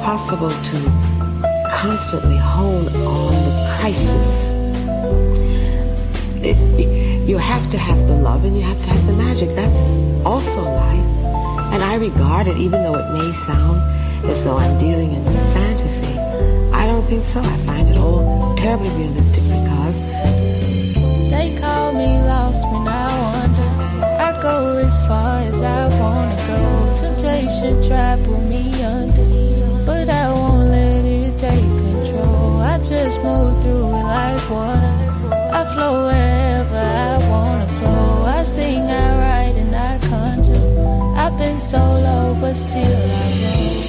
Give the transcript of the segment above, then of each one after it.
impossible to constantly hold on the crisis. You have to have the love and you have to have the magic. That's also life. And I regard it, even though it may sound as though I'm dealing in fantasy, I don't think so. I find it all terribly realistic because they call me lost when I wander. I go as far as I wanna go. Temptation try pull me under, but I won't let it take control. I just move through it like water. I flow wherever I wanna flow. I sing, I write, and I conjure. I've been so low, but still I roll.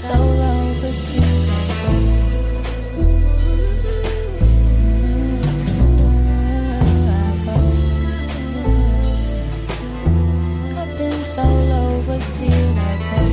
So low, but still I roll. I've been so low, but still I roll.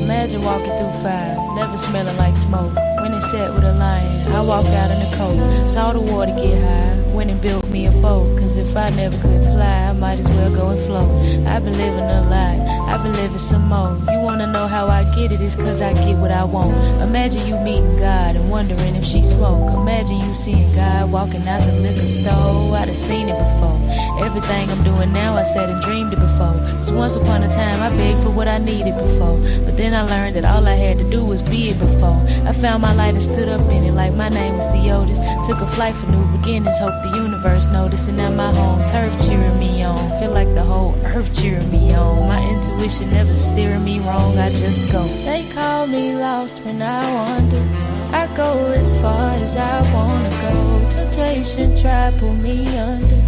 Imagine walking through fire, never smelling like smoke. When it set with a lion, I walked out in the coat. Saw the water get high, went and built me a boat. Cause if I never could fly, I might as well go and float. I've been living a lie, I've been living some more. You wanna know how I get it, it's cause I get what I want. Imagine you meeting God and wondering if she smoke. Imagine you seeing God walking out the liquor store. I'd have seen it before. Everything I'm doing now, I said and dreamed it before. Cause once upon a time, I begged for what I needed before. But then I learned that all I had to do was be it before. I found my light and stood up in it like my name was Theodis. Took a flight for new beginnings, hope the universe noticed. And now my home turf cheering me on. Feel like the whole earth cheering me on. My intuition never steering me wrong, I just go. They call me lost when I wander. I go as far as I wanna go. Temptation try pull me under,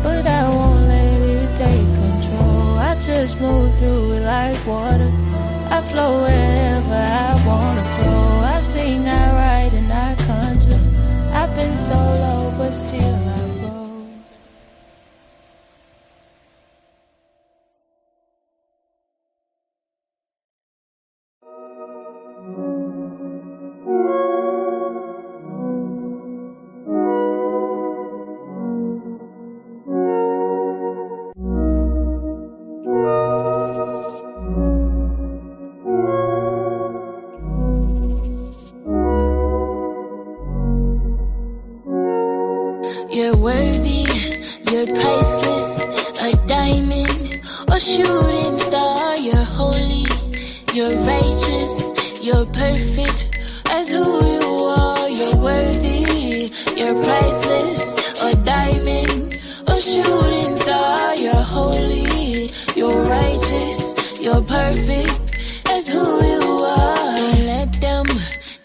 but I won't let it take control. I just move through it like water. I flow wherever I wanna flow. I sing, I write, and I conjure. I've been so low, but still I rose. You're worthy, you're priceless, a diamond, a shooting star. You're holy, you're righteous, you're perfect as who you are. You're worthy, you're priceless, a diamond, a shooting star. You're holy, you're righteous, you're perfect as who you are. Don't let them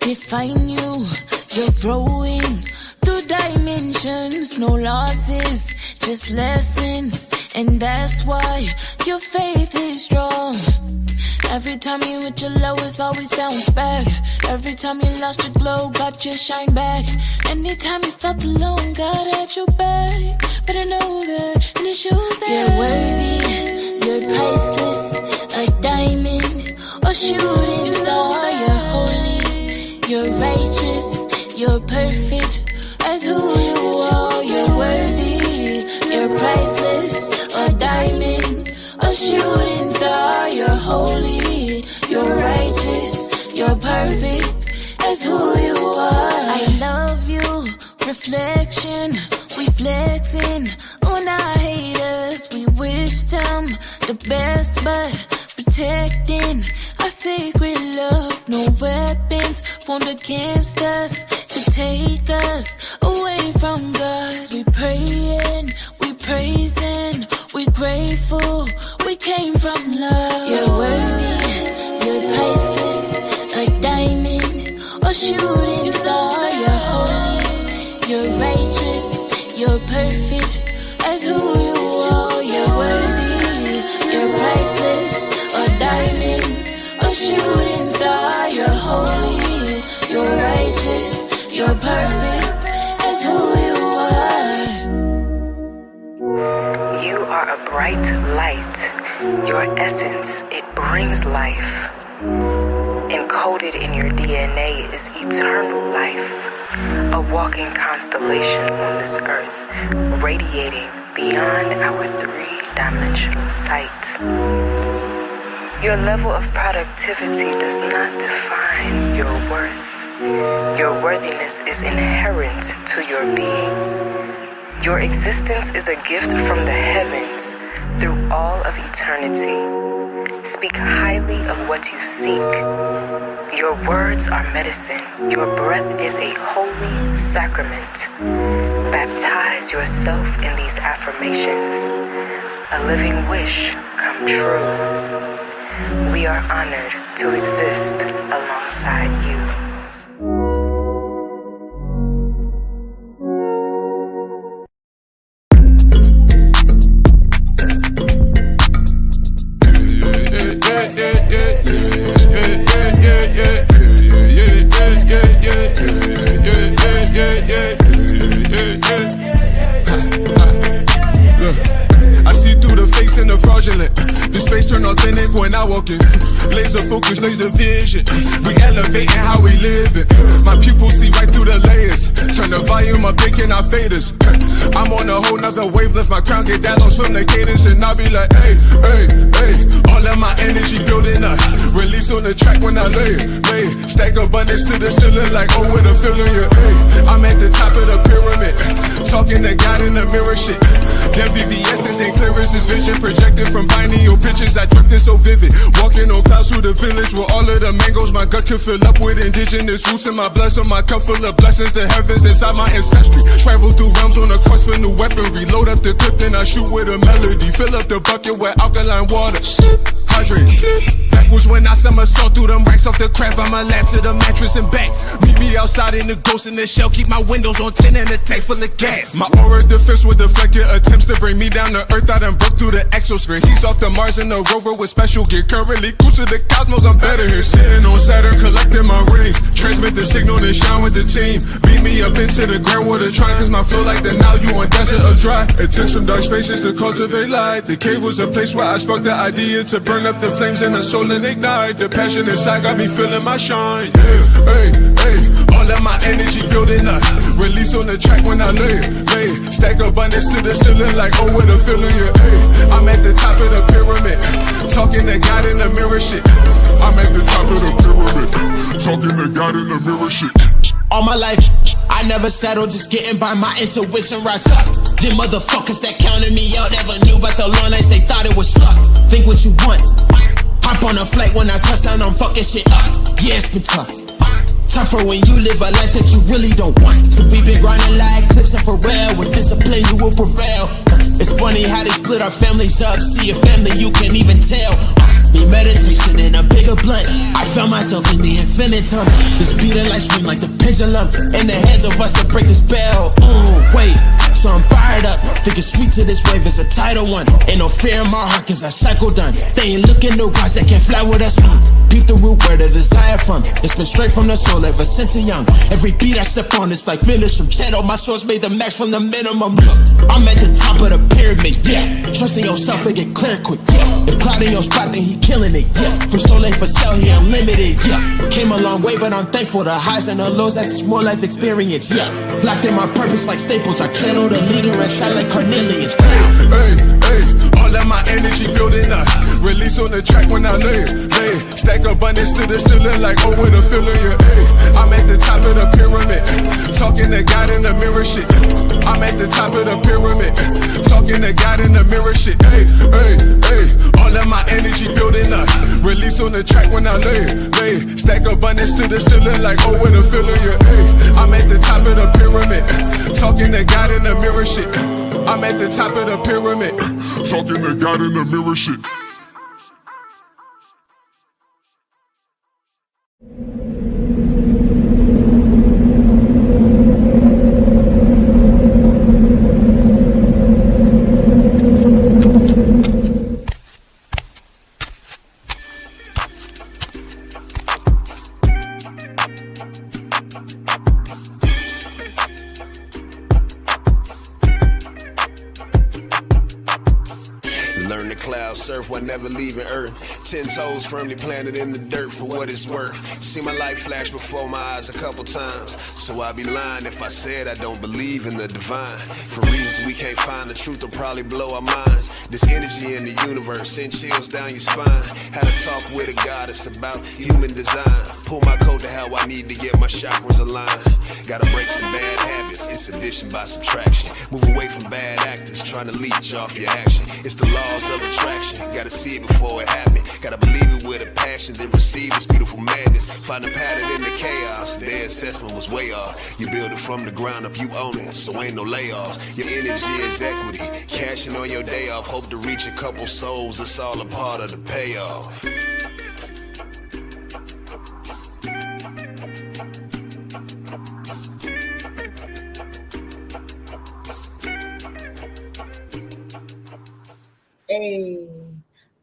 define you, you're growing through dimensions, no losses, just lessons. And that's why your faith is strong. Every time you hit your low, it's always bounce back. Every time you lost your glow, got your shine back. Anytime you felt alone, God had your back. But I know that, and it shows that you're worthy, you're priceless, a diamond, a shooting star. You're holy, you're righteous, you're perfect as who you are. You're worthy, you're priceless, a diamond, a shooting star. You're holy, you're righteous, you're perfect as who you are. I love you, reflection, we flexing on our haters. We wish them the best, but protecting our sacred love. No weapons formed against us to take us away from God. We praying, we praising, we grateful, we came from love. You're worthy, you're priceless, a diamond, a shooting star. You're holy, you're righteous, you're perfect as who you are. You're worthy, you're priceless, a diamond, a shooting star. You're holy, you're righteous, you're perfect as who you are. you are a bright light. Your essence, it brings life. Encoded in your DNA is eternal life. A walking constellation on this earth, radiating beyond our three-dimensional sight. Your level of productivity does not define your worth. Your worthiness is inherent to your being. Your existence is a gift from the heavens through all of eternity. Speak highly of what you seek. Your words are medicine. Your breath is a holy sacrament. Baptize yourself in these affirmations. A living wish come true. We are honored to exist alongside you. I see through the face and the fraudulent. The space turn authentic when I walk in. Laser focus, laser vision. We elevating how we live it. My pupils see right through the layers. Turn the volume up, picking our faders. I'm on a whole nother wavelength. My crown get downloads from the cadence, and I'll be like, hey, hey, hey. All of my energy building up. Release on the track when I lay it. Stack abundance to the ceiling like, oh, with a feeling, yeah, hey. I'm at the top of the pyramid. Talking to God in the mirror shit. Them VVS's and clearances, vision projected from binary pictures. I dreamt it so vivid. Walking on clouds through the village with all of the mangoes. My gut can fill up with indigenous roots in my blood, so my cup full of blessings. The heavens inside my ancestry. Travel through realms on a quest for new weaponry. Load up the clip, then I shoot with a melody. Fill up the bucket with alkaline water. Hydrate. That was when I somersault through them racks off the craft. I'ma lap to the mattress and back. Meet me outside in the ghost in the shell. Keep my windows on 10 and a tank full of gas. My aura defense with deflected attempts to bring me down to earth. I done broke through the exosphere. He's off the Mars in the rover with special gear. Currently cruise to the cosmos, I'm better here. Sitting on Saturn, collecting my rings. Transmit the signal, then shine with the team. Beat me up into the groundwater, trying cause my flow like the now you on desert or dry. It took some dark spaces to cultivate light. The cave was a place where I sparked the idea to burn up the flames in the soul and ignite. The passion inside got me feeling my shine. Yeah, hey, hey. All of my energy building up. Release on the track when I lay it. Stack abundance to the ceiling like, oh, with a feeling, yeah, hey. I'm at the top of the pyramid. Talking to God in the mirror shit. I'm at the top of the pyramid. Talking to God in the mirror shit. All my life, I never settled, just getting by my intuition rise up. Them motherfuckers that counted me out never knew about the long nights, they thought it was stuck. Think what you want. Hop on a flight when I touch down, I'm fucking shit up. Yeah, it's been tough. Tougher when you live a life that you really don't want. So we been grinding like clips of Pharrell. With discipline you will prevail. It's funny how they split our families up. See your family, you can't even tell. Need meditation and a bigger blunt. I found myself in the infinite tongue. The speed of light swing like the pendulum. In the hands of us to break the spell. Wait, so I'm fired up. Thinking sweet to this wave is a tidal one. Ain't no fear in my heart cause I cycle done. They ain't looking to rise, they can't fly with us. Peep the root where the desire from. It's been straight from the soul ever since a young. Every beat I step on it's like finish from channel. My source made the max from the minimum. Look, I'm at the top of the pyramid, yeah. Trusting yourself and get clear quick, yeah. If Cloud in your spot then he killing it, yeah. For soul ain't for sale, he unlimited, yeah. Came a long way but I'm thankful. The highs and the lows, that's just more life experience, yeah. Locked in my purpose like staples. I channel the leader and shine like Cornelius. Hey, hey, all of my energy building up. Release on the track when I lay it. Hey, stack abundance to the ceiling like, oh, with a feeling, yeah. Hey, I'm at the top of the pyramid. Talking to God in the mirror shit. I'm at the top of the pyramid. Talking to God in the mirror shit. Hey, hey, hey, all of my energy building up. Release on the track when I lay it. Hey, stack abundance to the ceiling like, oh, with a feeling, yeah. Hey, I'm at the top of the pyramid. Talking to God in the mirror shit. I'm at the top of the pyramid. Talking to God in the mirror shit. Learn the clouds, surf while never leaving Earth. 10 toes firmly planted in the dirt for what it's worth. See my life flash before my eyes a couple times, so I'd be lying if I said I don't believe in the divine. For reasons we can't find, the truth will probably blow our minds. This energy in the universe send chills down your spine. Had a talk with a goddess about human design. Pull my coat to how I need to get my chakras aligned. Gotta break some bad habits, it's addition by subtraction. Move away from bad actors, trying to leech off your action. It's the laws of attraction, gotta see it before it happens. Gotta believe it with a passion, then receive this beautiful madness. Find a pattern in the chaos, their assessment was way off. You build it from the ground up, you own it, so ain't no layoffs. Your energy is equity, cashing on your day off. Hope to reach a couple souls, it's all a part of the payoff. Hey,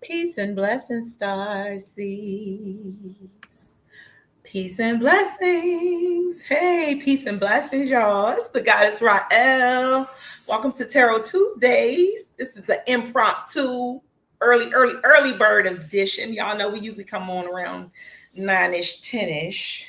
peace and blessings, Starseeds. Peace and blessings. Hey, peace and blessings, y'all. It's the goddess Rael. Welcome to Tarot Tuesdays. This is an impromptu early bird edition. Y'all know we usually come on around 9-ish, 10-ish.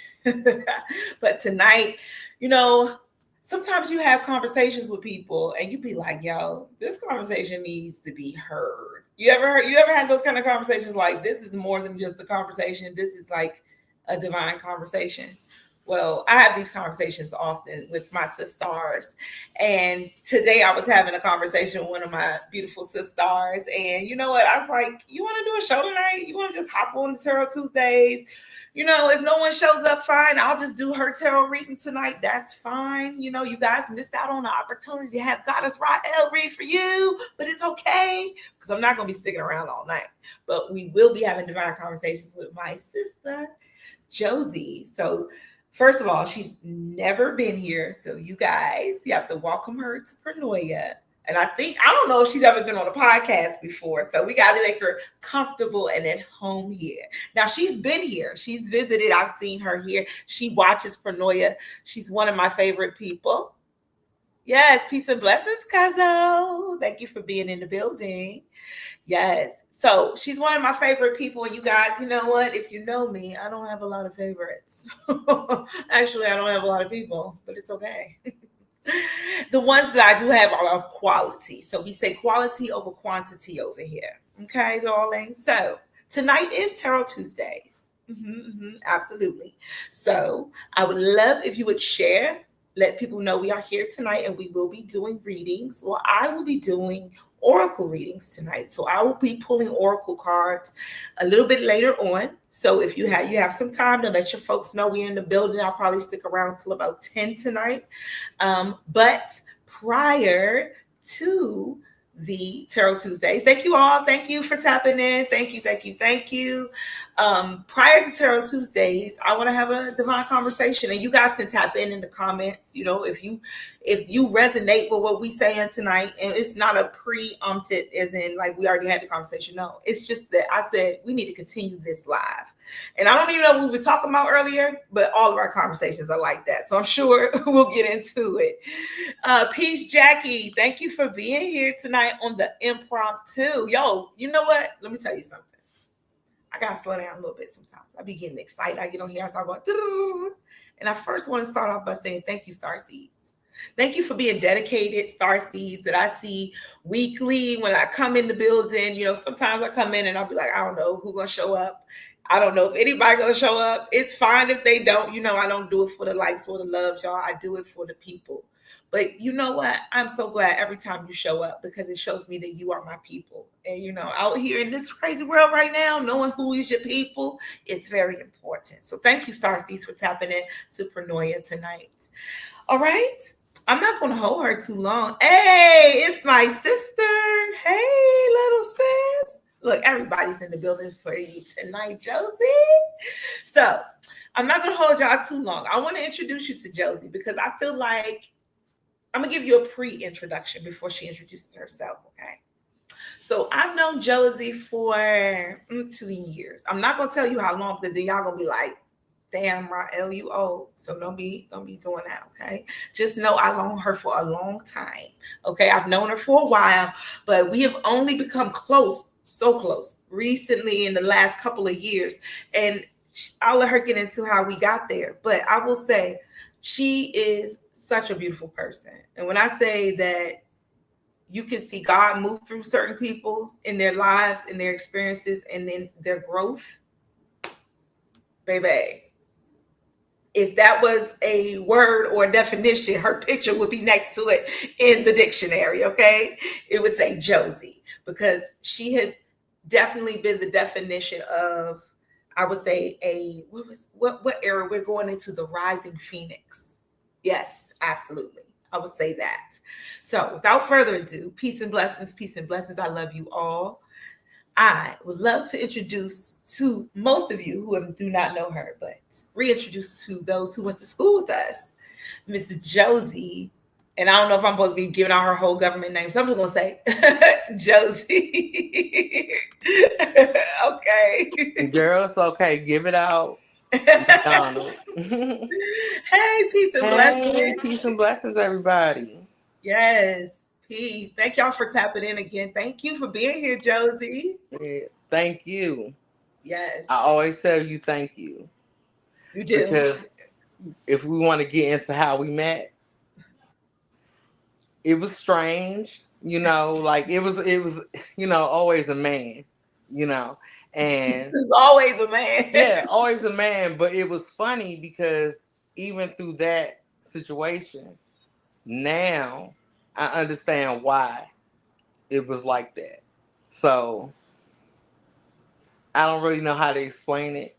But tonight, you know, sometimes you have conversations with people and you be like, yo, this conversation needs to be heard. You ever had those kind of conversations like this is more than just a conversation. This is like a divine conversation. Well, I have these conversations often with my sisters. And today I was having a conversation with one of my beautiful sisters. And you know what? I was like, you want to do a show tonight? You want to just hop on the Tarot Tuesdays? You know, if no one shows up, fine. I'll just do her tarot reading tonight. That's fine. You know, you guys missed out on the opportunity to have Goddess Rael read for you, but it's okay because I'm not going to be sticking around all night. But we will be having divine conversations with my sister, Josie. So first of all, she's never been here. So you guys, you have to welcome her to Paranoia. And I don't know if she's ever been on a podcast before. So we got to make her comfortable and at home here. Now, she's been here. She's visited. I've seen her here. She watches Paranoia. She's one of my favorite people. Yes, peace and blessings, Kazo. Thank you for being in the building. Yes. So she's one of my favorite people. And you guys, you know what? If you know me, I don't have a lot of favorites. Actually, I don't have a lot of people, but it's okay. The ones that I do have are of quality. So we say quality over quantity over here. Okay, darling. So tonight is Tarot Tuesdays. Absolutely. So I would love if you would share, let people know we are here tonight and we will be doing readings. Well, I will be doing oracle readings tonight. So I will be pulling oracle cards a little bit later on. So if you have some time to let your folks know we're in the building, I'll probably stick around till about 10 tonight. But prior to the Tarot Tuesdays, thank you all. Thank you for tapping in. Thank you. Prior to Tarot Tuesdays, I want to have a divine conversation, and you guys can tap in the comments. You know, if you resonate with what we saying tonight, and it's not a preempted as in like we already had the conversation. No, it's just that I said we need to continue this live. And I don't even know what we were talking about earlier, but all of our conversations are like that. So I'm sure we'll get into it. Peace, Jackie. Thank you for being here tonight on the impromptu. Yo, you know what? Let me tell you something. I got to slow down a little bit sometimes. I be getting excited. I get on here, I start going, and I first want to start off by saying thank you, Starseeds. Thank you for being dedicated Starseeds that I see weekly when I come in the building. You know, sometimes I come in and I'll be like, I don't know who's going to show up. I don't know if anybody going to show up. It's fine if they don't. You know, I don't do it for the likes or the loves, y'all. I do it for the people. But you know what? I'm so glad every time you show up because it shows me that you are my people. And, you know, out here in this crazy world right now, knowing who is your people is very important. So thank you, Starseeds, for tapping in to Paranoia tonight. All right. I'm not going to hold her too long. Hey, it's my sister. Hey, little sis. Look, everybody's in the building for you tonight, Josie. So I'm not going to hold y'all too long. I want to introduce you to Josie because I feel like I'm going to give you a pre-introduction before she introduces herself, okay? So I've known Josie for 2 years. I'm not going to tell you how long because then y'all going to be like, damn, Rael, you old. So don't be doing that, okay? Just know I've known her for a long time, okay? I've known her for a while, but we have only become close so close recently in the last couple of years. And I'll let her get into how we got there. But I will say she is such a beautiful person. And when I say that you can see God move through certain people in their lives, in their experiences, and in their growth, baby, if that was a word or a definition, her picture would be next to it in the dictionary, okay? It would say Josie, because she has definitely been the definition of, I would say, what era we're going into, the rising phoenix. Yes, absolutely. I would say that. So without further ado, peace and blessings, peace and blessings. I love you all. I would love to introduce to most of you who do not know her, but reintroduce to those who went to school with us, Mrs. Josie. And I don't know if I'm supposed to be giving out her whole government name, so I'm just going to say Josie. Okay. Girl, it's okay. Give it out. Hey, peace and blessings. Peace and blessings, everybody. Yes. Peace. Thank y'all for tapping in again. Thank you for being here, Josie. Yeah, thank you. Yes. I always tell you thank you. You do. Because if we want to get into how we met, it was strange, like it was, always a man, and there's always a man. Yeah, always a man. But it was funny because even through that situation, now I understand why it was like that. So I don't really know how to explain it,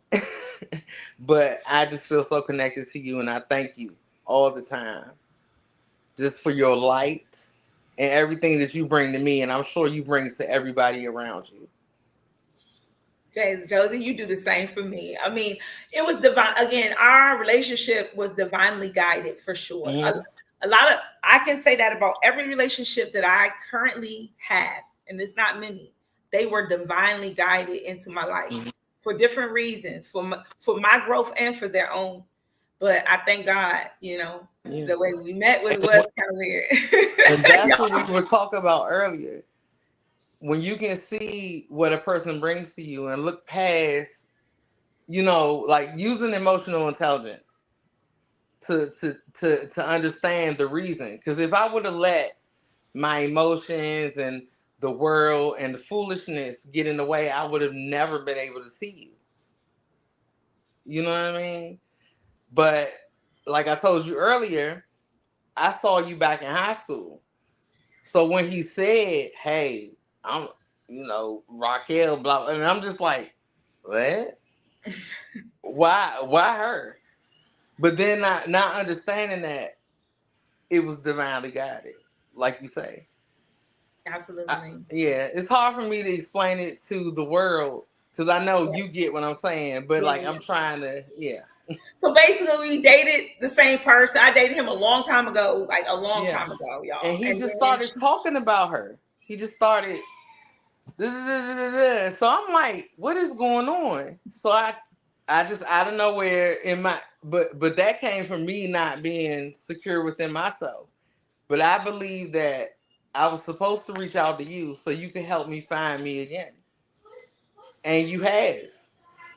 but I just feel so connected to you, and I thank you all the time just for your light and everything that you bring to me, and I'm sure you bring to everybody around you. Josie, you do the same for me. I mean, it was divine. Again, our relationship was divinely guided for sure. Mm-hmm. I can say that about every relationship that I currently have, and it's not many. They were divinely guided into my life mm-hmm. for different reasons, for my growth and for their own. But I thank God, the way we met was kind of weird. And that's what we were talking about earlier. When you can see what a person brings to you and look past, like using emotional intelligence to understand the reason. Because if I would have let my emotions and the world and the foolishness get in the way, I would have never been able to see you. You know what I mean? But like I told you earlier, I saw you back in high school. So when he said, hey, I'm, Raquel, blah, and I'm just like, what? Why her? But then not understanding that it was divinely guided, like you say. Absolutely. It's hard for me to explain it to the world because I know you get what I'm saying, but I'm trying to, So basically, we dated the same person. I dated him a long time ago, time ago, y'all. And he just started talking about her. He just started. So I'm like, what is going on? So I just out of nowhere but that came from me not being secure within myself. But I believe that I was supposed to reach out to you so you can help me find me again. And you have.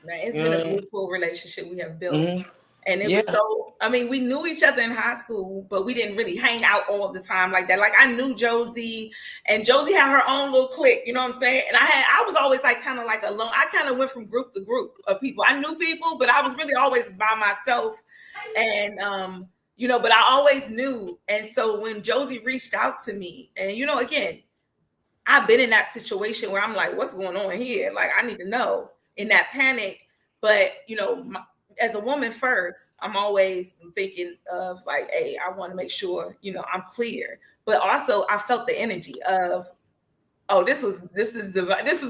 Man, it's been a beautiful relationship we have built. Mm-hmm. And it was so, we knew each other in high school, but we didn't really hang out all the time like that. Like I knew Josie, and Josie had her own little clique, you know what I'm saying? And I was always kind of alone. I kind of went from group to group of people. I knew people, but I was really always by myself. And, but I always knew. And so when Josie reached out to me, and, again, I've been in that situation where I'm like, what's going on here? Like, I need to know, in that panic. But, as a woman first, I'm always thinking of hey, I want to make sure, I'm clear. But also I felt the energy of, oh, this is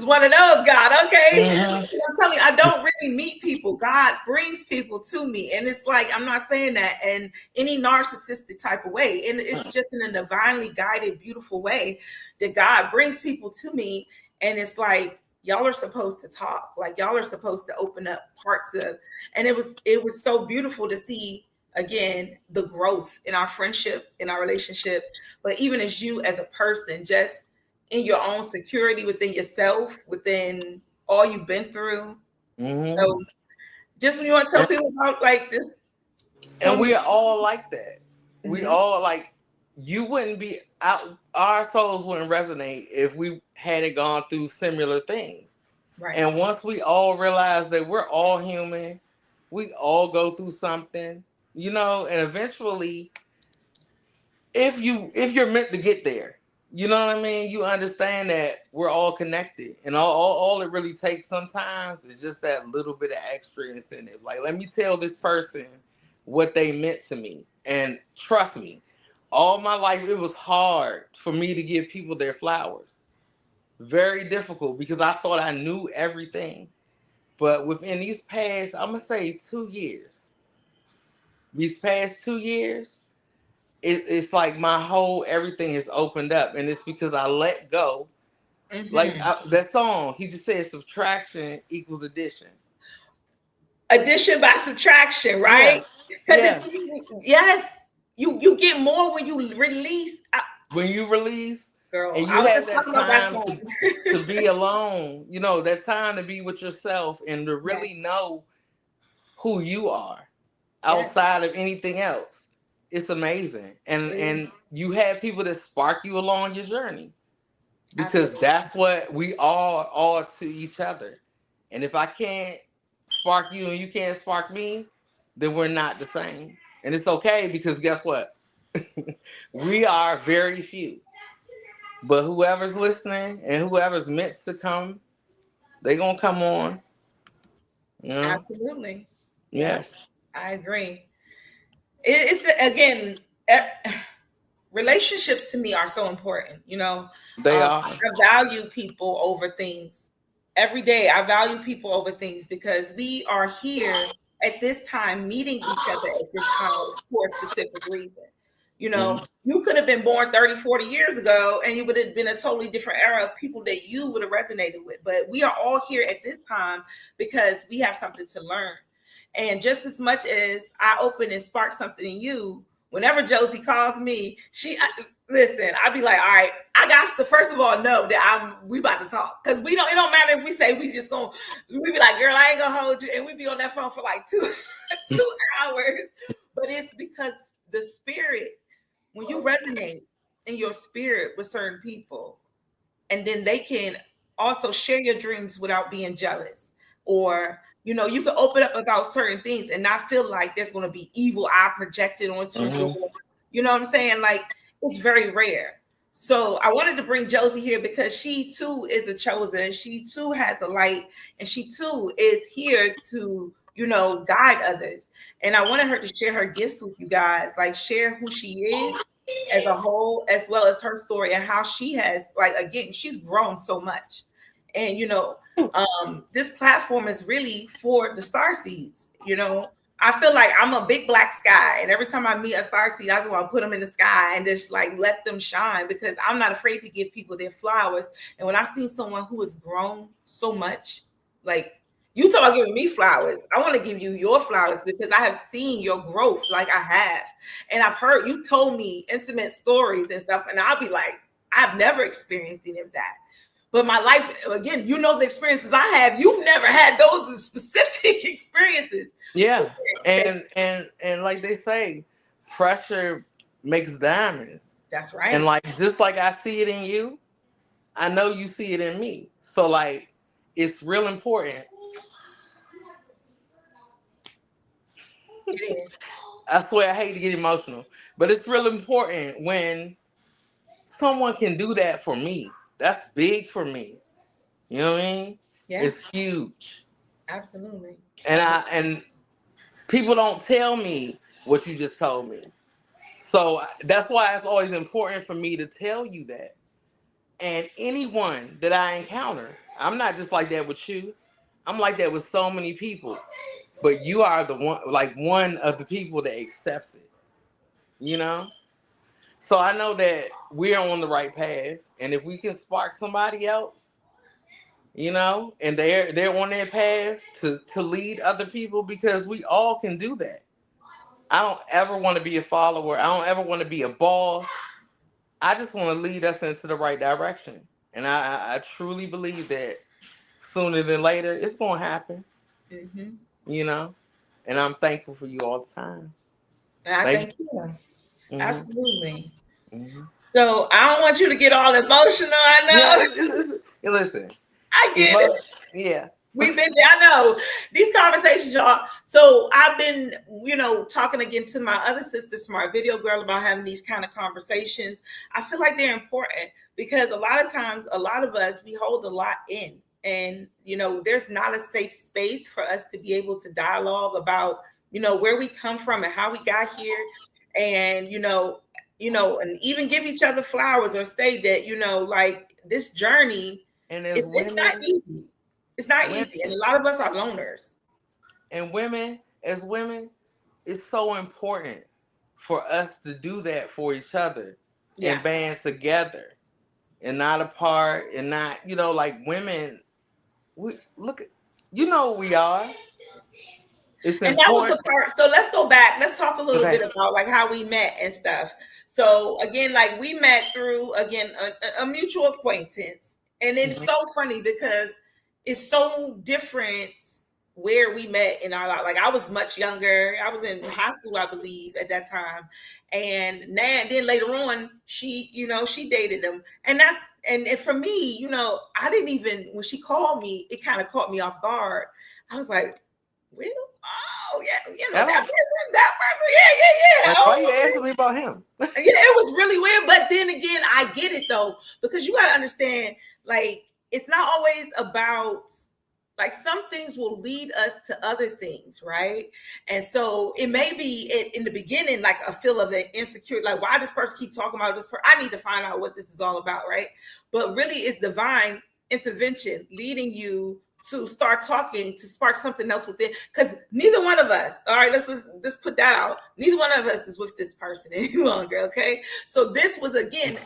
one of those, God. Okay. Mm-hmm. I'm telling you, I don't really meet people. God brings people to me. And it's I'm not saying that in any narcissistic type of way. And it's just in a divinely guided, beautiful way that God brings people to me. And it's y'all are supposed to talk, y'all are supposed to open up parts of, and it was so beautiful to see, again, the growth in our friendship, in our relationship, but even as you as a person, just in your own security within yourself, within all you've been through. So just when you want to tell people about like this, And tell me. we're all like that. We Mhm. all like, you wouldn't be out, our souls wouldn't resonate if we hadn't gone through similar things. Right. And once we all realize that we're all human, we all go through something, you know, and eventually if you're meant to get there, you know what I mean? You understand that we're all connected. And all it really takes sometimes is just that little bit of extra incentive. Like, let me tell this person what they meant to me. And trust me, all my life it was hard for me to give people their flowers. Very difficult because I thought I knew everything. But within these past, I'm gonna say 2 years, these past 2 years, it's like my whole everything is opened up, and it's because I let go. Like Mhm. that song, he just said subtraction equals addition. Addition by subtraction, right? Yeah, Because yeah. it's yes, you get more when you release. When you release Girl, and I you was have just that talking about that time song. to be alone, you know, that time to be with yourself and to Yes, really know who you are yes, outside of anything else. It's amazing. it is. And you have people that spark you along your journey, because Absolutely. that's what we all are to each other. And if I can't spark you and you can't spark me, then we're not the same. And it's okay, because guess what? We are very few. But whoever's listening and whoever's meant to come, they gonna come on. You know? Absolutely. Yeah, Yes. I agree. It's again, relationships to me are so important. They are. I value people over things. Every day I value people over things because we are here at this time meeting each other at this time for a specific reason. Mhm. You could have been born 30, 40 years ago and you would have been a totally different era of people that you would have resonated with. But we are all here at this time because we have something to learn. And just as much as I open and spark something in you, whenever Josie calls me, listen, I'd be like, all right, I got to first of all know that we about to talk. Because it don't matter if we say we be like, girl, I ain't gonna hold you. And we be on that phone for like two 2 hours. But it's because the spirit, when you resonate in your spirit with certain people, and then they can also share your dreams without being jealous, or you can open up about certain things and not feel like there's going to be evil eye projected onto your, Mhm. you know what I'm saying, like it's very rare. So I wanted to bring Josie here because she too is a chosen, she too has a light, and she too is here to guide others. And I wanted her to share her gifts with you guys, like share who she is as a whole, as well as her story and how she has, like, again, she's grown so much. And this platform is really for the star seeds. I feel like I'm a big black sky, and every time I meet a star seed, I just want to put them in the sky and just like let them shine, because I'm not afraid to give people their flowers. And when I see someone who has grown so much, like, you talk about giving me flowers, I want to give you your flowers because I have seen your growth, like I have. And I've heard you told me intimate stories and stuff, and I'll be like, I've never experienced any of that. But my life, again, the experiences I have, you've never had those specific experiences. Yeah. And like they say, pressure makes diamonds. That's And right. like, just like I see it in you, I know you see it in me. So like, it's real important. It is. I swear I hate to get emotional, but it's real important when someone can do that for me. That's big for me. You know what I mean? Yeah, It's huge. absolutely. And people don't tell me what you just told me. So that's why it's always important for me to tell you that. And anyone that I encounter, I'm not just like that with you. I'm like that with so many people. But you are the one, like one of the people that accepts it. You know? So I know that we're on the right path. And if we can spark somebody else, and they're on their path to lead other people, because we all can do that. I don't ever want to be a follower. I don't ever want to be a boss. I just want to lead us into the right direction. And I truly believe that sooner than later, it's going to happen, Mm-hmm. you know? And I'm thankful for you all the time. And I Thank thank you. you. Absolutely. Mm-hmm. So I don't want you to get all emotional. I Yeah, know. listen, I get it. yeah. We've been there. I know these conversations, y'all. So I've been, talking again to my other sister, Smart Video Girl, about having these kind of conversations. I feel like they're important because a lot of times, a lot of us, we hold a lot in. And, there's not a safe space for us to be able to dialogue about, where we come from and how we got here. And, and even give each other flowers or say that, like this journey, And it's not easy. It's not easy. And a lot of us are loners. And as women, it's so important for us to do that for each other and band together and not apart and not, like women, we look at, what we are. It's And that was important. the part. So let's go back. Let's talk a little Okay. bit about like how we met and stuff. So again, like we met through a mutual acquaintance. And it's so funny because it's so different where we met in our life. Like I was much younger. I was in high school, I believe, at that time. And then later on, she dated him. And for me, I didn't even, when she called me, it kind of caught me off guard. I was like, well, oh yeah, that person, yeah. Like, why you asking me about him? Yeah, it was really weird. But then again, I get it though, because you got to understand, like, it's not always about, like, some things will lead us to other things, right? And so it may be in the beginning like a feel of an insecurity, like why this person keep talking about this person? I need to find out what this is all about, right? But really, it's divine intervention leading you to start talking, to spark something else within, because neither one of us, all right, let's put that out. Neither one of us is with this person any longer, okay? So this was, again,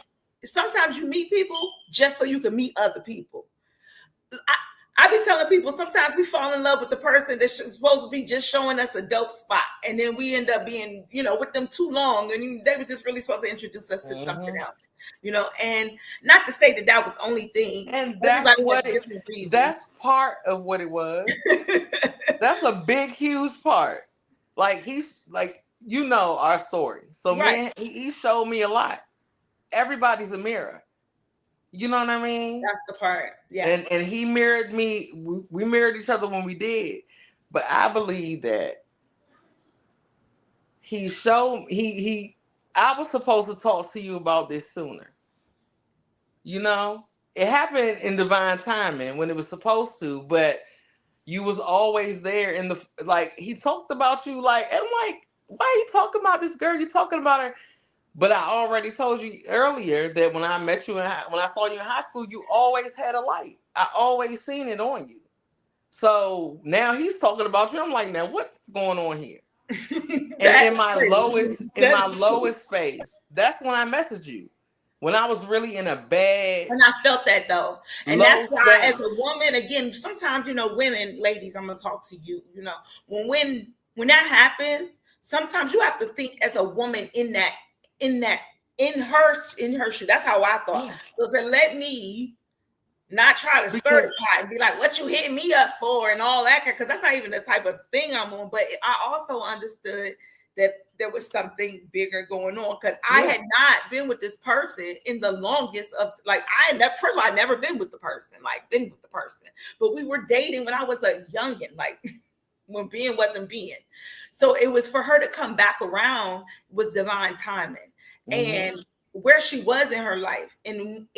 sometimes you meet people just so you can meet other people. I be telling people sometimes we fall in love with the person that's supposed to be just showing us a dope spot, and then we end up being, with them too long, and they were just really supposed to introduce us to something else, and not to say that was the only thing. And that's part of what it was. That's a big, huge part. Like he's like, our story. So man, he showed me a lot. Everybody's a mirror. You know what I mean? That's the part. Yes. And he mirrored me. We mirrored each other when we did. But I believe that he showed I was supposed to talk to you about this sooner. It happened in divine timing when it was supposed to, but you was always there in the, like, he talked about you, like, and I'm like, why are you talking about this girl? You talking about her? But I already told you earlier that when I met you, when I saw you in high school, you always had a light. I always seen it on you. So now he's talking about you. I'm like, now what's going on here? And in my lowest phase, that's when I messaged you. When I was really in a bad, and I felt that though, and that's why, as a woman, again, sometimes women, ladies, I'm gonna talk to you. When that happens, sometimes you have to think as a woman in her shoe. That's how I thought. Yeah. So let me not try to stir the pot and be like, what you hitting me up for and all that, because that's not even the type of thing I'm on. But I also understood that there was something bigger going on, because I had not been with this person in the longest of, like, first of all, I'd never been with the person, but we were dating when I was a youngin', like when being wasn't being. So it was for her to come back around was divine timing. And where she was in her life, in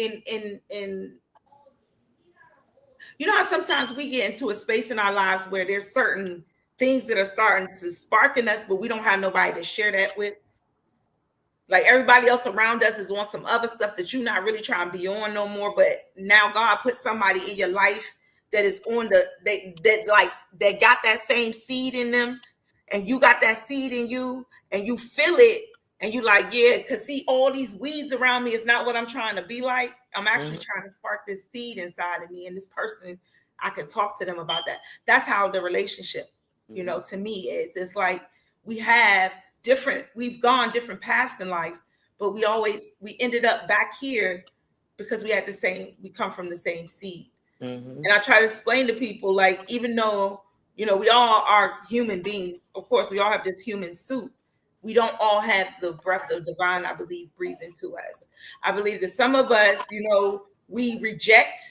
how sometimes we get into a space in our lives where there's certain things that are starting to spark in us, but we don't have nobody to share that with. Like everybody else around us is on some other stuff that you're not really trying to be on no more. But now God put somebody in your life that is on that got that same seed in them, and you got that seed in you, and you feel it, and you like, yeah, because see, all these weeds around me is not what I'm trying to be like. I'm actually trying to spark this seed inside of me, and this person, I can talk to them about that. That's how the relationship, to me is. It's like we've gone different paths in life, but we ended up back here because we come from the same seed. Mm-hmm. And I try to explain to people, like, even though, we all are human beings, of course, we all have this human suit. We don't all have the breath of divine, I believe, breathed into us. I believe that some of us, we reject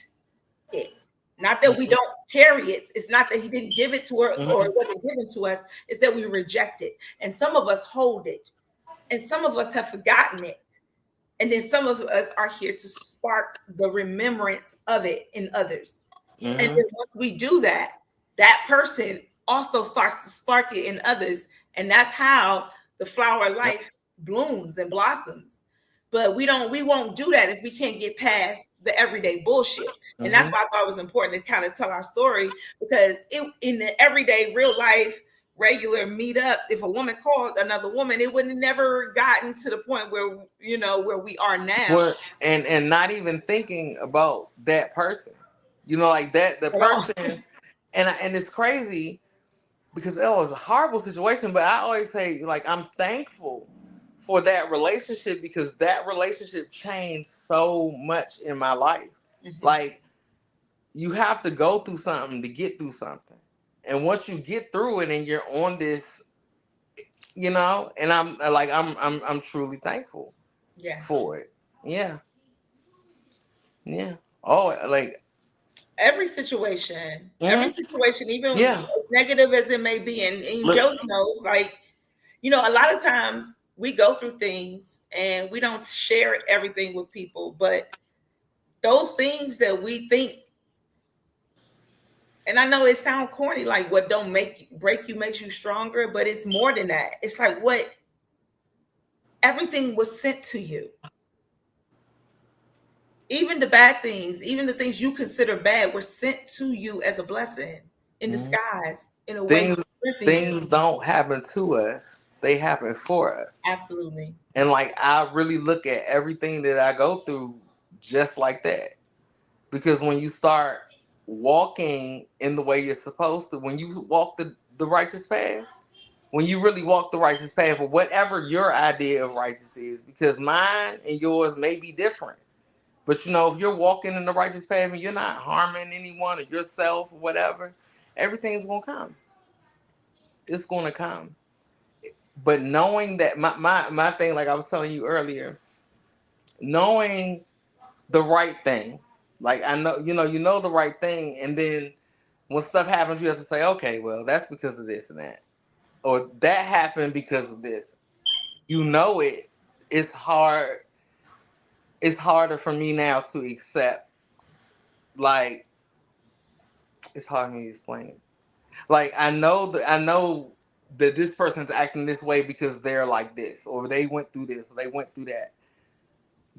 it. Not that we don't carry it. It's not that he didn't give it to her or it wasn't given to us. It's that we reject it. And some of us hold it. And some of us have forgotten it. And then some of us are here to spark the remembrance of it in others. And then once we do that, that person also starts to spark it in others. And that's how the flower of life blooms and blossoms. But we won't do that if we can't get past the everyday bullshit. And that's why I thought it was important to kind of tell our story, because in the everyday real life, regular meetups, if a woman called another woman, it would have never gotten to the point where, where we are now. And not even thinking about that person, like that, the person. And it's crazy because it was a horrible situation, but I always say, like, I'm thankful for that relationship because that relationship changed so much in my life. Like, you have to go through something to get through something. And once you get through it and you're on this, and I'm truly thankful for it. Yeah. Yeah. Oh, like every situation, even as negative as it may be, and Josie knows, like, a lot of times we go through things and we don't share everything with people, but those things that we think, and I know it sounds corny, like what don't break you makes you stronger, but it's more than that. It's like everything was sent to you. Even the bad things, even the things you consider bad, were sent to you as a blessing in disguise, in a way. Things don't happen to us; they happen for us. Absolutely. And like, I really look at everything that I go through just like that, because when you start walking in the way you're supposed to, when you walk the righteous path, when you really walk the righteous path, or whatever your idea of righteous is, because mine and yours may be different. But if you're walking in the righteous path and you're not harming anyone or yourself or whatever, everything's gonna come. It's gonna come. But knowing that my thing, like I was telling you earlier, knowing the right thing. Like, I know, you know the right thing, and then when stuff happens, you have to say, okay, well, that's because of this and that. Or that happened because of this. It's hard. It's harder for me now to accept. Like, it's hard for me to explain it. Like, I know that this person's acting this way because they're like this, or they went through this, or they went through that.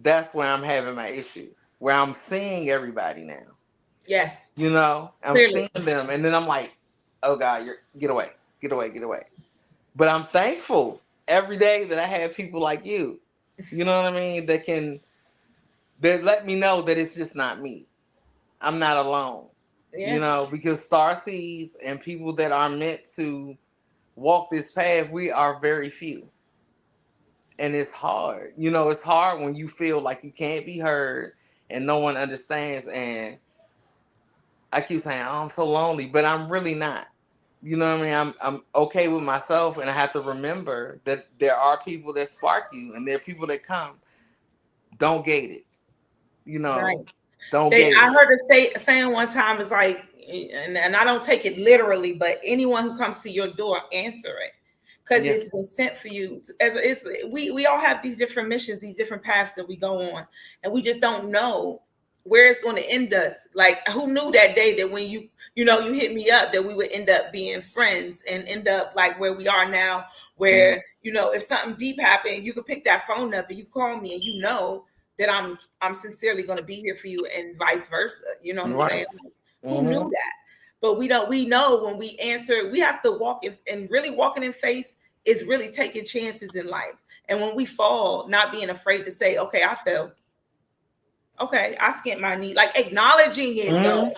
That's where I'm having my issue. Where I'm seeing everybody now. Yes. I'm Clearly. seeing them, and then I'm like, oh God, get away. But I'm thankful every day that I have people like you. You know what I mean? That let me know that it's just not me. I'm not alone. Yeah. Because Starseeds and people that are meant to walk this path, we are very few. And it's hard. It's hard when you feel like you can't be heard and no one understands. And I keep saying, oh, I'm so lonely, but I'm really not. You know what I mean? I'm okay with myself, and I have to remember that there are people that spark you, and there are people that come. Don't gate it. Right. Don't gate it. I heard her saying one time, is like, and I don't take it literally, but anyone who comes to your door, answer it. Because it's been sent for you. We all have these different missions, these different paths that we go on, and we just don't know where it's going to end us. Like, who knew that day that when you hit me up, that we would end up being friends and end up like where we are now, where if something deep happened, you could pick that phone up and you call me, and that I'm sincerely going to be here for you, and vice versa. You know what I'm saying? Who knew that? But we know when we answer, we have to walk and really walking in faith is really taking chances in life. And when we fall, not being afraid to say, okay, I fell. Okay, I skinned my knee. Like, acknowledging it, though.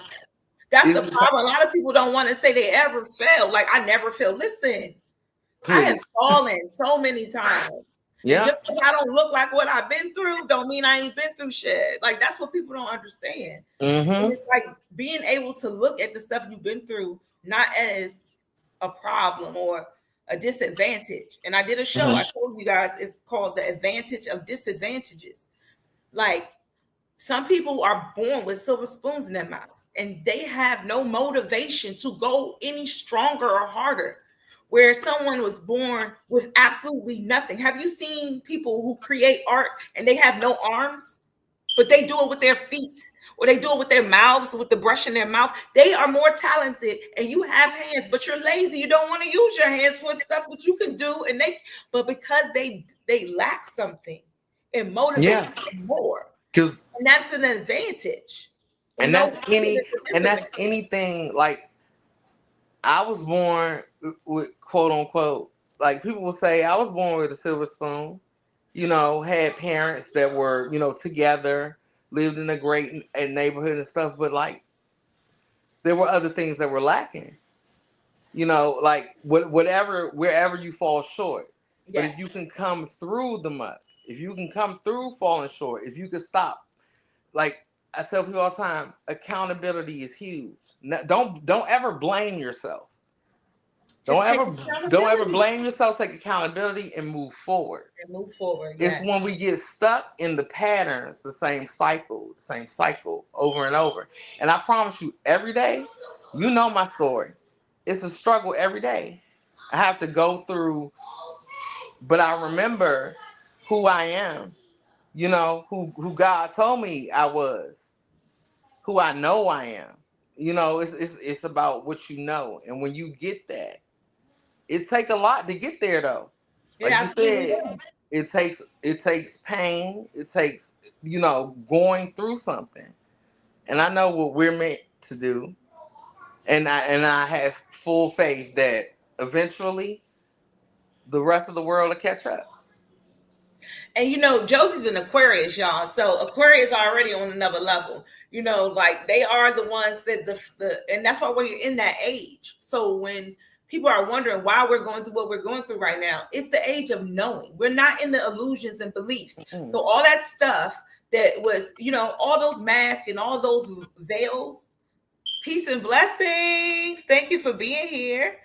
That's the problem. A lot of people don't want to say they ever fell. Like, I never fell. Listen, I have fallen so many times. And Yeah. just because I don't look like what I've been through, don't mean I ain't been through shit. Like, that's what people don't understand. And it's like being able to look at the stuff you've been through not as a problem or a disadvantage. And I did a show, I told you guys, it's called The Advantage of Disadvantages. Like, some people are born with silver spoons in their mouths and they have no motivation to go any stronger or harder. Where someone was born with absolutely nothing. Have you seen people who create art and they have no arms, but they do it with their feet, or they do it with their mouths, with the brush in their mouth? They are more talented, and you have hands, but you're lazy. You don't want to use your hands for stuff that you can do, but because they lack something, it motivates them more. And that's an advantage. And that's anything. Like, I was born with, quote unquote, like people will say, I was born with a silver spoon, had parents that were, together, lived in a great neighborhood and stuff. But like, there were other things that were lacking, like wherever you fall short. Yes. But if you can come through the muck, if you can come through falling short, if you can stop, like I tell people all the time, accountability is huge. Don't ever blame yourself. Don't ever blame yourself. Take accountability and move forward. Yes. It's when we get stuck in the patterns, the same cycle over and over. And I promise you, every day, my story. It's a struggle every day. I have to go through, but I remember who I am. Who God told me I was, who I know I am. It's about what you know. And when you get that, it takes a lot to get there though. Like you said, it takes pain. It takes, going through something. And I know what we're meant to do. And I have full faith that eventually the rest of the world will catch up. And Josie's an Aquarius, y'all. So Aquarius already on another level. Like they are the ones that and that's why when you're in that age. So when people are wondering why we're going through what we're going through right now, it's the age of knowing. We're not in the illusions and beliefs. Mm-hmm. So all that stuff that was, all those masks and all those veils, peace and blessings. Thank you for being here.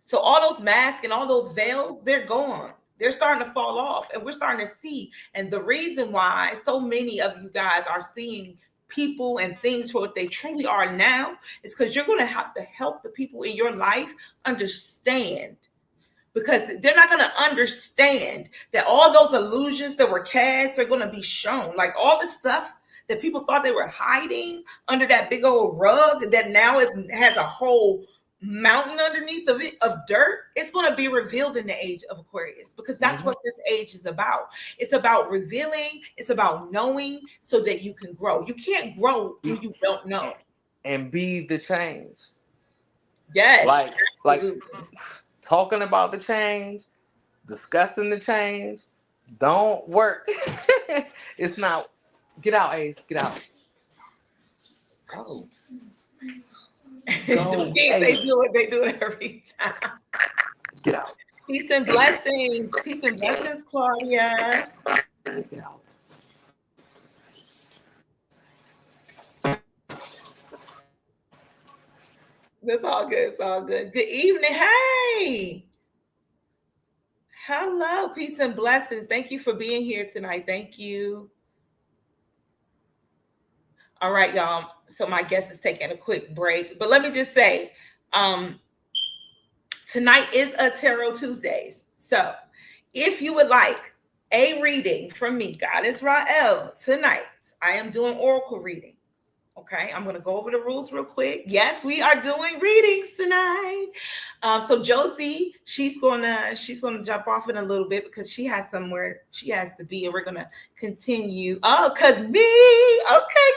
So all those masks and all those veils, they're gone. They're starting to fall off, and we're starting to see. And the reason why so many of you guys are seeing people and things for what they truly are now is because you're going to have to help the people in your life understand, because they're not going to understand that all those illusions that were cast are going to be shown. Like all the stuff that people thought they were hiding under that big old rug that now has a whole mountain underneath of it of dirt, it's going to be revealed in the age of Aquarius, because that's what this age is about. It's about revealing, it's about knowing so that you can grow. You can't grow when you don't know. And be the change. Yes. Like talking about the change, discussing the change, don't work. It's not. Get out, Ace. Get out. Go. They do it every time. Get out. Peace and blessings. Peace and blessings, Claudia. Get out. It's all good. It's all good. Good evening. Hey. Hello. Peace and blessings. Thank you for being here tonight. Thank you. All right, y'all. So my guest is taking a quick break, but let me just say, tonight is a Tarot Tuesdays. So if you would like a reading from me, Goddess Rael, tonight, I am doing oracle readings. Okay, I'm going to go over the rules real quick. Yes, we are doing readings tonight. So Josie, she's gonna jump off in a little bit because she has somewhere she has to be, and we're gonna continue. Oh, cause me, okay,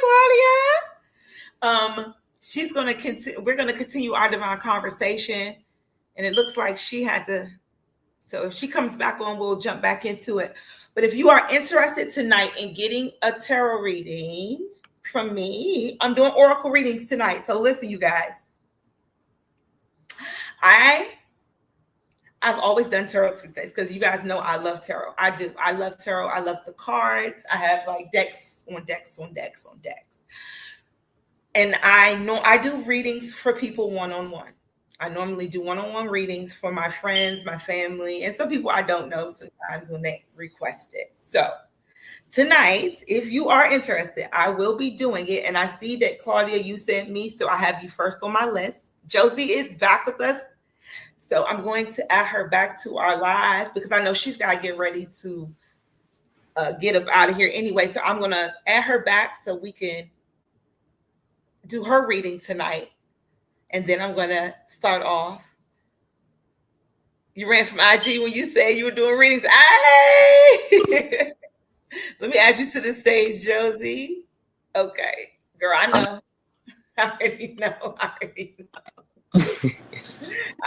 Claudia. She's gonna continue. We're gonna continue our divine conversation, and it looks like she had to. So if she comes back on, we'll jump back into it. But if you are interested tonight in getting a tarot reading from me, I'm doing oracle readings tonight. So listen, you guys, I I've always done Tarot Tuesdays because you guys know I love tarot. I do. I love tarot. I love the cards. I have like decks on decks on decks on decks. And I know I do readings for people one-on-one. I normally do one-on-one readings for my friends, my family, and some people I don't know sometimes when they request it. So tonight, if you are interested, I will be doing it. And I see that Claudia, you sent me, so I have you first on my list. Josie is back with us. So I'm going to add her back to our live because I know she's got to get ready to get up out of here anyway. So I'm going to add her back so we can do her reading tonight. And then I'm going to start off. You ran from IG when you said you were doing readings. Hey! Let me add you to the stage, Josie. Okay. Girl, I know. I already know. I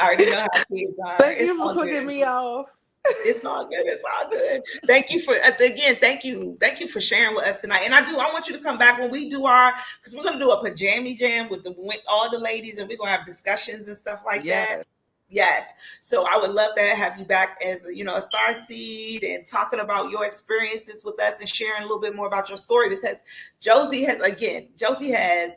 already know how kids are. Thank you for cooking me off. It's all good. It's all good. Thank you for again. Thank you for sharing with us tonight. And I want you to come back when we do because we're gonna do a pajama jam with all the ladies, and we're gonna have discussions and stuff like that. Yes. So I would love to have you back as a Starseed and talking about your experiences with us and sharing a little bit more about your story because Josie has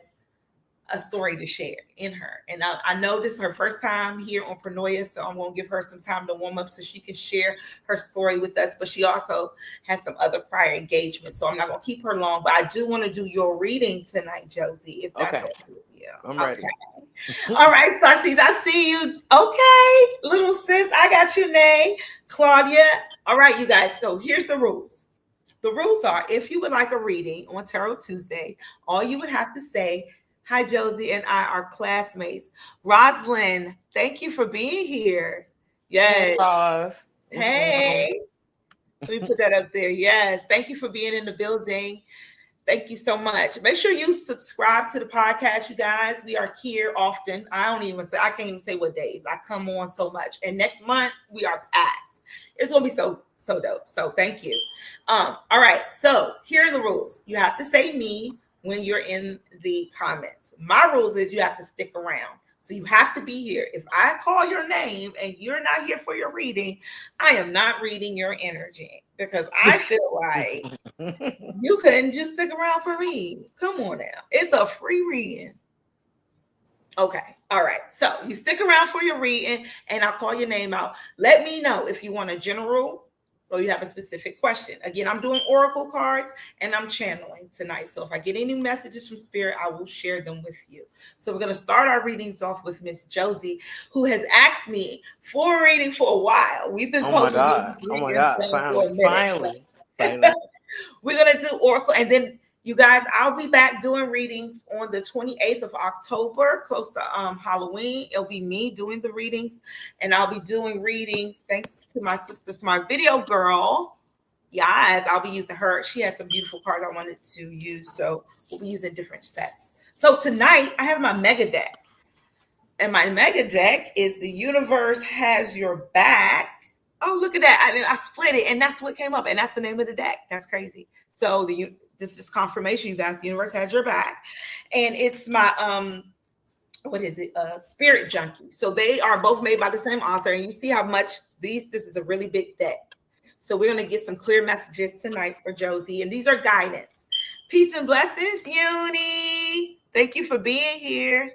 a story to share in her. And I know this is her first time here on Paranoia, so I'm going to give her some time to warm up so she can share her story with us. But she also has some other prior engagements, so I'm not going to keep her long. But I do want to do your reading tonight, Josie, if that's okay with you. I'm ready. All right, Starseeds, I see you. Okay, little sis, I got your name, Claudia. All right, you guys, so here's the rules. The rules are, if you would like a reading on Tarot Tuesday, all you would have to say, hi, Josie and I are classmates. Rosalind, thank you for being here. Yes. Hey. Let me put that up there. Yes. Thank you for being in the building. Thank you so much. Make sure you subscribe to the podcast, you guys. We are here often. I can't even say what days. I come on so much. And next month, we are packed. It's going to be so dope. So thank you. All right. So here are the rules. You have to say me when you're in the comments. My rules is you have to stick around. So you have to be here. If I call your name and you're not here for your reading, I am not reading your energy because I feel like you couldn't just stick around for me. Come on now. It's a free reading. Okay. All right. So you stick around for your reading and I'll call your name out. Let me know if you want a general or you have a specific question. Again, I'm doing oracle cards and I'm channeling tonight. So if I get any messages from Spirit, I will share them with you. So we're going to start our readings off with Miss Josie, who has asked me for a reading for a while. We've been posting. Oh my God. Finally. We're going to do oracle. And then you guys, I'll be back doing readings on the 28th of October, close to Halloween. It'll be me doing the readings, and I'll be doing readings thanks to my sister, Smart Video Girl. Yes, I'll be using her. She has some beautiful cards I wanted to use, so we'll be using different sets. So tonight, I have my mega deck, and my mega deck is The Universe Has Your Back. Oh, look at that. I split it, and that's what came up, and that's the name of the deck. That's crazy. So this is confirmation, you guys. The universe has your back. And it's my, Spirit Junkie. So they are both made by the same author. And you see how much this is a really big deck. So we're going to get some clear messages tonight for Josie. And these are guidance. Peace and blessings, Uni. Thank you for being here.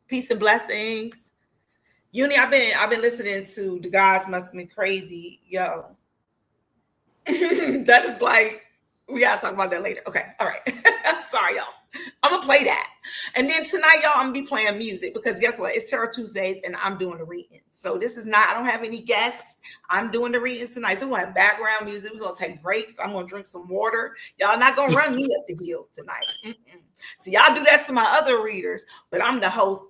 Peace and blessings. Uni, I've been listening to The Gods Must Be Crazy. Yo. That is like, we gotta talk about that later. Okay, all right. Sorry, y'all. I'm gonna play that. And then tonight, y'all, I'm gonna be playing music because guess what? It's Tarot Tuesdays and I'm doing the reading. So this is not, I don't have any guests. I'm doing the readings tonight. So we're gonna have background music. We're gonna take breaks. I'm gonna drink some water. Y'all not gonna run me up the heels tonight. So y'all do that to my other readers, but I'm the host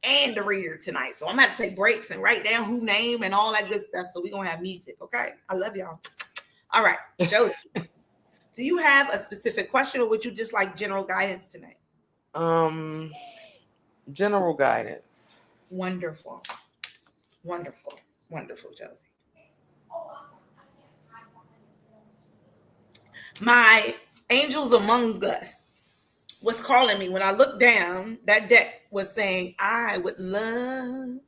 and the reader tonight. So I'm gonna have to take breaks and write down who name and all that good stuff. So we're gonna have music, okay? I love y'all. All right, Josie. Do you have a specific question or would you just like general guidance tonight? General guidance. Wonderful. Wonderful. Wonderful, Josie. My angels among us was calling me. When I looked down, that deck was saying, I would love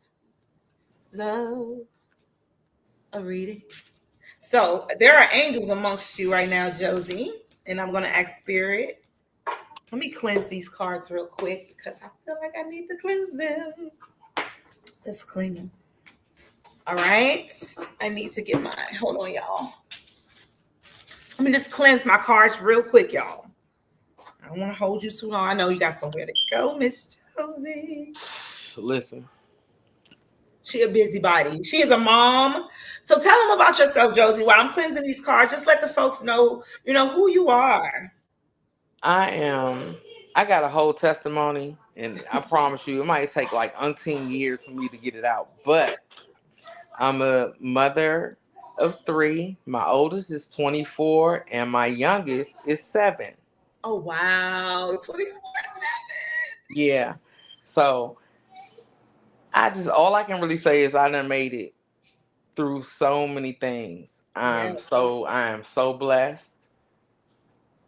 a reading. So there are angels amongst you right now, Josie, and I'm going to ask Spirit. Let me cleanse these cards real quick because I feel like I need to cleanse them. Let's clean them. All right. I need to get my, hold on, y'all. Let me just cleanse my cards real quick, y'all. I don't want to hold you too long. I know you got somewhere to go, Miss Josie. Listen. She a busybody. She is a mom. So tell them about yourself, Josie. While I'm cleansing these cards, just let the folks know, who you are. I got a whole testimony, and I promise you, it might take like umpteen years for me to get it out. But I'm a mother of 3. My oldest is 24, and my youngest is 7. Oh, wow. 24/7. Yeah. So all I can really say is I done made it through so many things. Yeah. I am so blessed.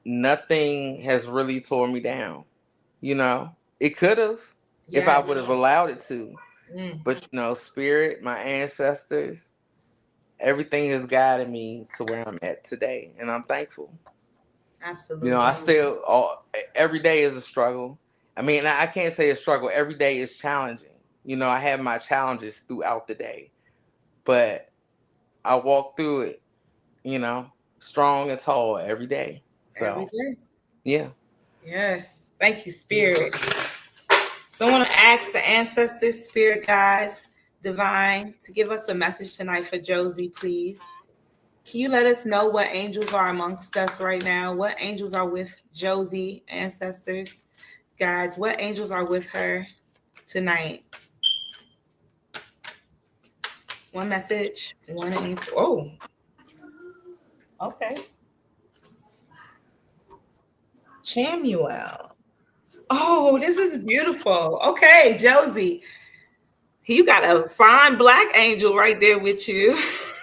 Nothing has really tore me down. It could have if I Yes. would have allowed it to. Mm, But spirit, my ancestors, everything has guided me to where I'm at today, and I'm thankful. absolutely. I still every day is a struggle. I mean, I can't say a struggle. Every day is challenging. I have my challenges throughout the day, but I walk through it, strong and tall every day. Every So, day. yeah. Yes. Thank you, Spirit. So I want to ask the ancestors, Spirit guides, Divine, to give us a message tonight for Josie, please. Can you let us know what angels are amongst us right now? What angels are with Josie, ancestors, guides? What angels are with her tonight? One message, one angel. Oh, okay. Chamuel. Oh, this is beautiful. Okay, Josie. You got a fine black angel right there with you.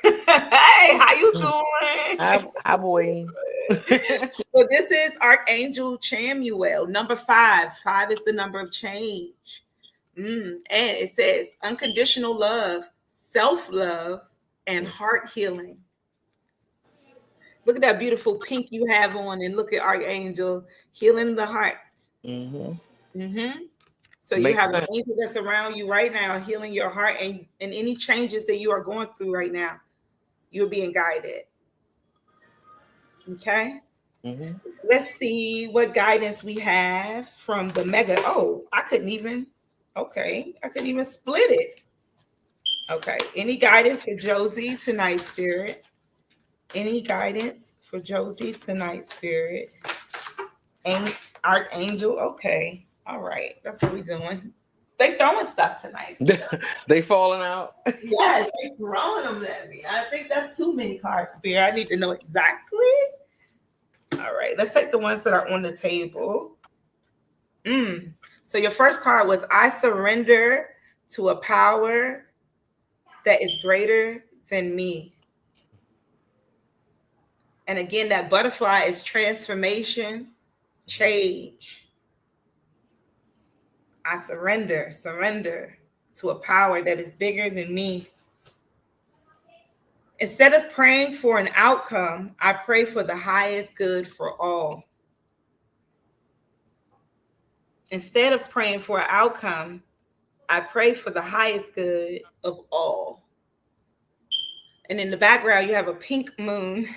Hey, how you doing? Hi, boy. So this is Archangel Chamuel, number 5. 5 is the number of change. And it says unconditional love, self-love, and heart healing. Look at that beautiful pink you have on, and look at Archangel healing the heart. hmm So you Makes have an sense. angel that's around you right now, healing your heart and any changes that you are going through right now. You're being guided. Okay. hmm Let's see what guidance we have from the mega. Oh, I couldn't even. Okay. I couldn't even split it. Okay. Any guidance for Josie tonight, Spirit? Any guidance for Josie tonight, Spirit? Archangel. Okay. All right. That's what we're doing. They throwing stuff tonight. They falling out. Yeah, they throwing them at me. I think that's too many cards, Spirit. I need to know exactly. All right, let's take the ones that are on the table. So your first card was I surrender to a power that is greater than me. And again, that butterfly is transformation, change. I surrender to a power that is bigger than me. Instead of praying for an outcome, I pray for the highest good for all. Instead of praying for an outcome, I pray for the highest good of all. And in the background, you have a pink moon,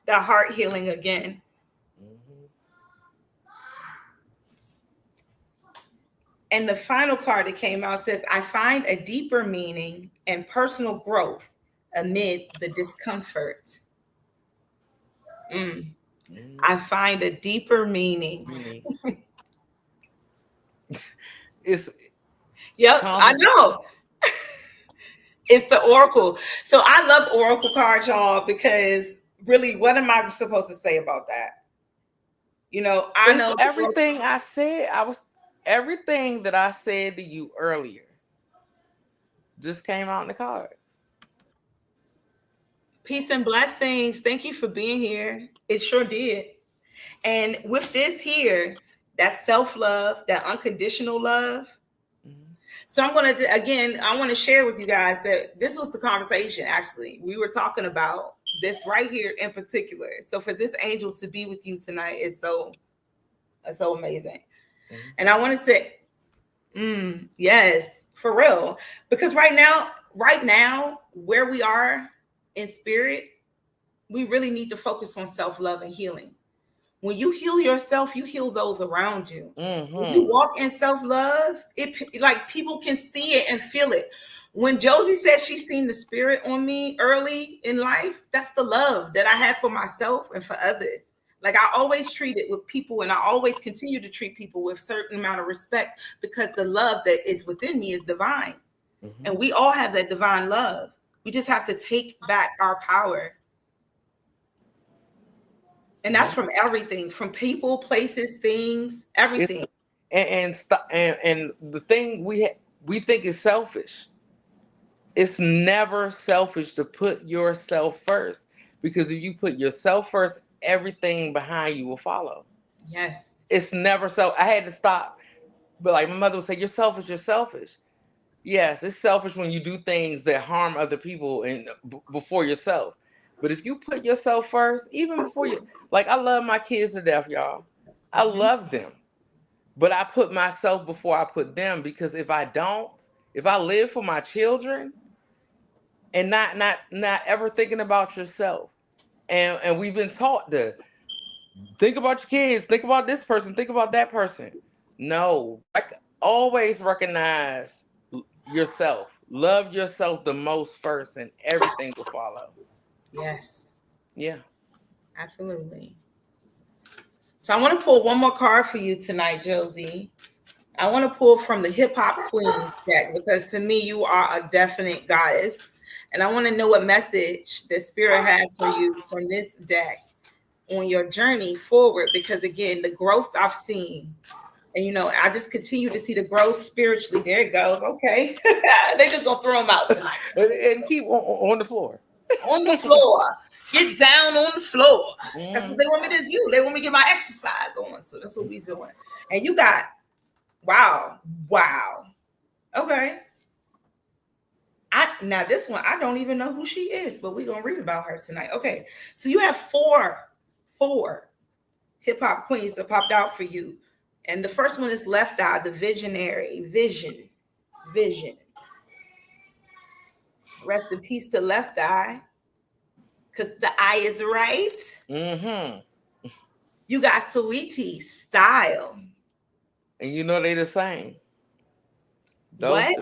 the heart healing again. And the final card that came out says, I find a deeper meaning and personal growth amid the discomfort. I find a deeper meaning. It's Yep, I common. know. It's the Oracle. So I love Oracle cards, y'all, because really, what am I supposed to say about that? I It's know. everything I said. Everything that I said to you earlier just came out in the cards. Peace and blessings. Thank you for being here. It sure did. And with this here, that self-love, that unconditional love, So I'm going to, again, I want to share with you guys that this was the conversation. Actually, we were talking about this right here in particular. So for this angel to be with you tonight is so amazing. Mm-hmm. And I want to say, yes, for real, because right now, where we are in spirit, we really need to focus on self-love and healing. When you heal yourself, you heal those around you. Mm-hmm. When you walk in self-love, it like people can see it and feel it. When Josie said she's seen the spirit on me early in life, that's the love that I have for myself and for others. Like I always treat it with people, and I always continue to treat people with a certain amount of respect because the love that is within me is divine. Mm-hmm. And we all have that divine love. We just have to take back our power. And that's from everything, from people, places, things, everything. And the thing we think is selfish. It's never selfish to put yourself first, because if you put yourself first, everything behind you will follow. Yes. It's never so. I had to stop, but like my mother would say, "You're selfish. You're selfish." Yes, it's selfish when you do things that harm other people and before yourself. But if you put yourself first, even before you, like I love my kids to death, y'all. I love them. But I put myself before I put them, because if I live for my children and not ever thinking about yourself, and we've been taught to think about your kids, think about this person, think about that person. No, always recognize yourself. Love yourself the most first, and everything will follow. Yes. Yeah. Absolutely. So I want to pull one more card for you tonight, Josie. I want to pull from the Hip Hop Queen deck, because to me, you are a definite goddess. And I want to know what message the Spirit has for you from this deck on your journey forward. Because again, the growth I've seen, and I just continue to see the growth spiritually. There it goes. Okay. They're just going to throw them out tonight. and keep on the floor. On the floor. Get down on the floor. That's what they want me to do. They want me to get my exercise on. So that's what we're doing. And you got, wow. Okay. Now this one, I don't even know who she is, but we're going to read about her tonight. Okay. So you have four hip hop queens that popped out for you. And the first one is Left Eye, the visionary. Vision. Rest in peace to Left Eye, because the eye is right. Mm-hmm. You got Sweetie, Style. And they the same. What?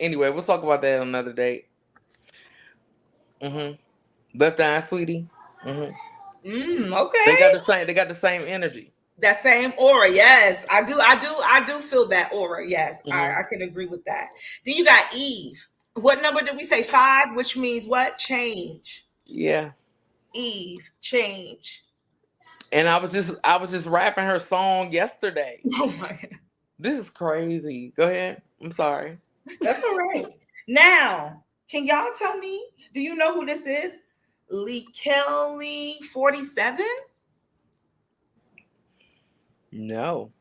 Anyway, we'll talk about that on another date. Mm-hmm. Left Eye, Sweetie. Mm-hmm. Okay. They got the same energy. That same aura, yes. I do feel that aura, yes. Mm-hmm. I can agree with that. Then you got Eve. What number did we say? 5, which means what? Change. Yeah. Eve, change. And I was just rapping her song yesterday. Oh my God. This is crazy. Go ahead. I'm sorry. That's all right. Now, can y'all tell me, do you know who this is? Lee Kelly 47? No.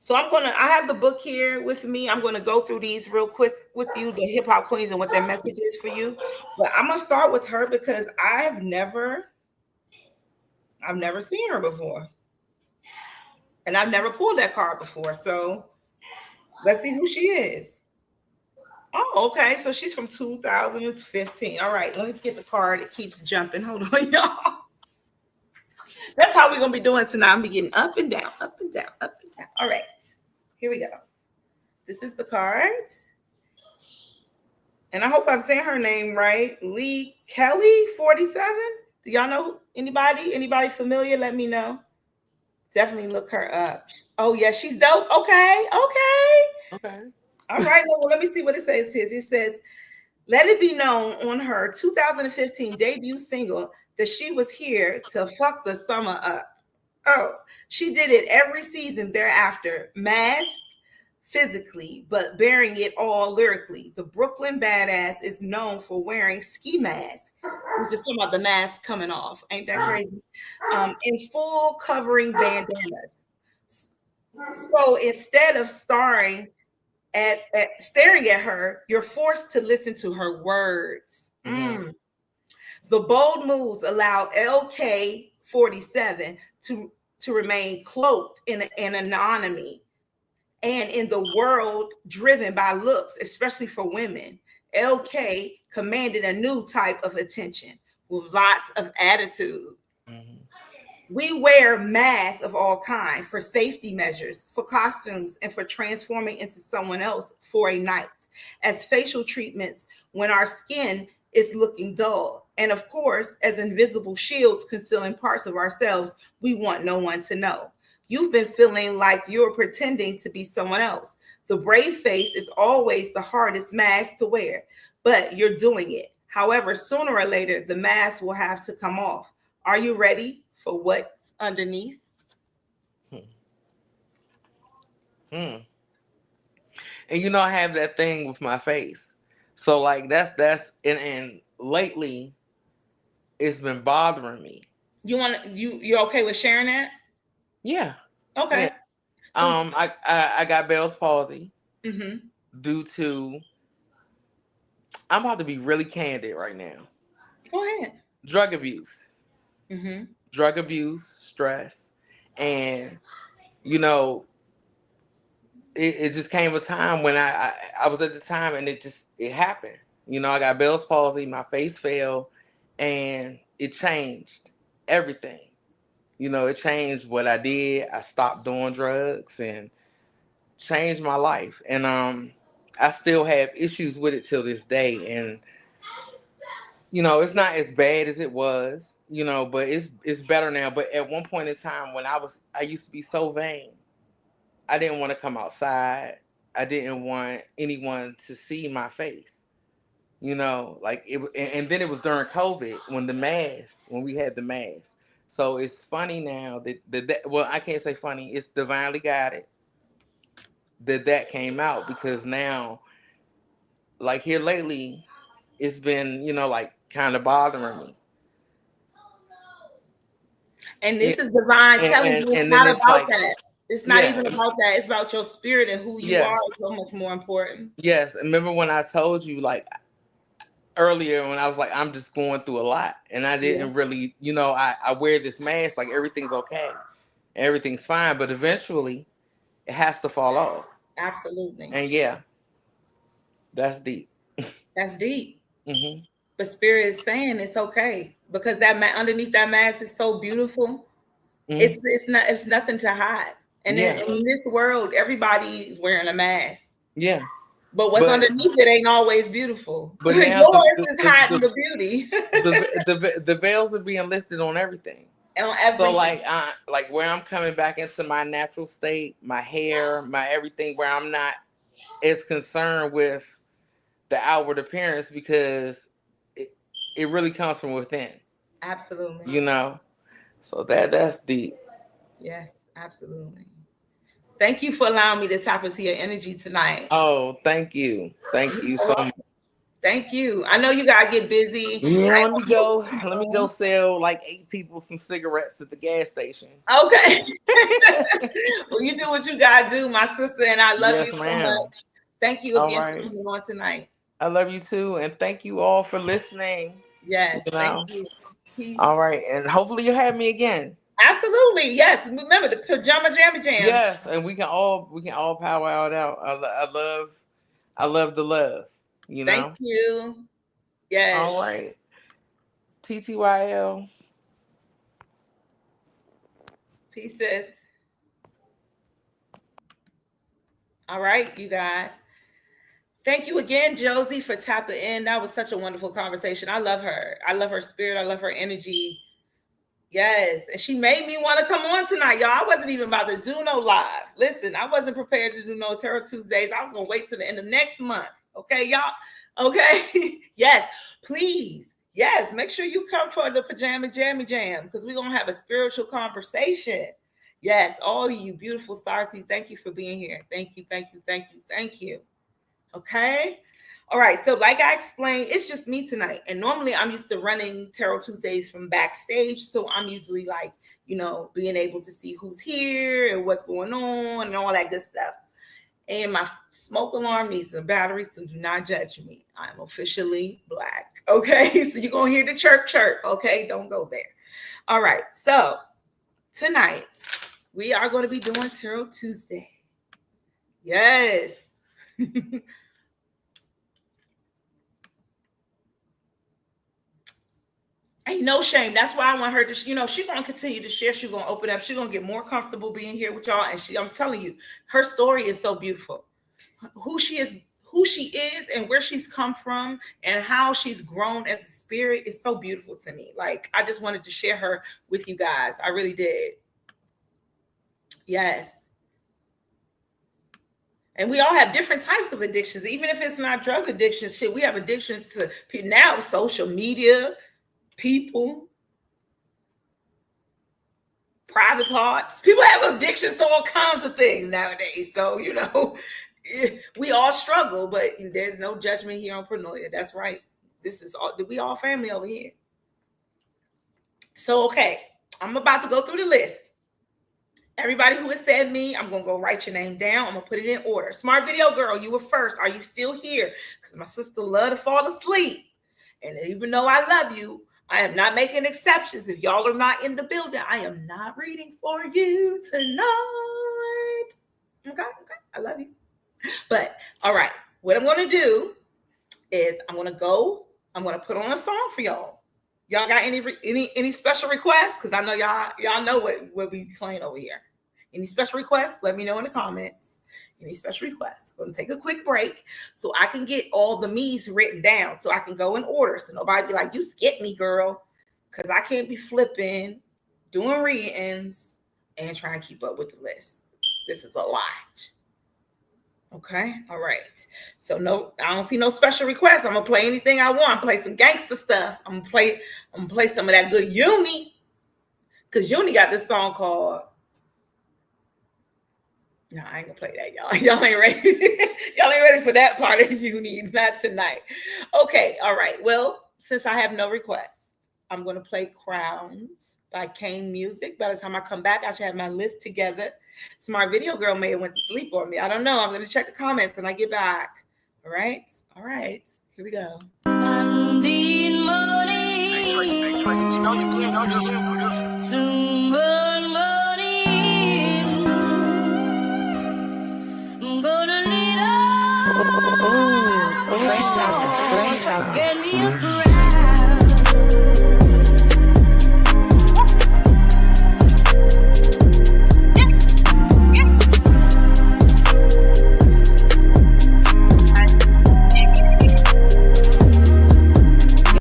So I have the book here with me. I'm going to go through these real quick with you, the hip hop queens and what their message is for you. But I'm going to start with her because I've never seen her before. And I've never pulled that card before. So let's see who she is. Oh, okay. So she's from 2015. All right. Let me get the card. It keeps jumping. Hold on, y'all. That's how we're going to be doing tonight. I'm getting up and down, up and down, up and down. All right. Here we go. This is the card. And I hope I'm saying her name right. Lee Kelly 47. Do y'all know anybody? Anybody familiar? Let me know. Definitely look her up. Oh, yeah, she's dope. Okay. All right. Well, let me see what it says here. It says, let it be known on her 2015 debut single that she was here to fuck the summer up. Oh, she did it every season thereafter. Masked physically, but bearing it all lyrically. The Brooklyn badass is known for wearing ski masks. We're just talking about the mask coming off. Ain't that crazy? In full covering bandanas. So instead of staring at her, you're forced to listen to her words. The bold moves allow LK47 to remain cloaked in anonymity and in the world driven by looks, especially for women. LK commanded a new type of attention with lots of attitude. We wear masks of all kinds for safety measures, for costumes, and for transforming into someone else for a night, as facial treatments when our skin is looking dull. And of course, as invisible shields concealing parts of ourselves we want no one to know. You've been feeling like you're pretending to be someone else. The brave face is always the hardest mask to wear, but you're doing it. However, sooner or later, the mask will have to come off. Are you ready for what's underneath? And I have that thing with my face. So like that's and lately it's been bothering me. You're okay with sharing that? Yeah. Okay. Yeah. So, I got Bell's palsy mm-hmm. due to, I'm about to be really candid right now. Go ahead. Drug abuse. Mm-hmm. Drug abuse, stress, and it just came a time when I was at the time, and it happened. I got Bell's palsy, my face fell, and it changed everything. It changed what I did. I stopped doing drugs and changed my life. And I still have issues with it till this day. And it's not as bad as it was, but it's better now. But at one point in time when I used to be so vain. I didn't want to come outside. I didn't want anyone to see my face. Like it, and then it was during COVID when we had the mask. So it's funny now that well, I can't say funny. It's divinely guided that came out, because now, like here lately, it's been like kind of bothering me. And this is divine telling you it's and then not it's about like, that. It's not even yeah, about that. It's about your spirit and who you are. yes, It's so much more important. yes. Remember when I told you, like, earlier, when I was like, I'm just going through a lot, and I Yeah, didn't really, I wear this mask like everything's okay, everything's fine, but eventually it has to fall off. absolutely. And yeah, that's deep. That's deep. Hmm. But spirit is saying it's okay because that underneath that mask is so beautiful. Hmm. It's nothing to hide. And Yeah, in this world, everybody's wearing a mask. yeah, But what's but underneath it ain't always beautiful. now Yours is hiding the beauty the veils are being lifted on everything. on So everything. like where I'm coming back into my natural state, my hair, my everything, where I'm not as concerned with the outward appearance, because it really comes from within, Absolutely. you know. So that's deep. Yes, absolutely. Thank you for allowing me to tap into your energy tonight. Oh, thank You're you so so welcome. much. Thank you. I know you gotta get busy. Yeah, I let me go sell like 8 people some cigarettes at the gas station. Okay. Well, you do what you gotta do, my sister, and I love Yes, you so ma'am. much. Thank you All again for right, coming on tonight. I love you too, and thank you all for listening. Yes, you thank know you. Peace. all right, and hopefully you'll have me again. Absolutely. Yes. Remember the pajama jammy jam. Yes, and we can all power out. I love the love. Thank you. Yes. All right, TTYL. Pieces. All right, you guys. Thank you again, Josie, for tapping in. That was such a wonderful conversation. I love her. I love her spirit. I love her energy. Yes. And she made me want to come on tonight, y'all. I wasn't even about to do no live. Listen, I wasn't prepared to do no Tarot Tuesdays. I was going to wait till the end of next month. Okay, y'all? Okay. Yes. Please. Yes. Make sure you come for the pajama jammy jam because we're going to have a spiritual conversation. Yes. All of you beautiful starseeds, thank you for being here. Thank you. Thank you. Thank you. Thank you. Okay. All right. So, like I explained, it's just me tonight. And normally I'm used to running Tarot Tuesdays from backstage. So I'm usually like being able to see who's here and what's going on and all that good stuff. And my smoke alarm needs a battery, so do not judge me. I'm officially Black. Okay, so you're going to hear the chirp. Okay, don't go there. All right, so tonight we are going to be doing Tarot Tuesday. Yes. Ain't no shame. That's why I want her to, she's going to continue to share. She's going to open up. She's going to get more comfortable being here with y'all. And I'm telling you, her story is so beautiful. Who she is and where she's come from and how she's grown as a spirit is so beautiful to me. Like, I just wanted to share her with you guys. I really did. Yes. And we all have different types of addictions. Even if it's not drug addictions, we have addictions to now social media, people, private parts. People have addictions to all kinds of things nowadays. So, we all struggle, but there's no judgment here on Paranoia. That's right. We all family over here. So, okay, I'm about to go through the list. Everybody who has said me, I'm going to go write your name down. I'm going to put it in order. Smart Video Girl, you were first. Are you still here? Because my sister loved to fall asleep. And even though I love you, I am not making exceptions. If y'all are not in the building, I am not reading for you tonight. Okay. I love you. But all right, what I'm going to do is I'm going to put on a song for y'all. Y'all got any special requests? Because I know y'all know what we playing over here. Any special requests? Let me know in the comments. Any special requests? I'm going to take a quick break so I can get all the me's written down so I can go in order. So nobody be like, you skipped me, girl. Because I can't be flipping, doing readings, and trying to keep up with the list. This is a lot. Okay. All right. So no, I don't see no special requests. I'm going to play anything I want. Play some gangster stuff. I'm going to play some of that good Uni. Because Uni got this song called... No, I ain't gonna play that, y'all. Y'all ain't ready. Y'all ain't ready for that part of Uni. Not tonight. Okay, all right. Well, since I have no requests, I'm gonna play Crowns by Kane Music. By the time I come back, I should have my list together. Smart Video Girl may have went to sleep on me. I don't know. I'm gonna check the comments when I get back. All right. Here we go. Monday morning. Hey, Trey. You know you good. I'm just fresh out. Get me a crowd.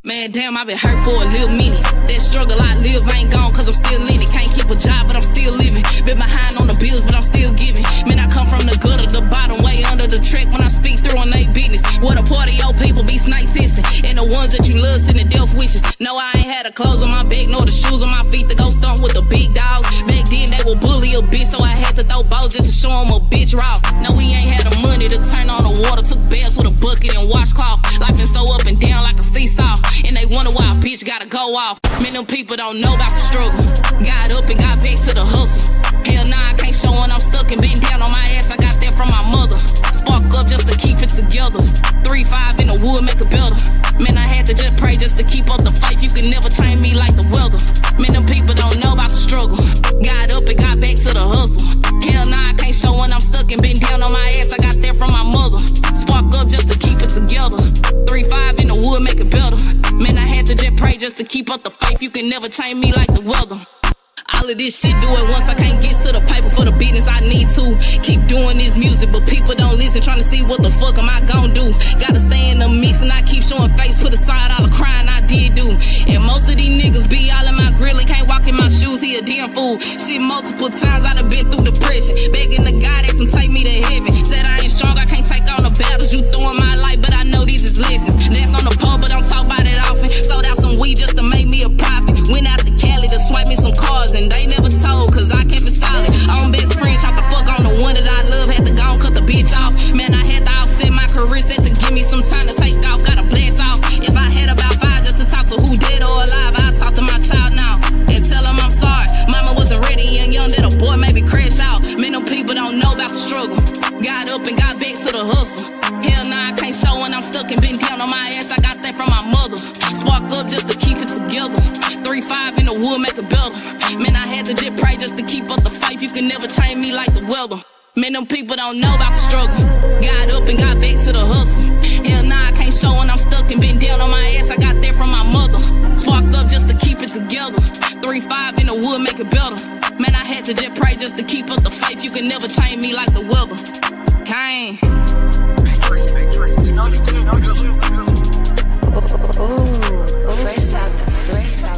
Man, damn, I've been hurt for a little minute. That struggle I live ain't gone cause I'm still in it. Can't keep a job, but I'm still living. Been behind on the bills, but I'm still giving. Man, I come from the gutter, the bottom, way under the track when I speak through on they business. What a part of your people be snake system. And the ones that you love send the death wishes. No, I ain't had the clothes on my back, nor the shoes on my feet to go stomp with the big dogs. Back then, they would bully a bitch, so I had to throw balls just to show them a bitch raw. No, we ain't had the money to turn on the water. Took baths with a bucket and washcloth. Life been so up and down like a seesaw. And they wonder why a bitch gotta go off. Man, them people don't know about the struggle. Got up and got back to the hustle. Hell nah, I can't show when I'm stuck and been down on my ass. I got that from my mother. Spark up just to keep it together. 3-5 in the wood make it better. Man, I had to just pray just to keep up the fight. You can never train me like the weather. Man, them people don't know about the struggle. Got up and got back to the hustle. Hell nah, I can't show when I'm stuck and been down on my ass. I got that from my mother. Spark up just to keep it together. 3-5 in the wood make it better. Man, I had to just pray just to keep up the faith. You can never change me like the weather. All of this shit, do it once. I can't get to the paper for the business I need to. Keep doing this music, but people don't listen. Trying to see what the fuck am I gon' do. Gotta stay in the mix and I keep showing face. Put aside all the crying I did do. And most of these niggas be all in my grill and can't walk in my shoes. He a damn fool. Shit, multiple times I done been through depression. Begging the God that some take me to heaven. Said I ain't strong, I can't take on the battles you throw in my life, but I know these is lessons. Dance on the pole, but don't talk about it often. Sold out some weed just to make me a profit. Went out to Cali to swipe me some cars and they never told, cause I kept it solid. On best friend, tried to fuck on the one that I love. Had to go and cut the bitch off. Man, I had to offset my career, set to give me some time to take off. Gotta blast off. If I had about 5 just to talk to who dead or alive, I'd talk to my child now and tell him I'm sorry. Mama was the hustle. Hell nah, I can't show when I'm stuck and been down on my ass. I got that from my mother. Spark up just to keep it together. 3-5 in the wood make it better. Man, I had to just pray just to keep up the fight. You can never change me like the weather. Man, them people don't know about the struggle. Got up and got back to the hustle. Hell nah, I can't show when I'm stuck and been down on my ass. I got that from my mother. Spark up just to keep it together. 3-5 in the wood make it better. Man, I had to just pray just to keep up the faith. You can never change me like the weather. Kane. Ooh, fresh out, fresh out.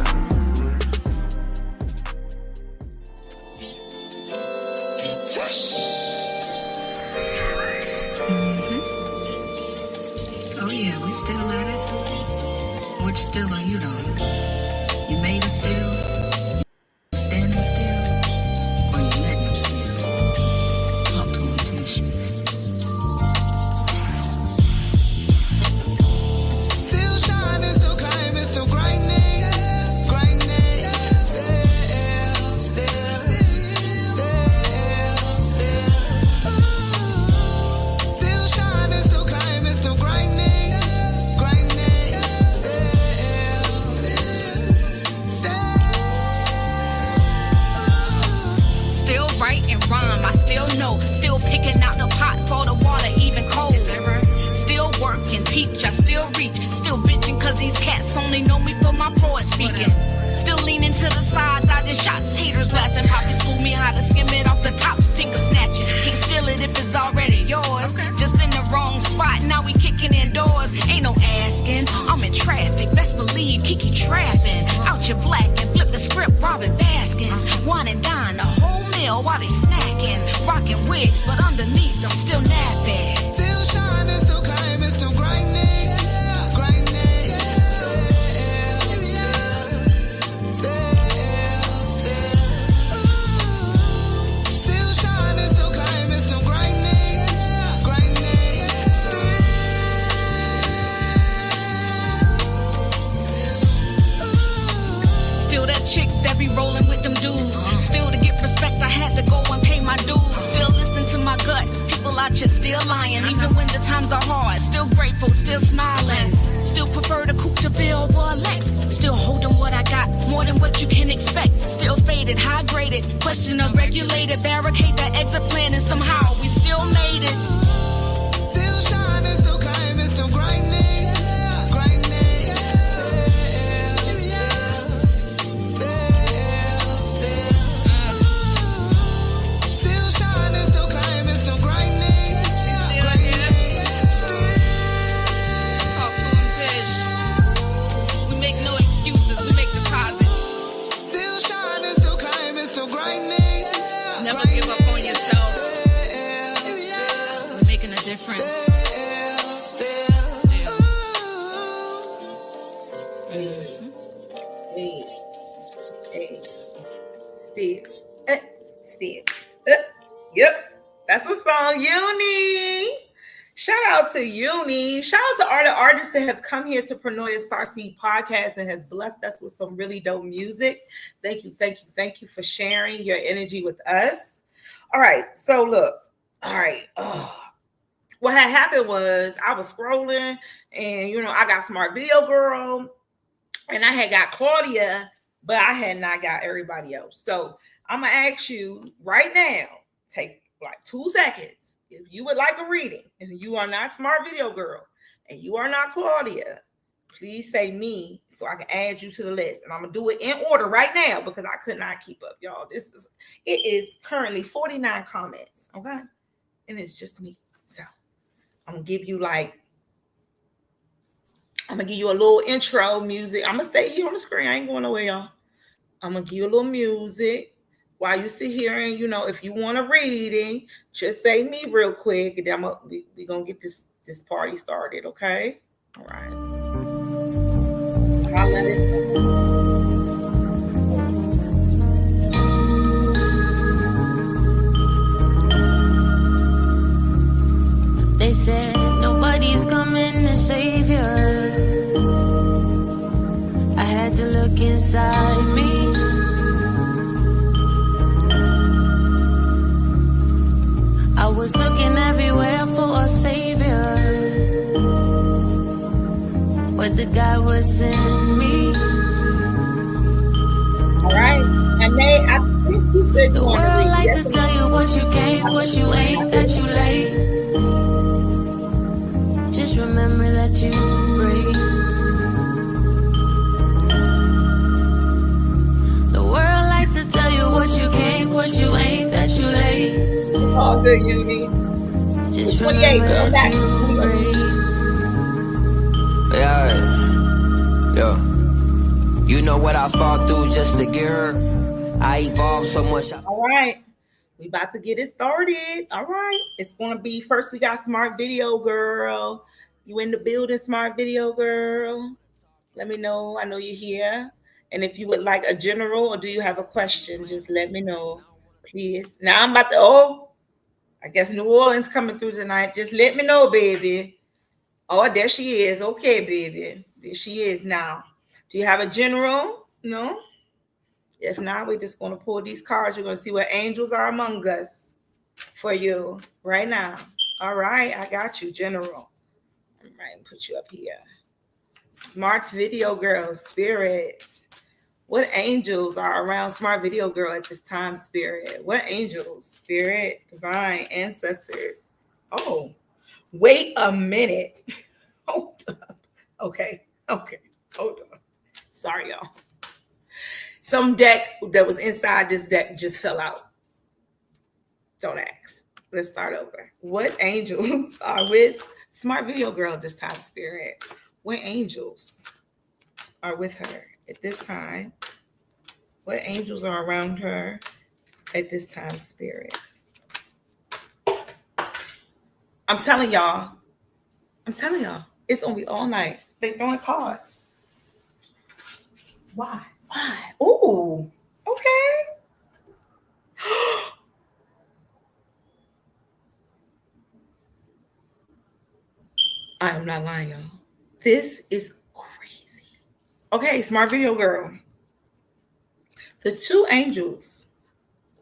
Oh yeah, we still at it. Which still are you though? You made it still? Standing still? Or you letting them still? Talk to them, Tish. Still shining, still climbing, still grinding, grinding. Still, still, still. Still shining, still climbing, still grinding, grinding. Still write and rhyme, I still know. Still picking out the pot for the water, even cold. Still work and teach, I still reach. Still bitching cause these cats only know me for my poet speaking. Still leaning to the sides, I just shots, haters blasting. Poppy schooled me how to skim it off the top, finger snatching. Can't steal it if it's already yours. Just in the wrong spot, now we kicking indoors. Ain't no asking, I'm in traffic. Best believe Kiki trapping. Out your black and flip the script, Robin Baskins. Wine and dine the whole meal while they snacking. Rocking wigs, but underneath them still napping. Still shining, still climbing, still grinding, grinding. Still, still shining, still climbing, still grinding, grinding. Still that chick that be rolling with them dudes. Still to get respect, I had to go and pay my dues. Still listen to my gut. People out here still lying, even when the times are hard. Still grateful, still smiling. Still prefer the coupe to bill over a Lex. Still holding what I got, more than what you can expect. Still faded, high graded, question of regulated. Barricade the exit plan and somehow we still made it. Still shining, still climbing, still grinding, grinding. Still shining, still climbing, still grinding, grinding. Talk to him, Tish. We make no excuses, we make deposits. Still shining, still climbing, still grinding. Never give up on yourself. We're making a difference. Still. Yep. That's what's on Uni. Shout out to Uni. Shout out to all the artists that have come here to Paranoia Starseed podcast and have blessed us with some really dope music. Thank you for sharing your energy with us. All right. So look. All right. What had happened was I was scrolling and, I got Smart Video Girl and I had got Claudia, but I had not got everybody else. So I'm going to ask you right now, take like 2 seconds. If you would like a reading and you are not Smart Video Girl and you are not Claudia, please say me so I can add you to the list. And I'm going to do it in order right now because I could not keep up, y'all. It is currently 49 comments, okay? And it's just me. So I'm going to give you a little intro music. I'm going to stay here on the screen. I ain't going nowhere, y'all. I'm going to give you a little music while you sit here and, if you want a reading, just say me real quick. And then we're going to get this party started, okay? All right. I'll let it go. They said nobody's coming to save you. I had to look inside me. I was was looking everywhere for a savior, but the God was in me. All right. And they, I think you said The you want to world read. like Yes, to tell you what you can't, what you ain't, that you late. Just remember that you breathe. The world like to tell you what you can't, what you ain't, that you late. it's all good, Uni. Just 28, remember girl, that back. you breathe. Yeah, yeah. You know what I fought through just to get her. I evolved so much. All right. We about to get it started. All right. It's going to be first, we got Smart Video Girl. You in the building, Smart Video Girl? Let me know. I know you're here. And if you would like a general or do you have a question, just let me know, please. Now I'm about to, I guess New Orleans coming through tonight. Just let me know, baby. Oh, there she is. Okay, baby. There she is now. Do you have a general? No? If not, we're just going to pull these cards. We're going to see what angels are among us for you right now. All right, I got you, General. All right, put you up here. Smart Video Girl, Spirits. What angels are around Smart Video Girl at this time, Spirit? What angels, Spirit, Divine, Ancestors? Oh, wait a minute. Hold up. Okay, hold on. Sorry, y'all. Some deck that was inside this deck just fell out. Don't ask. Let's start over. What angels are with Smart Video Girl this time, Spirit? What angels are with her at this time? What angels are around her at this time, Spirit? I'm telling y'all, it's gonna be all night. They throwing cards. Why? Ooh, okay. I am not lying, y'all. This is crazy. Okay, Smart Video Girl. The two angels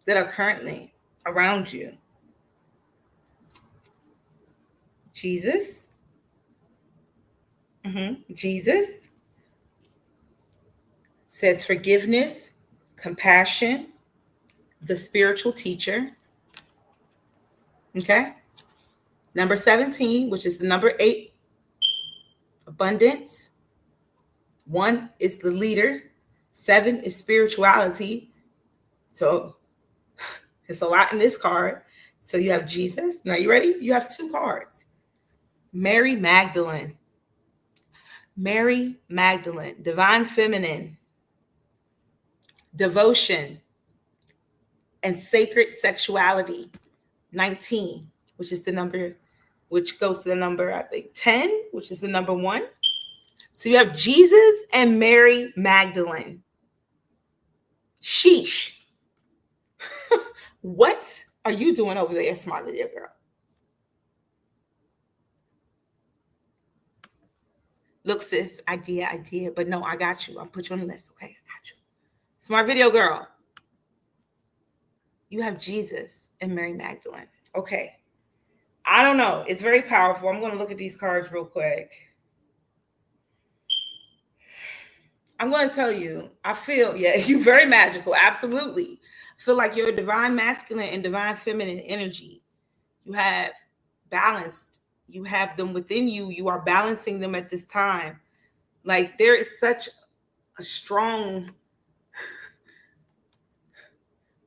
that are currently around you, Jesus. Jesus says forgiveness, compassion, the spiritual teacher. Okay. Number 17, which is the number 8, abundance. 1 is the leader. 7 is spirituality. So it's a lot in this card. So you have Jesus. Now you ready? You have 2 cards. Mary Magdalene. Mary Magdalene, divine feminine, devotion, and sacred sexuality. 19, which is the number, which goes to the number, I think, 10, which is the number 1. So you have Jesus and Mary Magdalene. Sheesh. What are you doing over there, Smart Little Girl? Look, sis, I did. But no, I got you. I'll put you on the list. Okay, I got you. Smart Video Girl. You have Jesus and Mary Magdalene. Okay. I don't know. It's very powerful. I'm going to look at these cards real quick. I'm going to tell you, I feel, you're very magical. Absolutely. I feel like you're a divine masculine and divine feminine energy. You have balanced. You have them within you. You are balancing them at this time. Like there is such a strong,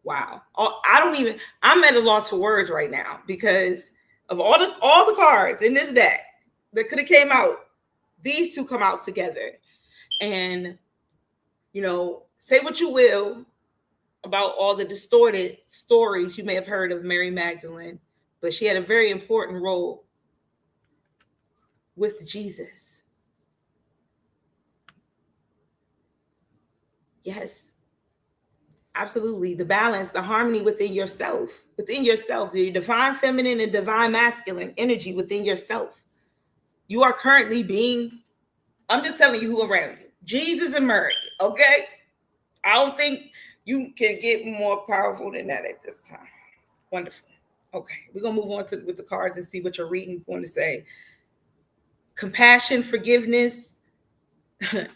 wow. I'm at a loss for words right now because of all the cards in this deck that could have came out. These two come out together. And, say what you will about all the distorted stories you may have heard of Mary Magdalene, but she had a very important role with Jesus. Yes, absolutely. The balance, the harmony within yourself, the divine feminine and divine masculine energy within yourself. You are currently I'm just telling you who around you. Jesus and Mary, okay? I don't think you can get more powerful than that at this time. Wonderful. Okay, we're gonna move on to with the cards and see what your reading is going to say. Compassion, forgiveness,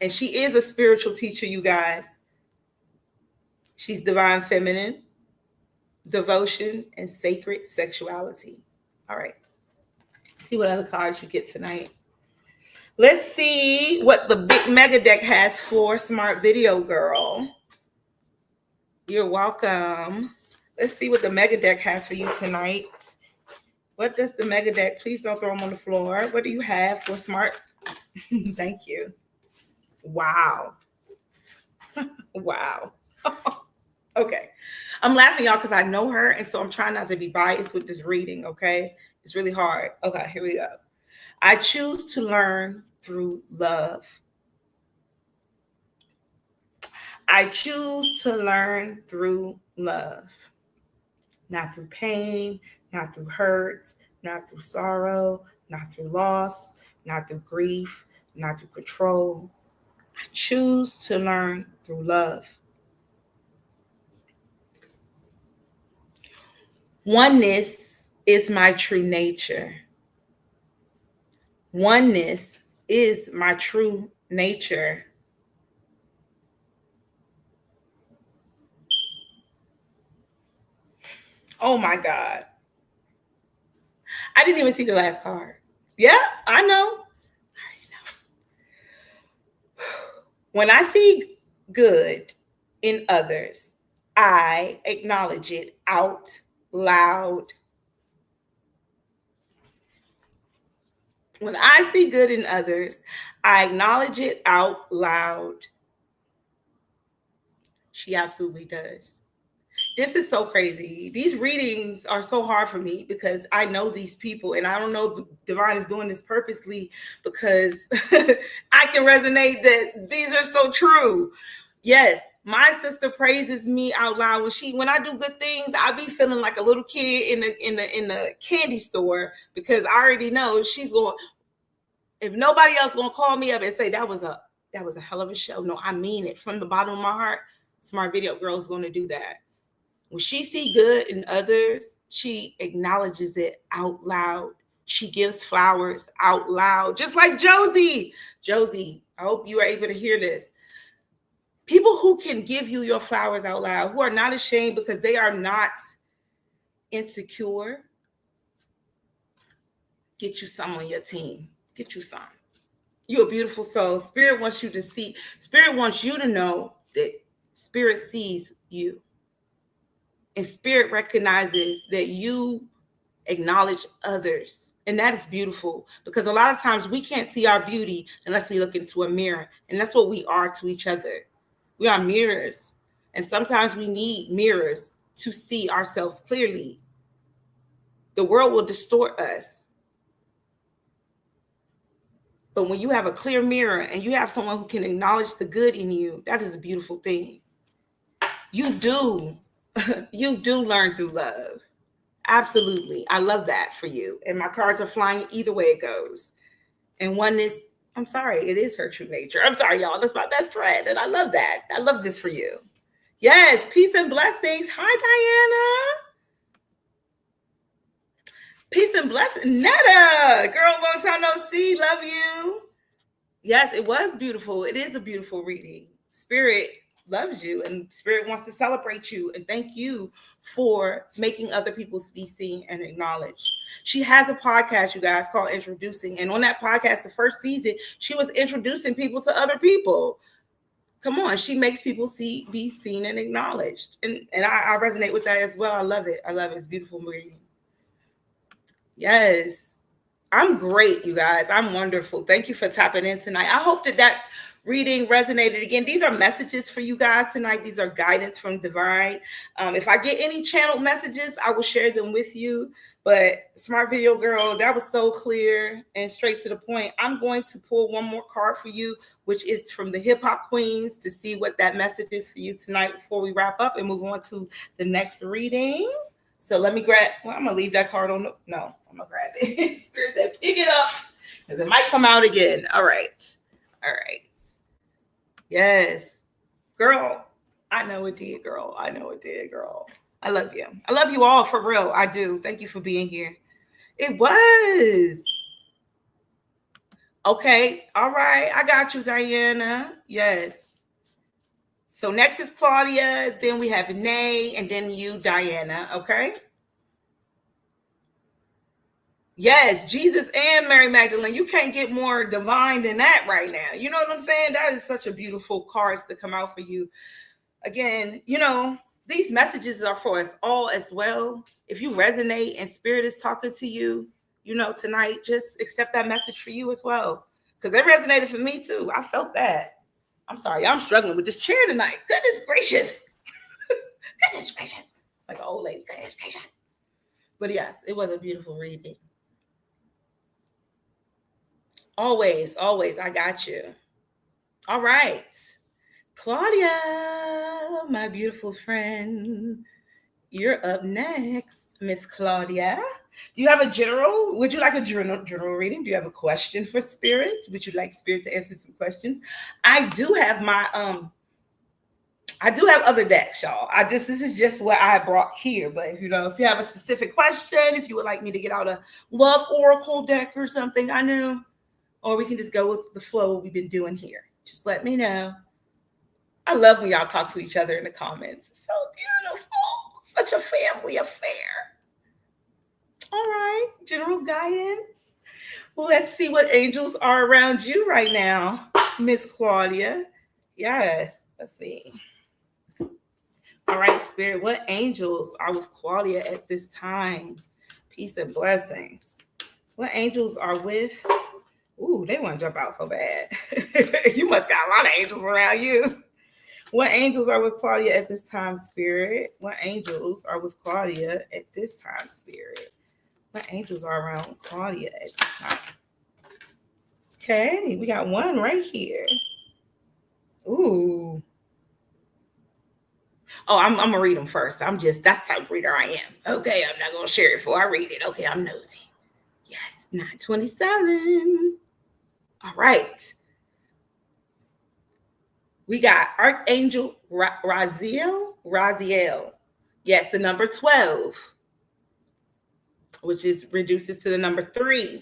and she is a spiritual teacher, you guys. She's divine feminine, devotion, and sacred sexuality. All right. See what other cards you get tonight. Let's see what the big mega deck has for Smart Video Girl. You're welcome. Let's see what the mega deck has for you tonight. What does the mega deck? Please don't throw them on the floor. What do you have for Smart? Thank you. Wow. Wow. Okay. I'm laughing, y'all, because I know her, and so I'm trying not to be biased with this reading, okay? It's really hard. Okay, here we go. I choose to learn through love. I choose to learn through love. Not through pain, not through hurt, not through sorrow, not through loss, not through grief, not through control. I choose to learn through love. Oneness is my true nature. Oneness is my true nature. Oh my God. I didn't even see the last card. Yeah, I know. When I see good in others, I acknowledge it out loud. When I see good in others, I acknowledge it out loud. She absolutely does. This is so crazy. These readings are so hard for me because I know these people, and I don't know if Divine is doing this purposely because I can resonate that these are so true. Yes, my sister praises me out loud when I do good things. I be feeling like a little kid in the candy store because I already know she's going. If nobody else gonna call me up and say that was a hell of a show, no, I mean it from the bottom of my heart. Smart Video Girl is going to do that. When she see good in others, she acknowledges it out loud. She gives flowers out loud, just like Josie. Josie, I hope you are able to hear this. People who can give you your flowers out loud, who are not ashamed because they are not insecure, get you some on your team. Get you some. You're a beautiful soul. Spirit wants you to see. Spirit wants you to know that Spirit sees you. And Spirit recognizes that you acknowledge others. And that is beautiful because a lot of times we can't see our beauty unless we look into a mirror. And that's what we are to each other. We are mirrors. And sometimes we need mirrors to see ourselves clearly. The world will distort us. But when you have a clear mirror and you have someone who can acknowledge the good in you, that is a beautiful thing. You do learn through love. Absolutely. I love that for you. And my cards are flying either way it goes. And oneness, I'm sorry, it is her true nature. I'm sorry, y'all. That's my best friend. And I love that. I love this for you. Yes, peace and blessings. Hi, Diana. Peace and blessings. Netta, girl, long time no see. Love you. Yes, it was beautiful. It is a beautiful reading. Spirit loves you and Spirit wants to celebrate you and thank you for making other people be seen and acknowledged. She has a podcast, you guys, called Introducing. And on that podcast, the first season, she was introducing people to other people. Come on, she makes people be seen and acknowledged. And I resonate with that as well. I love it. I love it. It's beautiful reading. Yes. I'm great, you guys. I'm wonderful. Thank you for tapping in tonight. I hope that reading resonated. Again, these are messages for you guys tonight. These are guidance from Divine. If I get any channeled messages, I will share them with you. But Smart Video Girl, that was so clear and straight to the point. I'm going to pull one more card for you, which is from the Hip Hop Queens, to see what that message is for you tonight before we wrap up and move on to the next reading. So let me grab, well, I'm going to leave that card on. No, I'm going to grab it. Spirit said, pick it up because it might come out again. All right. All right. Yes. Girl, I know it did, girl. I know it did, girl. I love you. I love you all for real. I do. Thank you for being here. It was. Okay. All right. I got you, Diana. Yes. So next is Claudia. Then we have Nay. And then you, Diana. Okay. Yes, Jesus and Mary Magdalene. You can't get more divine than that right now. You know what I'm saying? That is such a beautiful cards to come out for you. Again, you know, these messages are for us all as well. If you resonate and spirit is talking to you, you know, tonight, just accept that message for you as well. Because it resonated for me too. I felt that. I'm sorry, I'm struggling with this chair tonight. Goodness gracious. Goodness gracious. Like an old lady. Goodness gracious. But yes, it was a beautiful reading. Always, always, I got you. All right. Claudia, my beautiful friend, you're up next, Miss Claudia. Do you have a general? Would you like a general reading? Do you have a question for Spirit? Would you like Spirit to answer some questions? I do have my I do have other decks, y'all. This is just what I brought here. But if you have a specific question, if you would like me to get out a love oracle deck or something, I know. Or we can just go with the flow we've been doing here. Just let me know. I love when y'all talk to each other in the comments. It's so beautiful. Such a family affair. All right. General guidance. Well, let's see what angels are around you right now, Miss Claudia. Yes. Let's see. All right, Spirit. What angels are with Claudia at this time? Peace and blessings. What angels are with... Ooh, they want to jump out so bad. You must got a lot of angels around you. What angels are with Claudia at this time, Spirit? What angels are with Claudia at this time, Spirit? What angels are around Claudia at this time? Okay, we got one right here. Ooh. Oh, I'm going to read them first. That's the type of reader I am. Okay, I'm not going to share it before I read it. Okay, I'm nosy. Yes, 927. All right. We got Archangel Raziel. Yes, the number 12, which reduces to the number 3.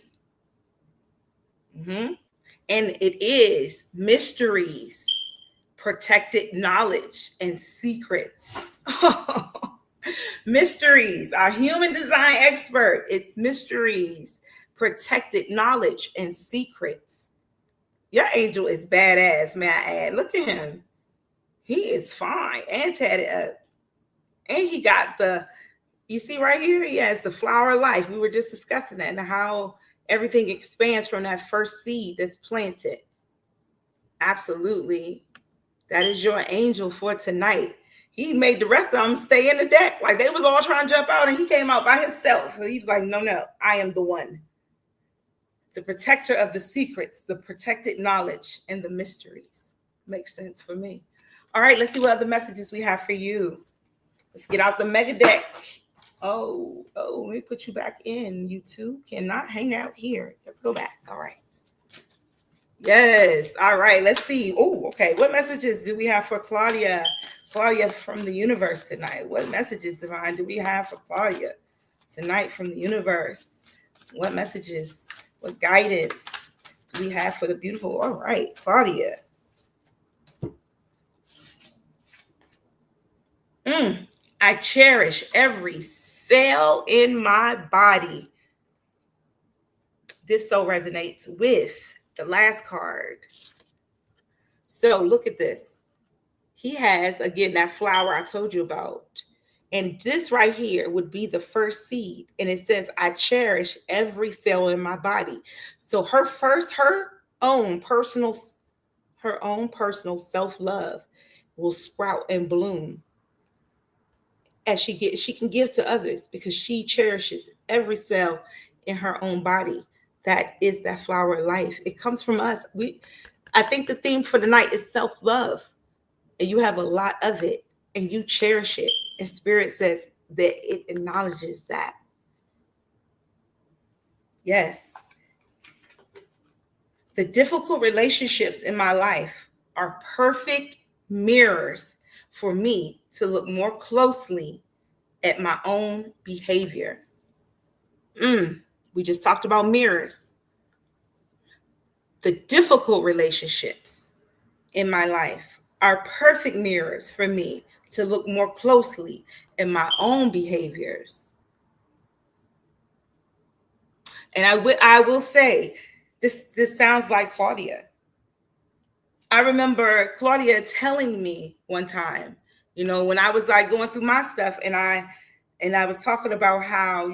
And it is mysteries, protected knowledge, and secrets. Mysteries, our human design expert. It's mysteries, protected knowledge, and secrets. Your angel is badass, may I add. Look at him. He is fine and tatted up. And he got you see right here, he has the flower of life. We were just discussing that and how everything expands from that first seed that's planted. Absolutely. That is your angel for tonight. He made the rest of them stay in the deck. Like they was all trying to jump out and he came out by himself. So he was like, no, I am the one. The protector of the secrets, the protected knowledge, and the mysteries. Makes sense for me. All right, let's see what other messages we have for you. Let's get out the mega deck. Oh, let me put you back in. You two cannot hang out here. Let's go back. All right. Yes. All right. Let's see. Oh, okay. What messages do we have for Claudia? Claudia from the universe tonight. What messages, divine, do we have for Claudia tonight from the universe? What messages? What guidance do we have for the beautiful? All right, Claudia. I cherish every cell in my body. This so resonates with the last card. So look at this. He has, again, that flower I told you about. And this right here would be the first seed. And it says, I cherish every cell in my body. So her own personal self-love will sprout and bloom as she can give to others because she cherishes every cell in her own body. That is that flower of life. It comes from us. I think the theme for tonight is self-love. And you have a lot of it and you cherish it. And Spirit says that it acknowledges that. Yes. The difficult relationships in my life are perfect mirrors for me to look more closely at my own behavior. We just talked about mirrors. The difficult relationships in my life are perfect mirrors for me to look more closely at my own behaviors. And I will say, this sounds like Claudia. I remember Claudia telling me one time, when I was like going through my stuff, and I was talking about how,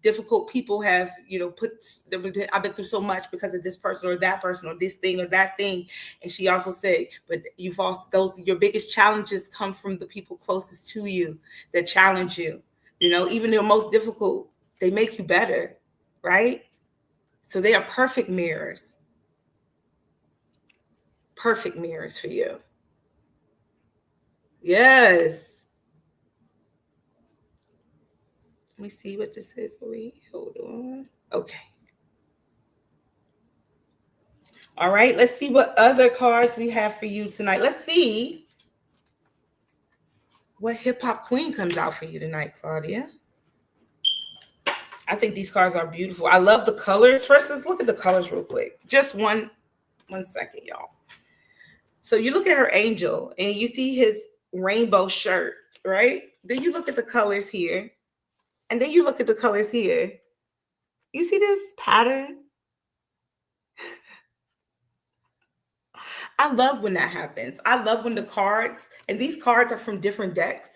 difficult people have, I've been through so much because of this person or that person or this thing or that thing. And she also said, but you've also, your biggest challenges come from the people closest to you that challenge you. Even the most difficult, they make you better, right? So they are perfect mirrors. Perfect mirrors for you. Yes. Let me see what this is. Hold on. Okay. All right. Let's see what other cards we have for you tonight. Let's see what hip hop queen comes out for you tonight, Claudia. I think these cards are beautiful. I love the colors. First, let's look at the colors real quick. Just one second, y'all. So you look at her angel and you see his rainbow shirt, right? Then you look at the colors here. And then you look at the colors here. You see this pattern? I love when that happens. I love when the cards, and these cards are from different decks.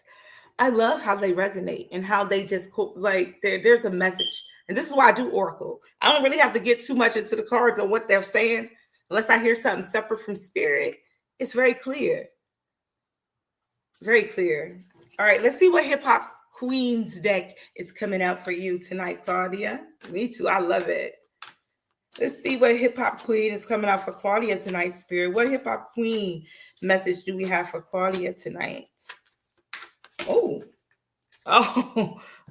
I love how they resonate and how they just like there's a message. And this is why I do Oracle. I don't really have to get too much into the cards or what they're saying unless I hear something separate from spirit. It's very clear. Very clear. All right, let's see what hip hop queen's deck is coming out for you tonight, Claudia. Me too. I love it. Let's see what hip hop queen is coming out for Claudia tonight, Spirit. What hip hop queen message do we have for Claudia tonight? Oh,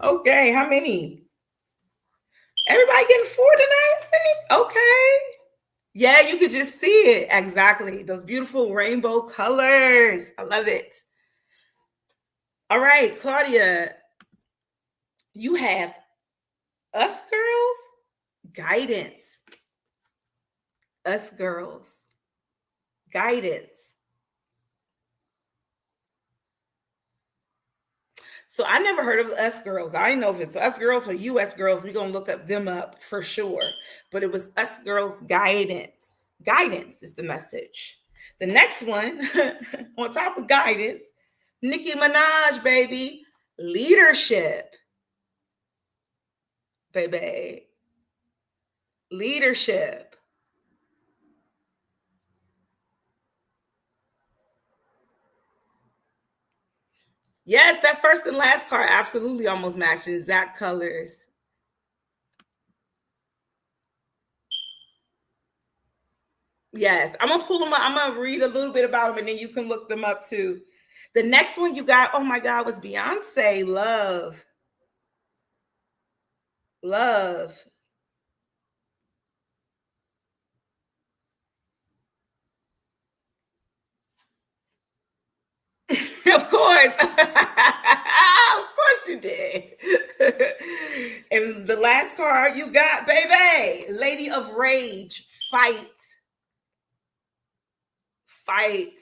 okay. How many? Everybody getting 4 tonight, I think? Okay. Yeah, you could just see it. Exactly. Those beautiful rainbow colors. I love it. All right, Claudia, you have us girls, guidance. Us girls, guidance. So I never heard of us girls. I didn't know if it's us girls or US girls. We're going to look them up for sure. But it was us girls, guidance. Guidance is the message. The next one, on top of guidance, Nicki Minaj, baby, leadership. Baby, leadership. Yes, that first and last card absolutely almost matched exact colors. Yes, I'm going to pull them up. I'm going to read a little bit about them and then you can look them up too. The next one you got, oh my God, was Beyonce, Love. Love. Of course. Of course you did. And the last card you got, baby, Lady of Rage, Fight. Fight.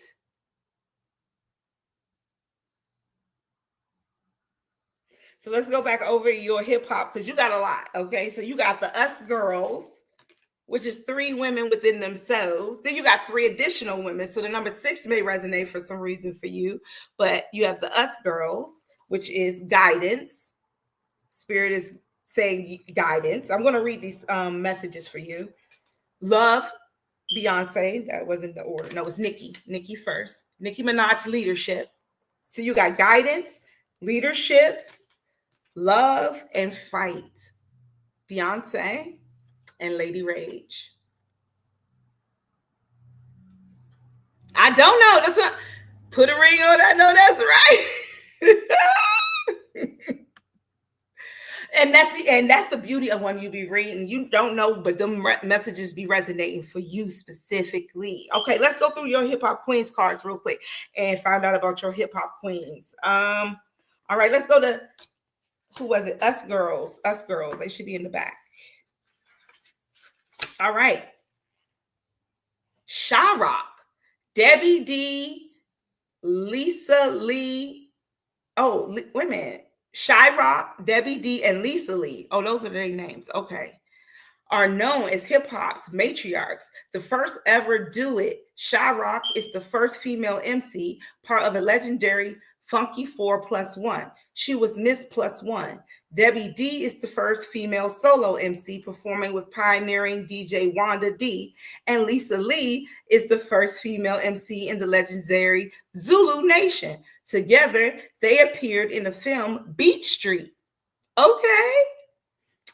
So let's go back over your hip hop because you got a lot. Okay. So you got the Us Girls, which is 3 women within themselves. Then you got 3 additional women. So the number 6 may resonate for some reason for you. But you have the Us Girls, which is guidance. Spirit is saying guidance. I'm going to read these messages for you. Love, Beyonce. That wasn't the order. No, it's Nicki. Nicki first. Nicki Minaj, leadership. So you got guidance, leadership, love, and fight. Beyonce and Lady Rage. I don't know. That's not put a ring on. I know that's right. And that's the beauty of when you be reading. You don't know, but them messages be resonating for you specifically. Okay, let's go through your hip hop queens cards real quick and find out about your hip hop queens. All All right, let's go to, who was it? Us Girls. Us Girls. They should be in the back. All right. Shy Rock, Debbie D, Lisa Lee. Oh, wait a minute. Shy Rock, Debbie D, and Lisa Lee. Oh, those are their names. Okay. Are known as hip hop's matriarchs. The first ever do it, Shy Rock is the first female MC, part of a legendary Funky 4+1. She was Miss Plus One. Debbie D is the first female solo MC, performing with pioneering DJ Wanda D. And Lisa Lee is the first female MC in the legendary Zulu Nation. Together, they appeared in the film Beat Street. Okay.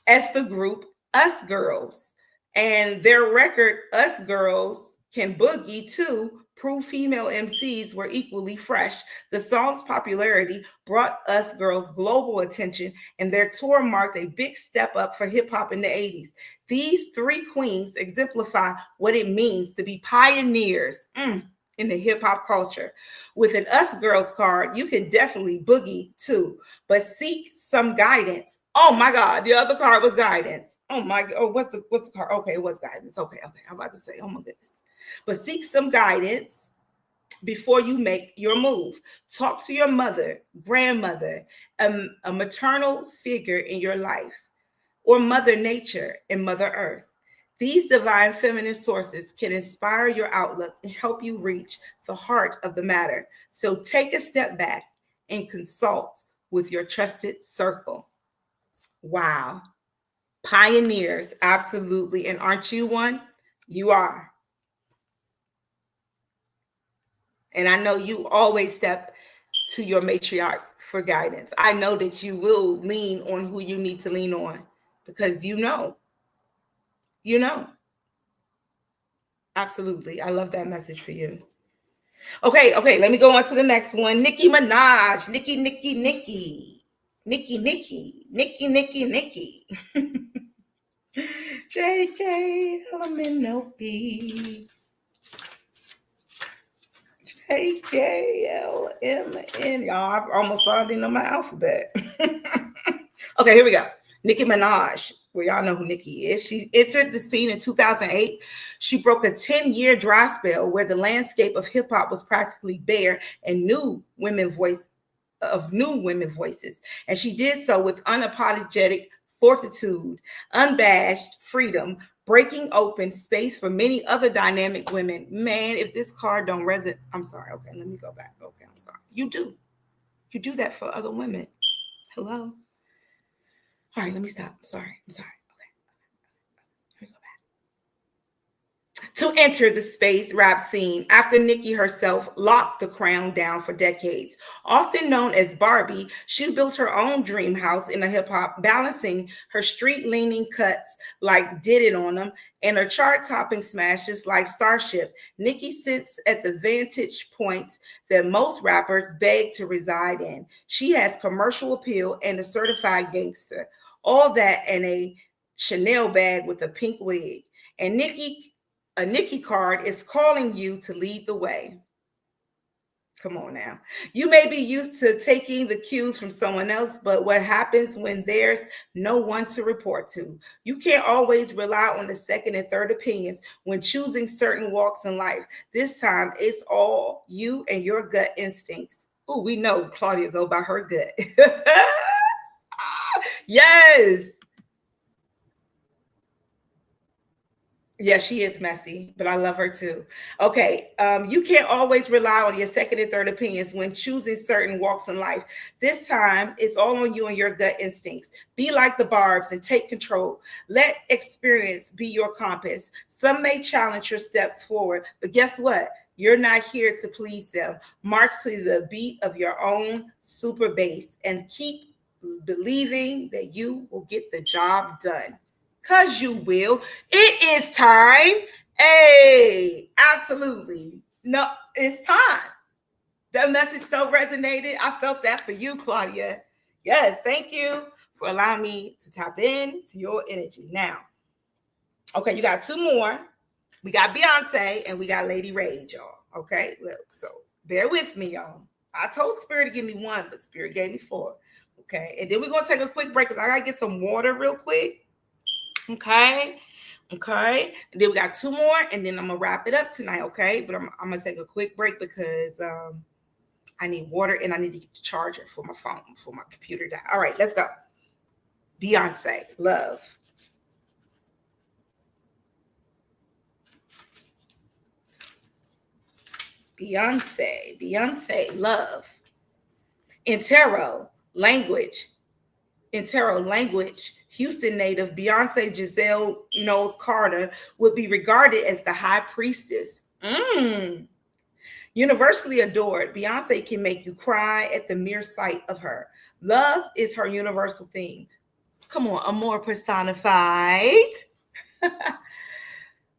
As the group Us Girls. And their record, Us Girls Can Boogie Too, proved female MCs were equally fresh. The song's popularity brought Us Girls global attention, and their tour marked a big step up for hip hop in the 80s. These three queens exemplify what it means to be pioneers in the hip hop culture. With an Us Girls card, you can definitely boogie too, but seek some guidance. Oh my God, the other card was guidance. Oh my God, oh, what's the card? Okay, it was guidance. Okay, I'm about to say, oh my goodness. But seek some guidance before you make your move. Talk to your mother, grandmother, a maternal figure in your life, or Mother Nature and Mother Earth. These divine feminine sources can inspire your outlook and help you reach the heart of the matter. So take a step back and consult with your trusted circle. Wow. Pioneers, absolutely. And aren't you one? You are. And I know you always step to your matriarch for guidance. I know that you will lean on who you need to lean on because you know. Absolutely. I love that message for you. Okay. Let me go on to the next one. Nicki Minaj. Nicki. JK, LMNOP. JKLMN. Y'all, I've almost already know my alphabet. Okay, here we go. Nicki Minaj. Well, y'all know who Nicki is. She entered the scene in 2008. She broke a 10-year dry spell where the landscape of hip hop was practically bare and new women voices. And she did so with unapologetic fortitude, unabashed freedom, breaking open space for many other dynamic women. Man, if this card don't resonate, I'm sorry. Okay, let me go back. Okay, I'm sorry. You do that for other women. Hello. All right, let me stop. I'm sorry. Okay. Let me go back. To enter the space rap scene after Nicki herself locked the crown down for decades. Often known as Barbie, she built her own dream house in the hip hop, balancing her street-leaning cuts like Did It On Them and her chart-topping smashes like Starship. Nicki sits at the vantage point that most rappers beg to reside in. She has commercial appeal and a certified gangster. All that in a Chanel bag with a pink wig. And a Nicki card is calling you to lead the way. Come on now. You may be used to taking the cues from someone else, but what happens when there's no one to report to? You can't always rely on the second and third opinions when choosing certain walks in life. This time, it's all you and your gut instincts. Oh, we know Claudia go by her gut. Yes. Yeah, she is messy, but I love her too. Okay, you can't always rely on your second and third opinions when choosing certain walks in life. This time, it's all on you and your gut instincts. Be like the Barbs and take control. Let experience be your compass. Some may challenge your steps forward, but guess what? You're not here to please them. March to the beat of your own super bass and keep believing that you will get the job done. Because you will. It is time. Hey, absolutely. No, it's time. That message so resonated. I felt that for you, Claudia. Yes, thank you for allowing me to tap in to your energy. Now, okay, you got two more. We got Beyonce and we got Lady Rage, y'all. Okay, look, so bear with me, y'all. I told Spirit to give me one, but Spirit gave me 4. Okay. And then we're going to take a quick break because I got to get some water real quick. Okay. Okay. And then we got 2 more, and then I'm going to wrap it up tonight. Okay. But I'm going to take a quick break because I need water and I need to get the charger for my phone, for my computer. All right. Let's go. Beyonce, Love. Beyonce, Love. In tarot language, Houston native Beyonce Giselle Knowles Carter would be regarded as the high priestess. Universally adored, Beyonce can make you cry at the mere sight of her. Love is her universal theme. Come on, Amor personified.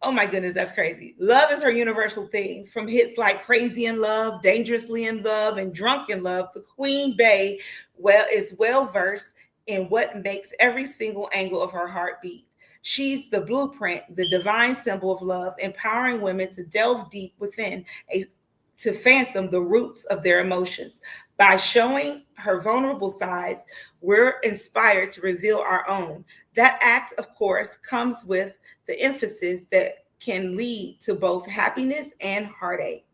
Oh my goodness, that's crazy. Love is her universal theme. From hits like Crazy in Love, Dangerously in Love, and Drunk in Love, the Queen Bey is well versed in what makes every single angle of her heart beat. She's the blueprint, the divine symbol of love, empowering women to delve deep within to fathom the roots of their emotions. By showing her vulnerable sides, we're inspired to reveal our own. That act, of course, comes with the emphasis that can lead to both happiness and heartache.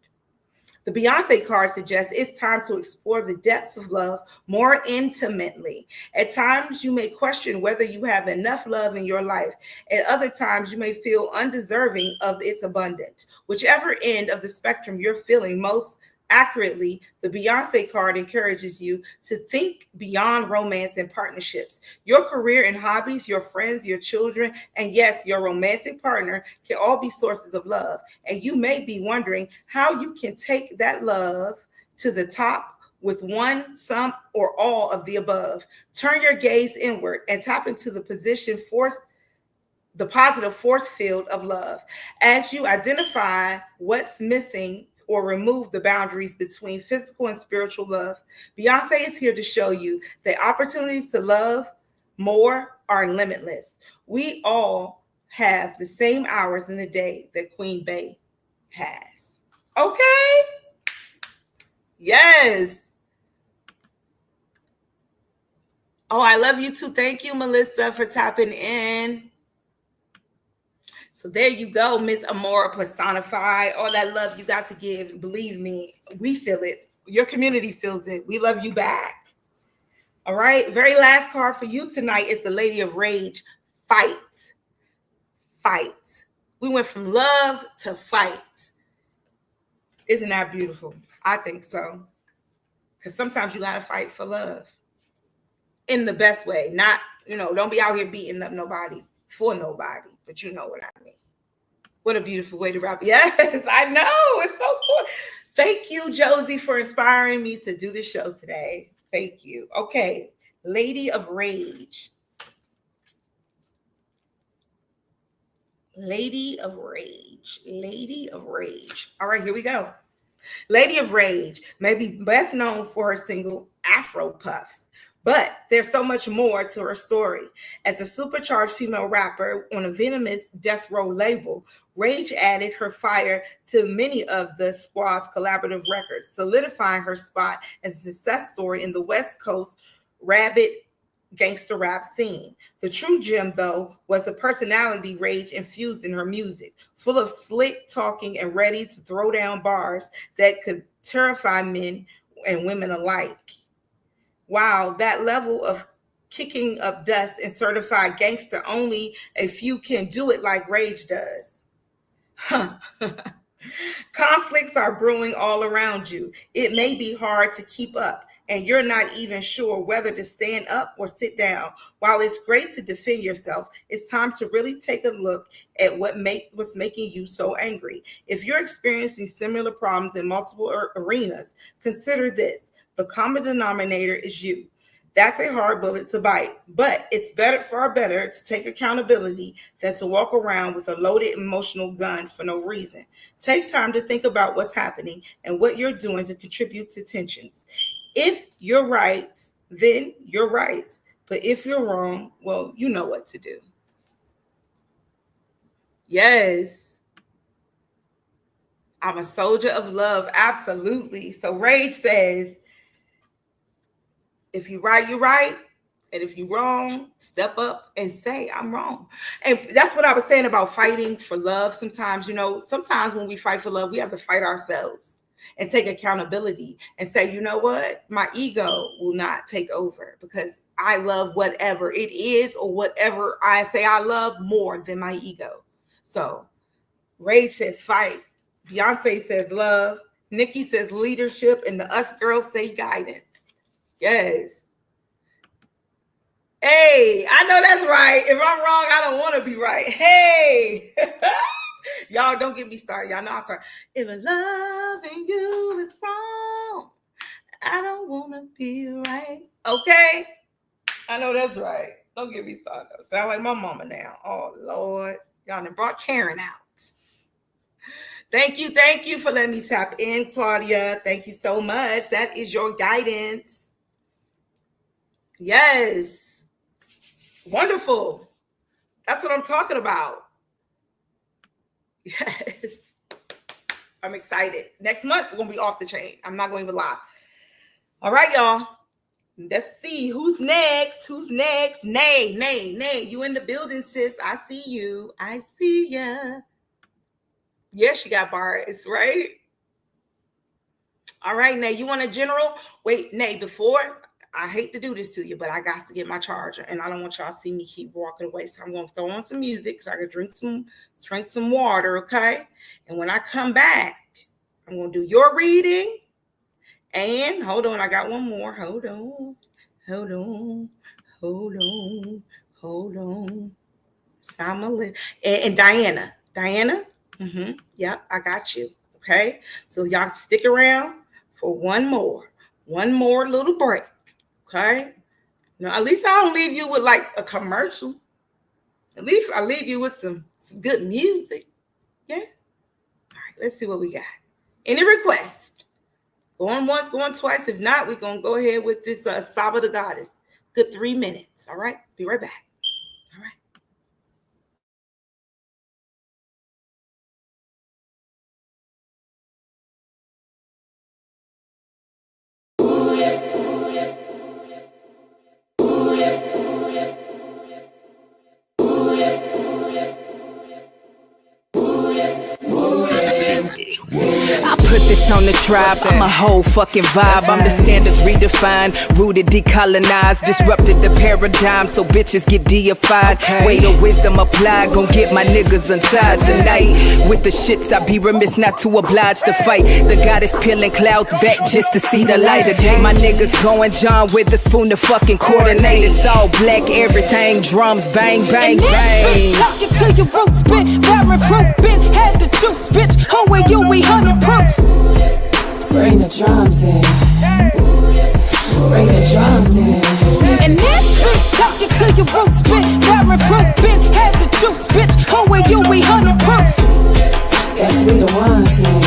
The Beyonce card suggests it's time to explore the depths of love more intimately. At times, you may question whether you have enough love in your life. At other times, you may feel undeserving of its abundance. Whichever end of the spectrum you're feeling most accurately, the Beyonce card encourages you to think beyond romance and partnerships. Your career and hobbies, your friends, your children, and yes, your romantic partner can all be sources of love. And you may be wondering how you can take that love to the top with one, some, or all of the above. Turn your gaze inward and tap into the positive force field of love. As you identify what's missing or remove the boundaries between physical and spiritual love, Beyonce is here to show you that opportunities to love more are limitless. We all have the same hours in the day that Queen Bey has. Okay? Yes. Oh, I love you too. Thank you, Melissa, for tapping in. So there you go, Miss Amora personified. All that love you got to give. Believe me, we feel it. Your community feels it. We love you back. All right. Very last card for you tonight is the Lady of Rage. Fight. Fight. We went from love to fight. Isn't that beautiful? I think so. Because sometimes you got to fight for love. In the best way. Not, don't be out here beating up nobody for nobody. But you know what I mean. What a beautiful way to wrap. Yes, I know. It's so cool. Thank you, Josie, for inspiring me to do the show today. Thank you. Okay. Lady of Rage. Lady of Rage. Lady of Rage. All right, here we go. Lady of Rage may be best known for her single Afro Puffs. But there's so much more to her story. As a supercharged female rapper on a venomous death row label, Rage added her fire to many of the squad's collaborative records, solidifying her spot as a success story in the West Coast rabbit gangster rap scene. The true gem, though, was the personality Rage infused in her music, full of slick talking and ready to throw down bars that could terrify men and women alike. Wow, that level of kicking up dust and certified gangster, only a few can do it like Rage does. Huh. Conflicts are brewing all around you. It may be hard to keep up, and you're not even sure whether to stand up or sit down. While it's great to defend yourself, it's time to really take a look at what's making you so angry. If you're experiencing similar problems in multiple arenas, consider this. The common denominator is you. That's a hard bullet to bite, but it's far better to take accountability than to walk around with a loaded emotional gun for no reason. Take time to think about what's happening and what you're doing to contribute to tensions. If you're right, then you're right. But if you're wrong, well, you know what to do. Yes. I'm a soldier of love. Absolutely. So Rage says, if you're right, you're right. And if you're wrong, step up and say, I'm wrong. And that's what I was saying about fighting for love. Sometimes, you know, sometimes when we fight for love, we have to fight ourselves and take accountability and say, you know what? My ego will not take over because I love whatever it is or whatever I say I love more than my ego. So Rage says fight. Beyonce says love. Nikki says leadership. And the us girls say guidance. Yes. Hey, I know that's right. If I'm wrong, I don't want to be right. Hey, y'all don't get me started. Y'all know I start. If loving you is wrong, I don't want to be right. Okay, I know that's right. Don't get me started. Sound like my mama now. Oh Lord, y'all done brought Karen out. Thank you for letting me tap in, Claudia. Thank you so much. That is your guidance. Yes. Wonderful. That's what I'm talking about. Yes. I'm excited. Next month is going to be off the chain. I'm not going to even lie. All right, y'all. Let's see. Who's next? Nay. You in the building, sis. I see you. I see ya. Yeah, she got bars, right? All right, Nay. You want a general? Wait, Nay, before... I hate to do this to you, but I got to get my charger, and I don't want y'all to see me keep walking away. So I'm going to throw on some music so I can drink some water, okay? And when I come back, I'm going to do your reading. And hold on, I got one more. Hold on. And Diana. Yep, I got you. Okay, so y'all stick around for one more little break. Okay. Now, at least I don't leave you with like a commercial. At least I leave you with some good music. Yeah. All right. Let's see what we got. Any request? Going once, going twice. If not, we're going to go ahead with this Saba the Goddess. Good 3 minutes. All right. Be right back. All right. I put this on the tribe, I'm a whole fucking vibe. I'm the standards redefined, rooted, decolonized, disrupted the paradigm so bitches get deified. Weight of wisdom applied, gon' get my niggas untied tonight. With the shits, I be remiss not to oblige to fight. The goddess peeling clouds back just to see the light of day. My niggas going John with a spoon to fucking coordinate. It's all black, everything, drums, bang, bang, bang. Talking to your roots, been barren fruit, been had the juice, bitch. Who are you? We 100 proof. Bring the drums in. Bring the drums in. And this bitch talking to your roots, been barren fruit, been had the juice, bitch. Who are you? We 100 proof. Guess we the ones then.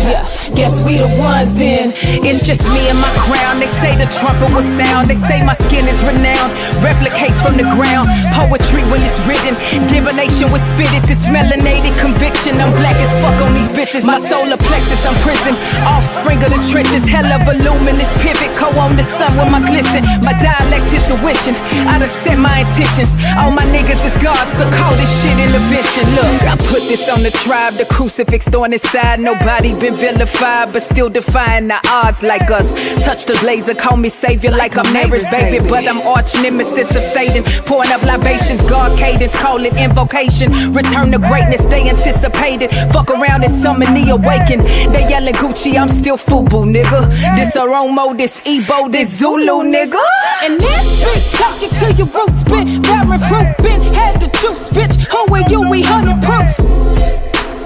Yeah, guess we the ones then. It's just me and my crown. They say the trumpet will sound. They say my skin is renowned. Replicates from the ground. Poetry when it's written. Divination was spitted. This melanated conviction. I'm black as fuck on these bitches. My solar plexus, I'm prison. Offspring of the trenches. Hella voluminous pivot. Co on the sun with my glisten. My dialect is tuition. I done set my intentions. All my niggas is gods, so call this shit intervention. Look, I put this on the tribe. The crucifix thorn inside. Nobody been vilified, but still defying the odds like us. Touch the laser, call me savior like I'm Mary's baby, but I'm arch nemesis of Satan. Pouring up libations, God cadence, call it invocation. Return to greatness, they anticipated. Fuck around and summon the awakened. They yelling Gucci, I'm still FUBU, nigga. This Oromo, this Igbo, this Zulu, nigga. And this bitch talking to your roots, been barren fruit, been had the juice, bitch. Who are you? We 100 proof.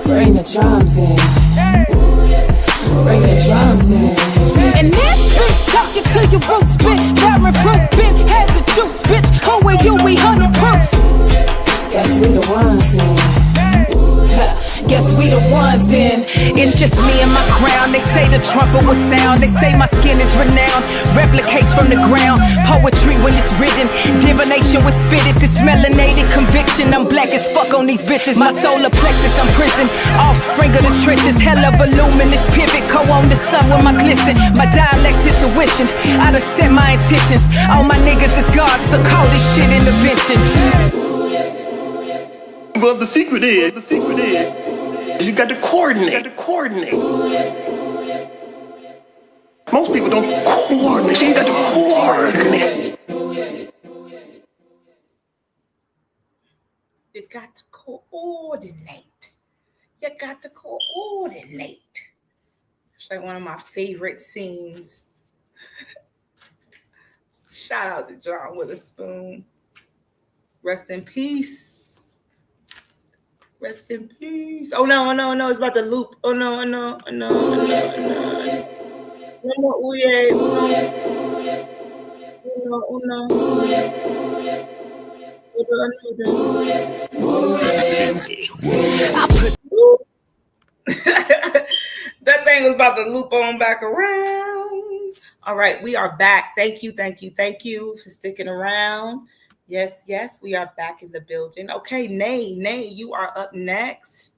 Bring the drums in. Bring the drums in. And this bitch talking to your roots, been barren fruit, been had the juice, bitch. Who are you? We 100 proof. Guess we the ones then. Guess we the ones then. It's just me and my crown. They say the trumpet will sound. They say my skin is renowned. Replicates from the ground. Poetry when it's written. Divination with spit it. This melanated conviction. I'm black as fuck on these bitches. My solar plexus, I'm prison. Offspring of the trenches. Hella voluminous pivot. Co on the sun with my glisten. My dialect is tuition. I done set my intentions. All my niggas is gods, so call this shit intervention. Well, the secret is you got to coordinate. Most people don't coordinate. So you got to coordinate. You got to coordinate. You got to coordinate. It's like one of my favorite scenes. Shout out to John with a spoon. Rest in peace. Rest in peace. Oh no, it's about to loop. Oh no. No, oh yeah. Oh no. That thing was about to loop on back around. All right, we are back. Thank you for sticking around. Yes, we are back in the building. Okay, Nay, you are up next.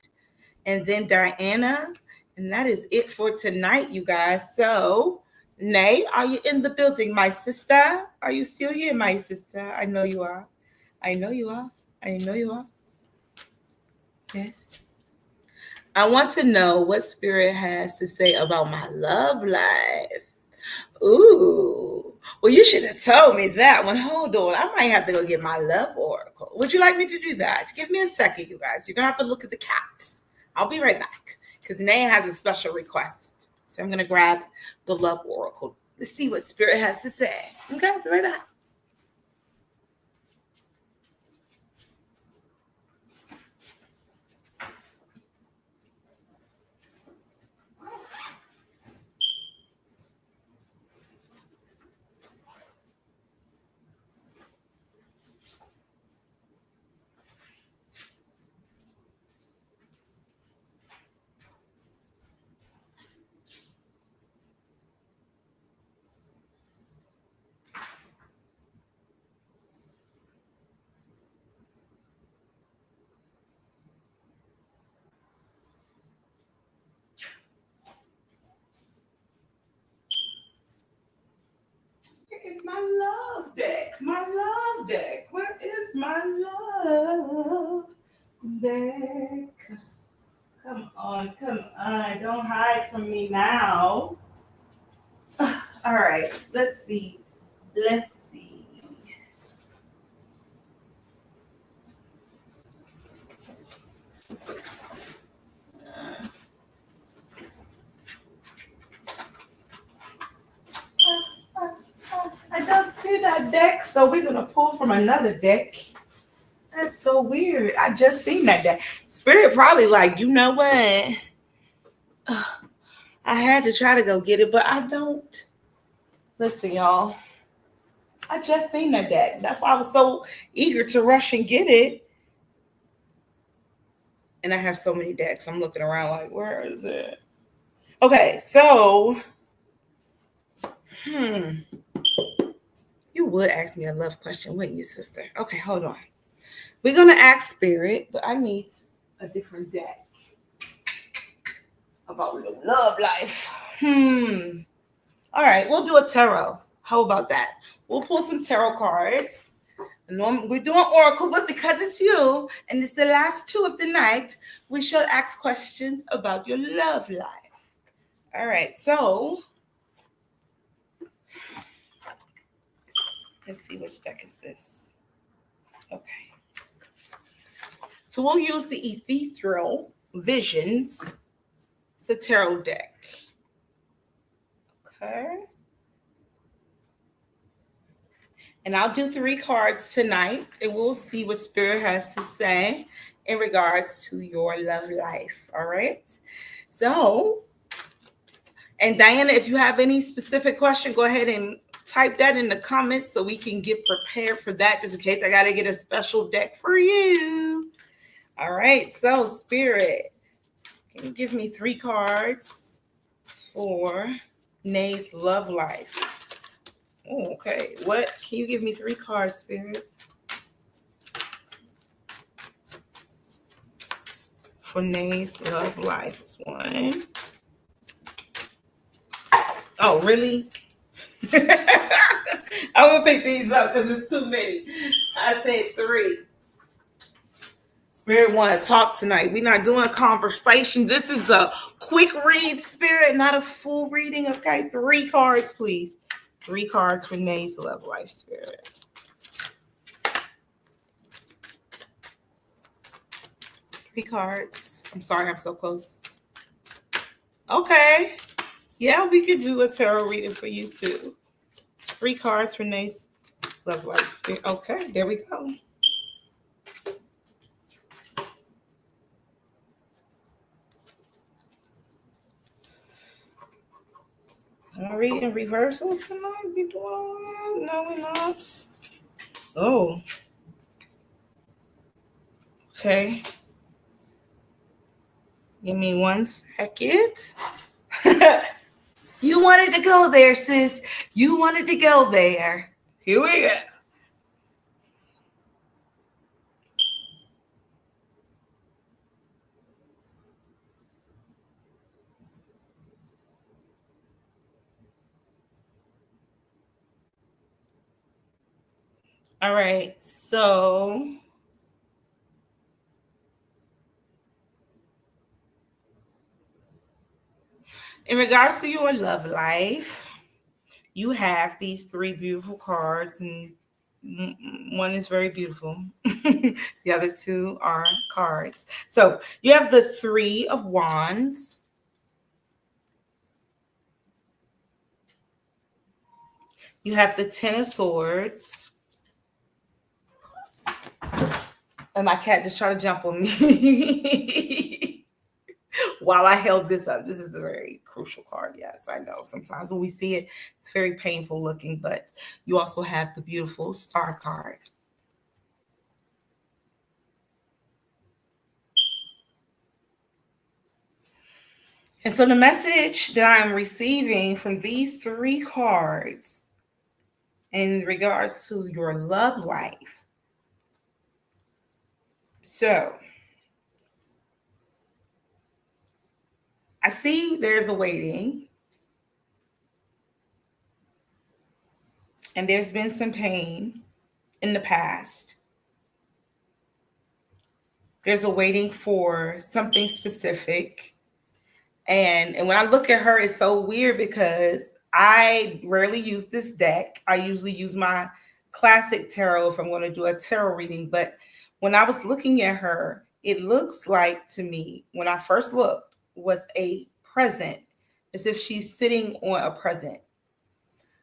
And then Diana. And that is it for tonight, you guys. So, Nay, are you in the building, my sister? Are you still here, my sister? I know you are. Yes. I want to know what Spirit has to say about my love life. Ooh. Well, you should have told me that one. Hold on. I might have to go get my love oracle. Would you like me to do that? Give me a second, you guys. You're going to have to look at the cats. I'll be right back because Nay has a special request. So I'm going to grab the love oracle. Let's see what Spirit has to say. Okay, I'll be right back. It's my love deck. Where is my love deck? Come on. Don't hide from me now. All right, let's see. I don't see that deck, so we're gonna pull from another deck. That's so weird. I just seen that deck. Spirit probably like, you know what? I had to try to go get it, but I don't. Listen, y'all. I just seen that deck. That's why I was so eager to rush and get it. And I have so many decks. I'm looking around like, where is it? Okay, so you would ask me a love question, wouldn't you, sister? Okay, hold on. We're going to ask Spirit, but I need a different deck about the love life. All right, we'll do a tarot. How about that? We'll pull some tarot cards. We're doing oracle, but because it's you and it's the last two of the night, we shall ask questions about your love life. All right, so let's see, which deck is this? Okay. So we'll use the Ethereal Visions. It's a tarot deck. Okay. And I'll do 3 cards tonight, and we'll see what Spirit has to say in regards to your love life. All right. So, and Diana, if you have any specific question, go ahead and type that in the comments so we can get prepared for that, just in case I got to get a special deck for you. All right. So, Spirit, you give me 3 cards for Nay's love life? Oh, okay. What? Can you give me 3 cards, Spirit? For Nay's love life. 1. Oh, really? I'm going to pick these up because it's too many. I said 3. Spirit want to talk tonight. We're not doing a conversation. This is a quick read, Spirit, not a full reading. Okay, 3 cards, please. 3 cards for Nay's love life, Spirit. 3 cards. I'm sorry, I'm so close. Okay. Yeah, we could do a tarot reading for you too. 3 cards for Nay's love life, Spirit. Okay, there we go. I'm reading reversals tonight. We doing? No, we're not. Oh. Okay. Give me 1 second. You wanted to go there, sis. You wanted to go there. Here we go. All right, so in regards to your love life, you have these 3 beautiful cards, and one is very beautiful. The other 2 are cards. So you have the 3 of Wands. You have the 10 of Swords. And my cat just tried to jump on me while I held this up. This is a very crucial card. Yes, I know. Sometimes when we see it, it's very painful looking, but you also have the beautiful Star card. And so the message that I'm receiving from these 3 cards in regards to your love life. So I see there's a waiting, and there's been some pain in the past. There's a waiting for something specific. And when I look at her, it's so weird because I rarely use this deck. I usually use my classic tarot if I'm going to do a tarot reading. But when I was looking at her, it looks like to me, when I first looked, was a present, as if she's sitting on a present.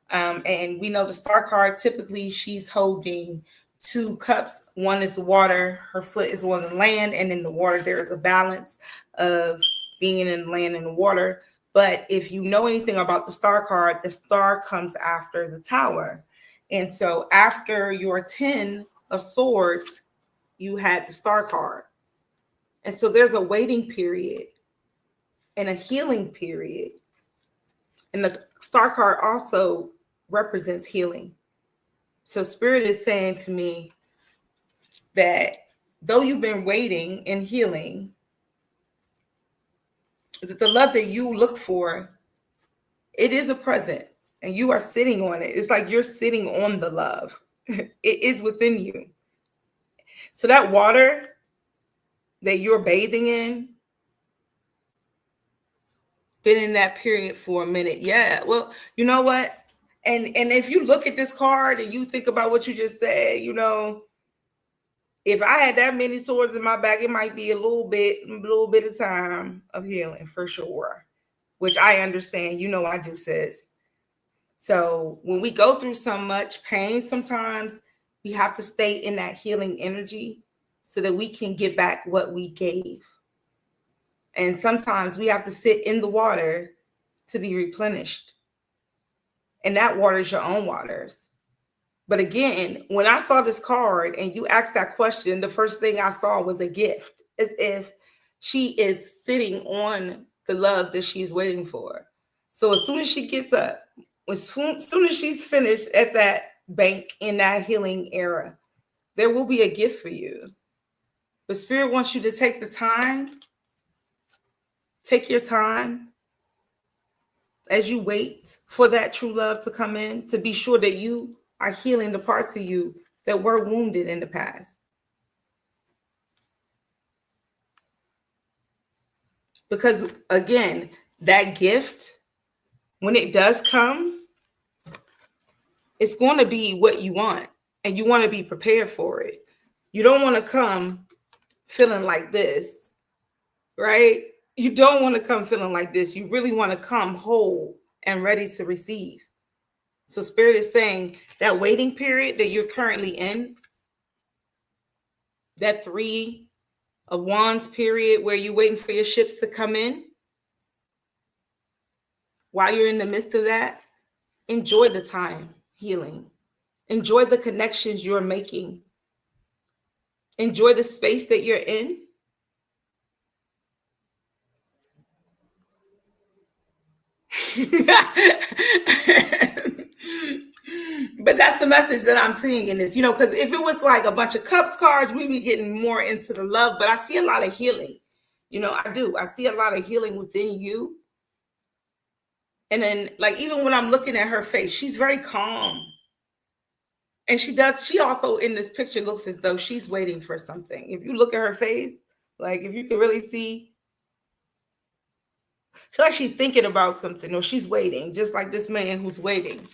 And we know the Star card, typically she's holding 2 cups. One is water, her foot is on the land, and in the water there is a balance of being in the land and the water. But if you know anything about the Star card, the Star comes after the Tower. And so after your 10 of Swords, you had the Star card. And so there's a waiting period and a healing period. And the Star card also represents healing. So Spirit is saying to me that though you've been waiting and healing, that the love that you look for, it is a present and you are sitting on it. It's like you're sitting on the love. It is within you. So that water that you're bathing in, been in that period for a minute. Yeah, well, you know what? And if you look at this card and you think about what you just said, you know, if I had that many swords in my back, it might be a little bit of time of healing for sure, which I understand. You know, I do, sis. So when we go through so much pain, sometimes we have to stay in that healing energy so that we can get back what we gave. And sometimes we have to sit in the water to be replenished. And that water is your own waters. But again, when I saw this card and you asked that question, the first thing I saw was a gift, as if she is sitting on the love that she's waiting for. So as soon as she gets up, as soon as she's finished at that bank in that healing era, there will be a gift for you. But Spirit wants you to take the time, take your time as you wait for that true love to come in, to be sure that you are healing the parts of you that were wounded in the past. Because again, that gift, when it does come, it's going to be what you want, and you want to be prepared for it. You don't want to come feeling like this, right? You don't want to come feeling like this. You really want to come whole and ready to receive. So Spirit is saying that waiting period that you're currently in, that 3 of Wands period where you're waiting for your ships to come in, while you're in the midst of that, enjoy the time healing. Enjoy the connections you're making. Enjoy the space that you're in. But that's the message that I'm seeing in this, because if it was like a bunch of cups cards, we'd be getting more into the love. But I see a lot of healing. I do. I see a lot of healing within you. And then, like, even when I'm looking at her face, she's very calm. And she also in this picture looks as though she's waiting for something. If you look at her face, like if you can really see, she's actually thinking about something, or she's waiting, just like this man who's waiting.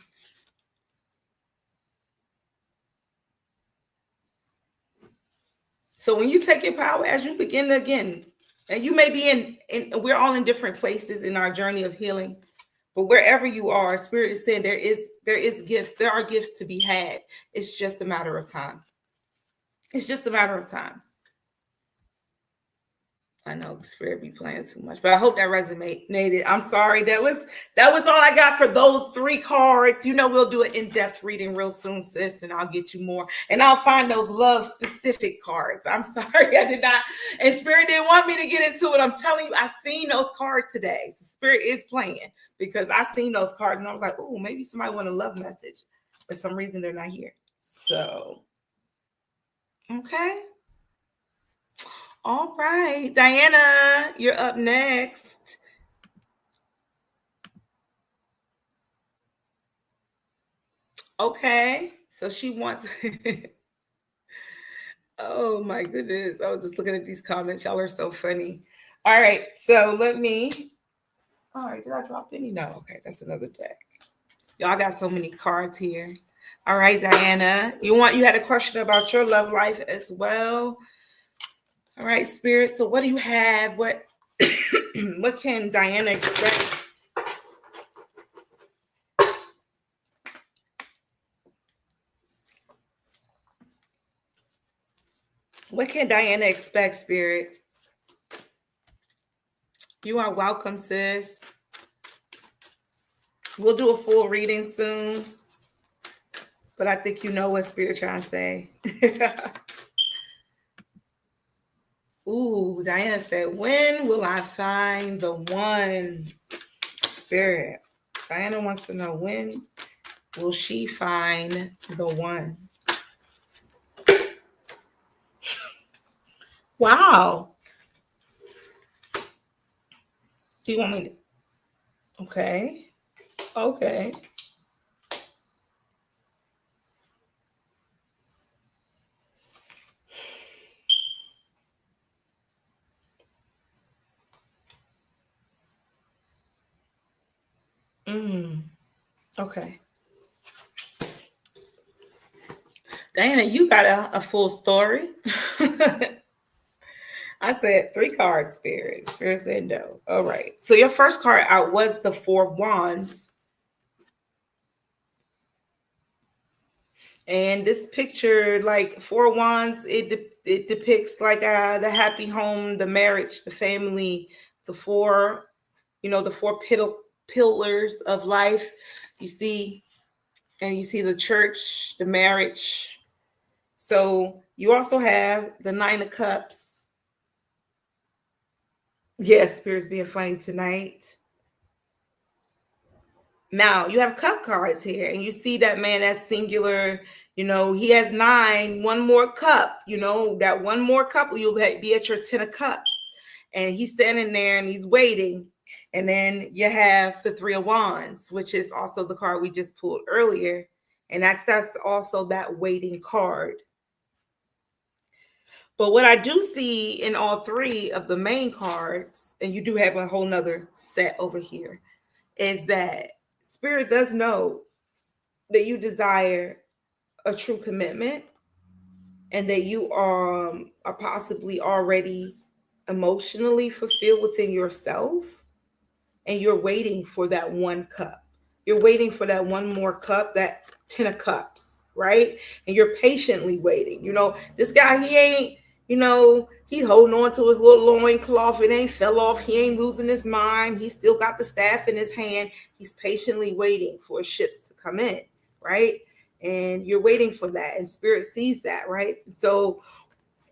So when you take your power, as you begin to again, and you may be in we're all in different places in our journey of healing, but wherever you are, Spirit is saying there is gifts. There are gifts to be had. It's just a matter of time. It's just a matter of time. I know Spirit be playing too much, but I hope that resonated. I'm sorry. That was all I got for those 3 cards. We'll do an in-depth reading real soon, sis, and I'll get you more. And I'll find those love-specific cards. I'm sorry I did not. And Spirit didn't want me to get into it. I'm telling you, I seen those cards today. So Spirit is playing because I seen those cards and I was like, oh, maybe somebody want a love message. For some reason, they're not here. So, okay. All right, Diana, you're up next. Okay, so she wants. Oh my goodness, I was just looking at these comments. Y'all are so funny. All right, so let me. All right, did I drop any? No, okay, that's another deck. Y'all got so many cards here. All right, Diana, you had a question about your love life as well. All right, Spirit. So what do you have? What can Diana expect? What can Diana expect, Spirit? You are welcome, sis. We'll do a full reading soon. But I think you know what Spirit trying to say. Ooh, Diana said, when will I find the one? Spirit. Diana wants to know, when will she find the one? Wow. Do you want me to? Okay. Okay. Okay. Diana, you got a full story. I said 3 cards, Spirit. Spirit said no. All right. So your first card out was the 4 of Wands. And this picture, like 4 of Wands, it depicts like the happy home, the marriage, the family, the 4, the 4 pillars of life. You see the church, the marriage. So you also have the 9 of Cups. Yes, Spirit's being funny tonight. Now you have cup cards here, and you see that man that's singular. You know, he has 9, one more cup. You know, that one more cup, you'll be at your 10 of cups. And he's standing there and he's waiting. And then you have the 3 of wands, which is also the card we just pulled earlier. And that's also that waiting card. But what I do see in all 3 of the main cards, and you do have a whole nother set over here, is that Spirit does know that you desire a true commitment and that you are possibly already emotionally fulfilled within yourself, and you're waiting for that one cup. You're waiting for that one more cup, that 10 of cups, right? And you're patiently waiting. You know, this guy, he ain't, you know, he holding on to his little loincloth. It ain't fell off. He ain't losing his mind. He still got the staff in his hand. He's patiently waiting for his ships to come in, right? And you're waiting for that. And Spirit sees that, right? So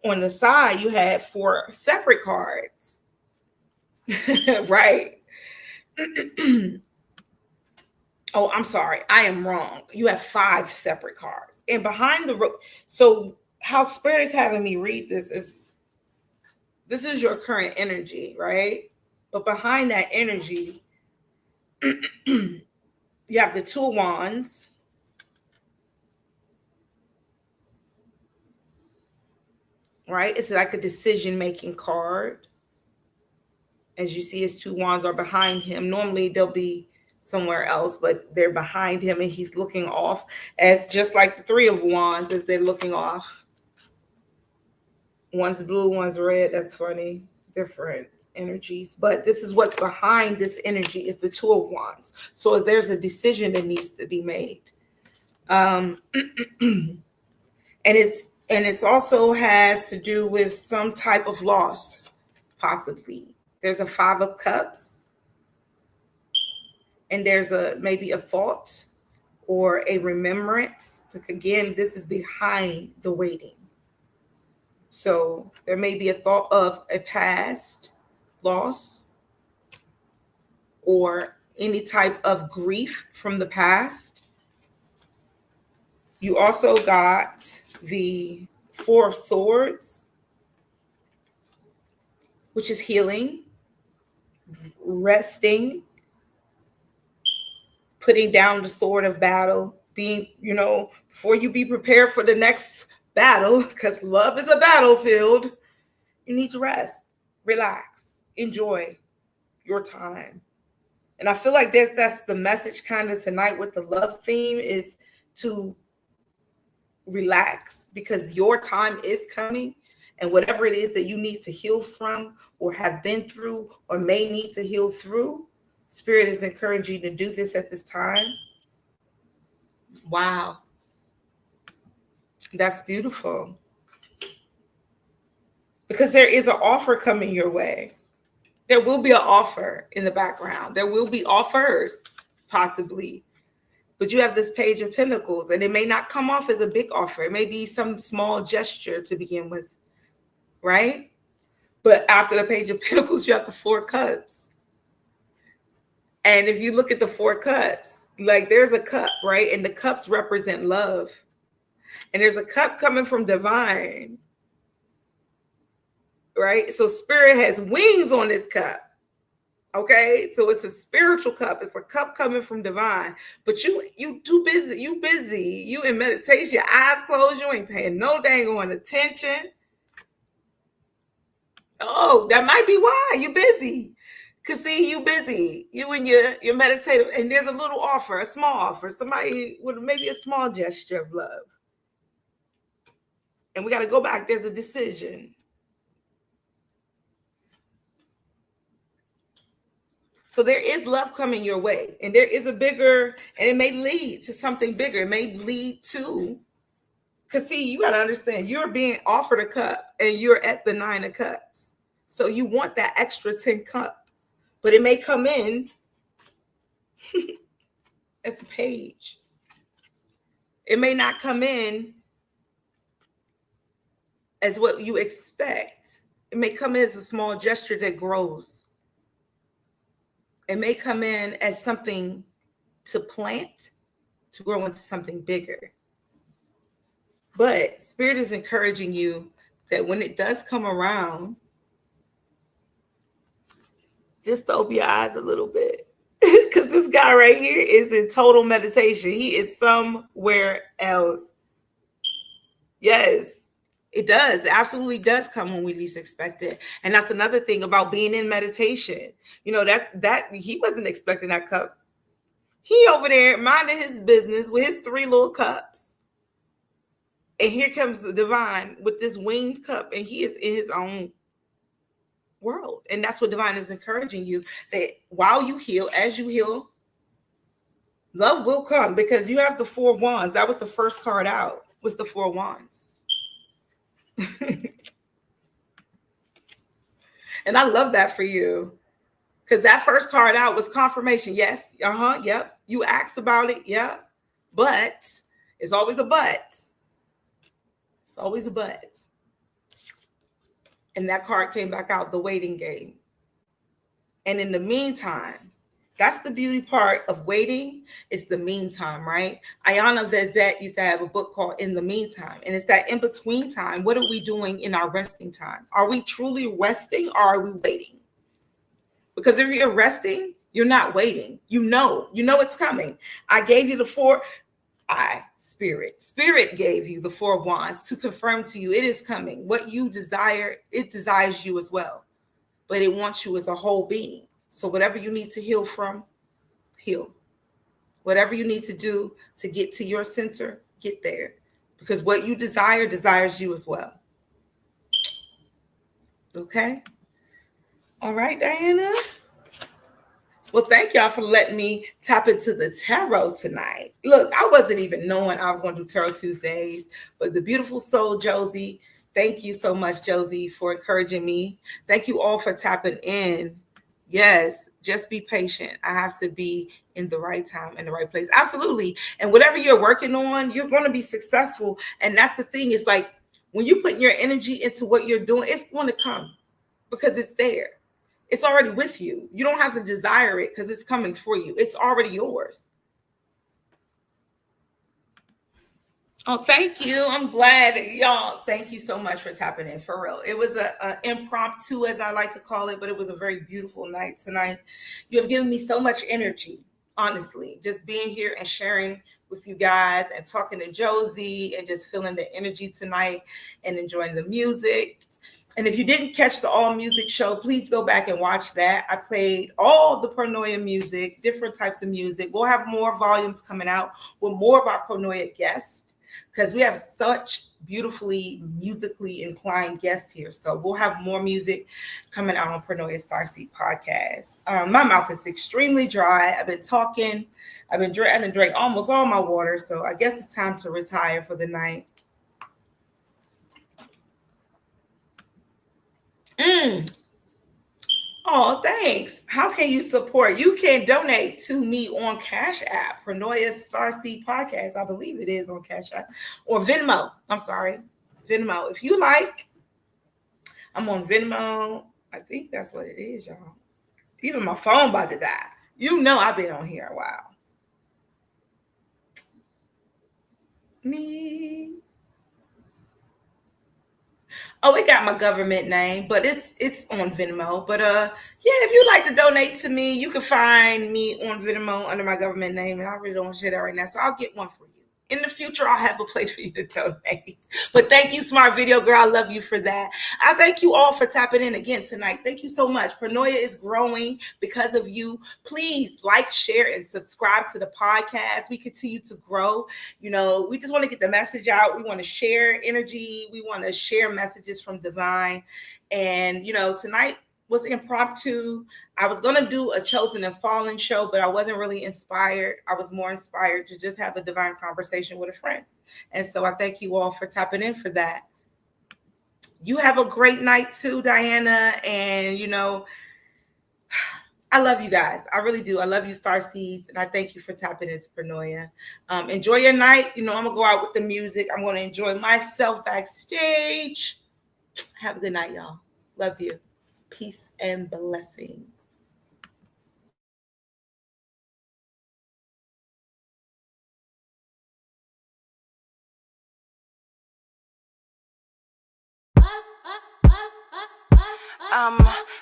on the side, you had 4 separate cards, right? Oh, I'm sorry. I am wrong. You have 5 separate cards. And behind the so how Spirit is having me read this is your current energy, right? But behind that energy, you have the 2 of wands, right? It's like a decision-making card. As you see, his 2 wands are behind him. Normally they'll be somewhere else, but they're behind him and he's looking off, as just like the 3 of wands as they're looking off. One's blue, one's red. That's funny. Different energies. But this is what's behind this energy is the 2 of wands. So there's a decision that needs to be made. And it's also has to do with some type of loss, possibly. There's a 5 of cups. And there's maybe a thought or a remembrance. But again, this is behind the waiting. So there may be a thought of a past loss or any type of grief from the past. You also got the 4 of swords, which is healing, resting, putting down the sword of battle, being, you know, before you be prepared for the next battle, because love is a battlefield, you need to rest, relax, enjoy your time. And I feel like that's the message kind of tonight with the love theme, is to relax, because your time is coming, and whatever it is that you need to heal from or have been through or may need to heal through, Spirit is encouraging you to do this at this time. Wow. That's beautiful. Because there is an offer coming your way. There will be an offer in the background. There will be offers, possibly. But you have this Page of Pentacles, and it may not come off as a big offer. It may be some small gesture to begin with, right? But after the Page of Pentacles, you have the 4 cups. And if you look at the 4 cups, like there's a cup, right? And the cups represent love. And there's a cup coming from divine, right? So Spirit has wings on this cup. Okay, so it's a spiritual cup. It's a cup coming from divine. But you too busy. You in meditation. Your eyes closed. You ain't paying no dang on attention. Oh, that might be why you busy. Cause see, you busy. You and your meditative. And there's a little offer, a small offer. Somebody with maybe a small gesture of love. And we got to go back. There's a decision. So there is love coming your way, and there is a bigger, and it may lead to something bigger. It may lead to, because see, you got to understand, you're being offered a cup and you're at the 9 of cups. So you want that extra 10 cup, but it may come in as a page. It may not come in as what you expect. It may come in as a small gesture that grows. It may come in as something to plant, to grow into something bigger. But Spirit is encouraging you that when it does come around, just open your eyes a little bit. Because this guy right here is in total meditation. He is somewhere else. Yes, it does. It absolutely does come when we least expect it. And that's another thing about being in meditation. You know, that he wasn't expecting that cup. He over there minding his business with his 3 little cups. And here comes the divine with this winged cup, and he is in his own world. And that's what divine is encouraging you, that while you heal, as you heal, love will come, because you have the 4 wands. That was the first card out, was the 4 wands. And I love that for you, because that first card out was confirmation. Yes, yep. You asked about it, yeah. But it's always a but. It's always a but. And that card came back out, the waiting game. And in the meantime, that's the beauty part of waiting. It's the meantime, right? Ayana Vezette used to have a book called In the Meantime. And it's that in-between time. What are we doing in our resting time? Are we truly resting, or are we waiting? Because if you're resting, you're not waiting. You know it's coming. I gave you the 4. Spirit gave you the 4 wands to confirm to you it is coming. What you desire, it desires you as well. But it wants you as a whole being. So whatever you need to heal from, heal. Whatever you need to do to get to your center, get there. Because what you desire desires you as well. Okay? All right, Diana. Well, thank y'all for letting me tap into the tarot tonight. Look, I wasn't even knowing I was going to do Tarot Tuesdays, but the beautiful soul, Josie, thank you so much, Josie, for encouraging me. Thank you all for tapping in. Yes, just be patient. I have to be in the right time and the right place. Absolutely. And whatever you're working on, you're going to be successful. And that's the thing. It's like when you put your energy into what you're doing, it's going to come because it's there. It's already with you. You don't have to desire it because it's coming for you. It's already yours. Oh, thank you. I'm glad, y'all. Thank you so much for tapping in, for real. It was a impromptu, as I like to call it, but it was a very beautiful night tonight. You have given me so much energy, honestly, just being here and sharing with you guys and talking to Josie and just feeling the energy tonight and enjoying the music. And if you didn't catch the All Music show, please go back and watch that. I played all the Pronoia music, different types of music. We'll have more volumes coming out with more of our Pronoia guests, because we have such beautifully musically inclined guests here. So we'll have more music coming out on Pronoia Starseed podcast. My mouth is extremely dry. I've been talking. I done drank almost all my water. So I guess it's time to retire for the night. Oh, thanks. How can you support? You can donate to me on Cash App, Pronoia Starseed Podcast. I believe it is on Cash App, or Venmo. I'm sorry, Venmo. If you like, I'm on Venmo. I think that's what it is, y'all. Even my phone about to die. You know I've been on here a while. Me. Oh, it got my government name, but it's on Venmo. But yeah, if you'd like to donate to me, you can find me on Venmo under my government name, and I really don't share that right now, so I'll get one for you. In the future, I'll have a place for you to donate. But thank you, Smart Video Girl. I love you for that. I thank you all for tapping in again tonight. Thank you so much. Pronoia is growing because of you. Please like, share, and subscribe to the podcast. We continue to grow. You know, we just want to get the message out. We want to share energy. We want to share messages from divine. And, you know, tonight was impromptu. I was going to do a Chosen and Fallen show, but I wasn't really inspired. I was more inspired to just have a divine conversation with a friend. And so I thank you all for tapping in for that. You have a great night too, Diana. And, you know, I love you guys. I really do. I love you, Starseeds. And I thank you for tapping into Pronoia. Enjoy your night. You know, I'm going to go out with the music. I'm going to enjoy myself backstage. Have a good night, y'all. Love you. Peace and blessings.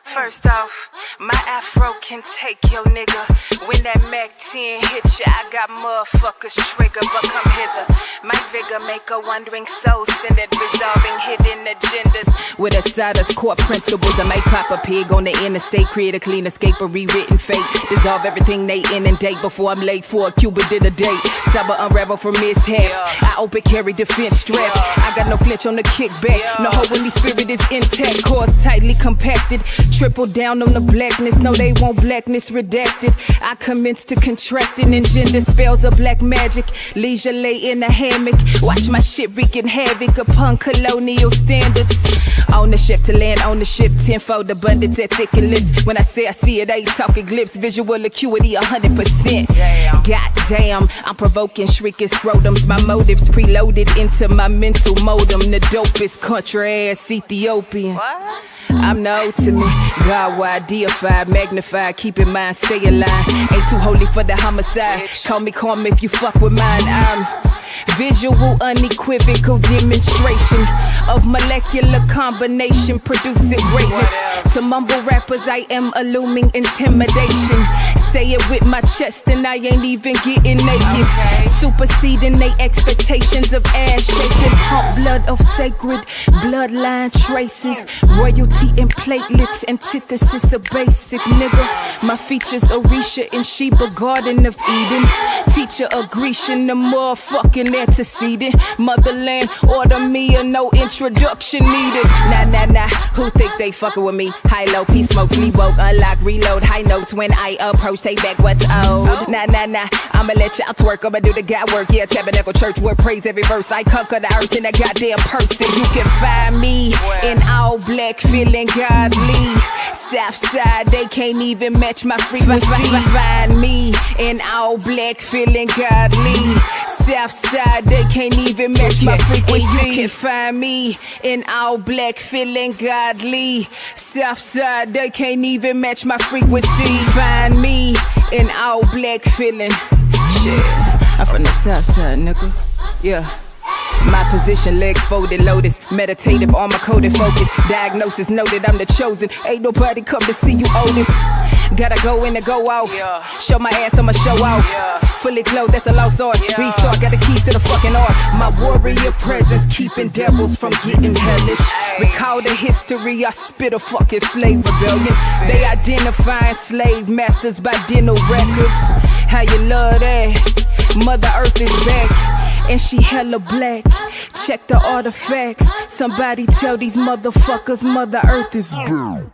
First off, my afro can take your nigga. When that Mac 10 hit ya, I got motherfuckers trigger, but come hither. My vigor make a wandering soul send it, resolving hidden agendas. With a side of court principles, I might pop a pig on the interstate, create a clean escape, a rewritten fate. Dissolve everything they inundate before I'm late for a Cuba dinner date. Summer unravel from mishaps. I open carry defense strap. I got no flinch on the kickback. No Holy Spirit is intact, cause tightly compacted. Triple down on the blackness, no they won't blackness redacted. I commence to contracting engender spells of black magic. Leisure lay in a hammock, watch my shit wreaking havoc upon colonial standards. Ownership to land, ownership tenfold abundance at thicken lips. When I say I see it, I ain't talking glips. Visual acuity 100%. Goddamn, I'm provoking, shrieking scrotums. My motives preloaded into my mental modem. The dopest country ass Ethiopian. What? I'm the ultimate, God-wide, deified, magnified, keep in mind, stay alive. Ain't too holy for the homicide. Call me karma if you fuck with mine. I'm visual, unequivocal demonstration of molecular combination producing greatness. To mumble rappers, I am illuming intimidation. Say it with my chest and I ain't even getting naked. Superseding they expectations of ass shaking. Pump blood of sacred bloodline traces. Royalty and platelets, antithesis of basic nigga. My features Orisha in Sheba, Garden of Eden. Teacher of Grecian, the motherfucking antecedent. Motherland, order me or no introduction needed. Nah, who think they fucking with me? High, low, peace, smoke, sleep, woke, unlock, reload. High notes when I approach, take back what's old. Nah, I'ma let y'all twerk, I'ma do the God work. Yeah, Tabernacle Church, word praise every verse. I conquer the earth in a goddamn person. You can find me in all black, feeling godly. Southside, they can't even match my frequency. Find me in all black, feeling godly. Southside, they can't even match my frequency. You can find me in all black, feeling godly. Southside, they can't even match my frequency. Find me in all black, feeling shit. I'm from the Southside, nigga. Yeah. My position, legs folded, lotus. Meditative, armor coated, focus. Diagnosis noted, I'm the chosen. Ain't nobody come to see you, Otis. Gotta go in and go out. Show my ass, I'ma show out. Fully clothed, that's a lost art. Restart, got the keys to the fucking art. My warrior presence, keeping devils from getting hellish. Recall the history, I spit a fucking slave rebellion. They identifying slave masters by dental records. How you love that? Mother Earth is back, and she hella black. Check the artifacts. Somebody tell these motherfuckers Mother Earth is blue.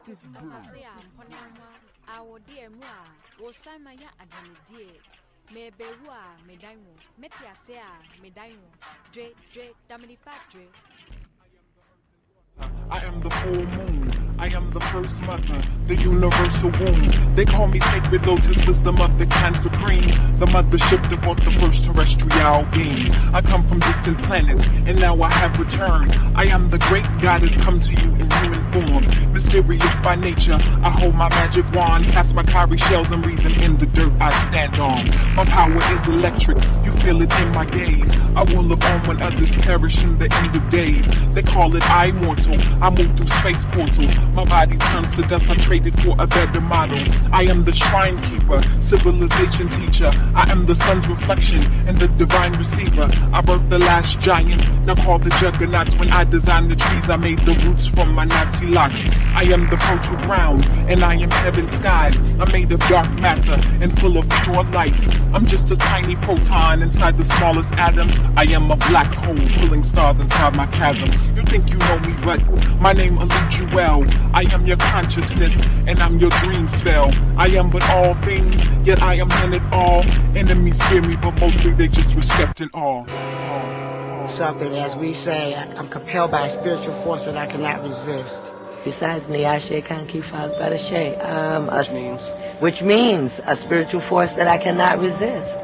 I am the full moon, I am the first mother, the universal womb. They call me sacred lotus, wisdom of the Khan supreme. The mothership that brought the first terrestrial being. I come from distant planets, and now I have returned. I am the great goddess come to you in human form. Mysterious by nature, I hold my magic wand, cast my cowrie shells and read them in the dirt I stand on. My power is electric, you feel it in my gaze. I will live on when others perish in the end of days. They call it immortal. I move through space portals. My body turns to dust. I traded for a better model. I am the shrine keeper, civilization teacher. I am the sun's reflection and the divine receiver. I birthed the last giants, now called the juggernauts. When I designed the trees, I made the roots from my Nazi locks. I am the fertile ground, and I am heaven's skies. I'm made of dark matter and full of pure light. I'm just a tiny proton inside the smallest atom. I am a black hole pulling stars inside my chasm. You think you know me, but my name eludes you well. I am your consciousness, and I'm your dream spell. I am but all things, yet I am none at all. Enemies fear me, but mostly they just respect and awe. Something, as we say, I'm compelled by a spiritual force that I cannot resist. Besides Niyashe Kanki Faz Badashe, which means a spiritual force that I cannot resist.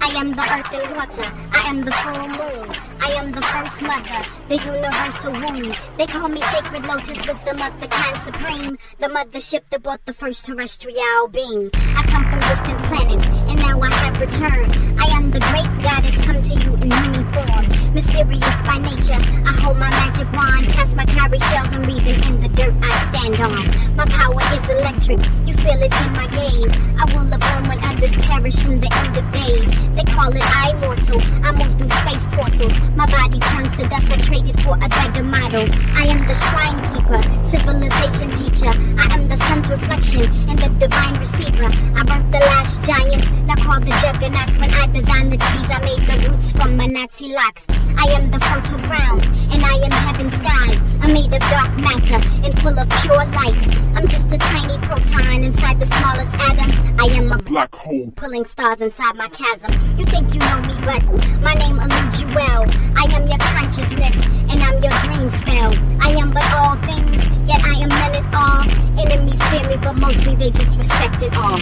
I am the earth and water. I am the full moon. I am the first mother, the universal womb. They call me sacred lotus, wisdom of the kind supreme. The mothership that brought the first terrestrial being. I come from distant planets, and now I have returned. I am the great goddess come to you in human form. Mysterious by nature, I hold my magic wand. Cast my cowrie shells and read them in the dirt I stand on. My power is electric, you feel it in my gaze. I will live on when others perish in the end of days. They call it immortal, I move through space portals. My body turns to dust, I traded for a better model. I am the shrine keeper, civilization teacher. I am the sun's reflection and the divine receiver. I birthed the last giants, now called the juggernauts. When I designed the trees, I made the roots from my Nazi locks. I am the fertile ground, and I am heaven's skies. I'm made of dark matter and full of pure light. I'm just a tiny proton inside the smallest atom. I am a black hole pulling stars inside my chasm. You think you know me, but my name eludes you well. I am your consciousness, and I'm your dream spell. I am but all things, yet I am none at all. Enemies fear me, but mostly they just respect it all.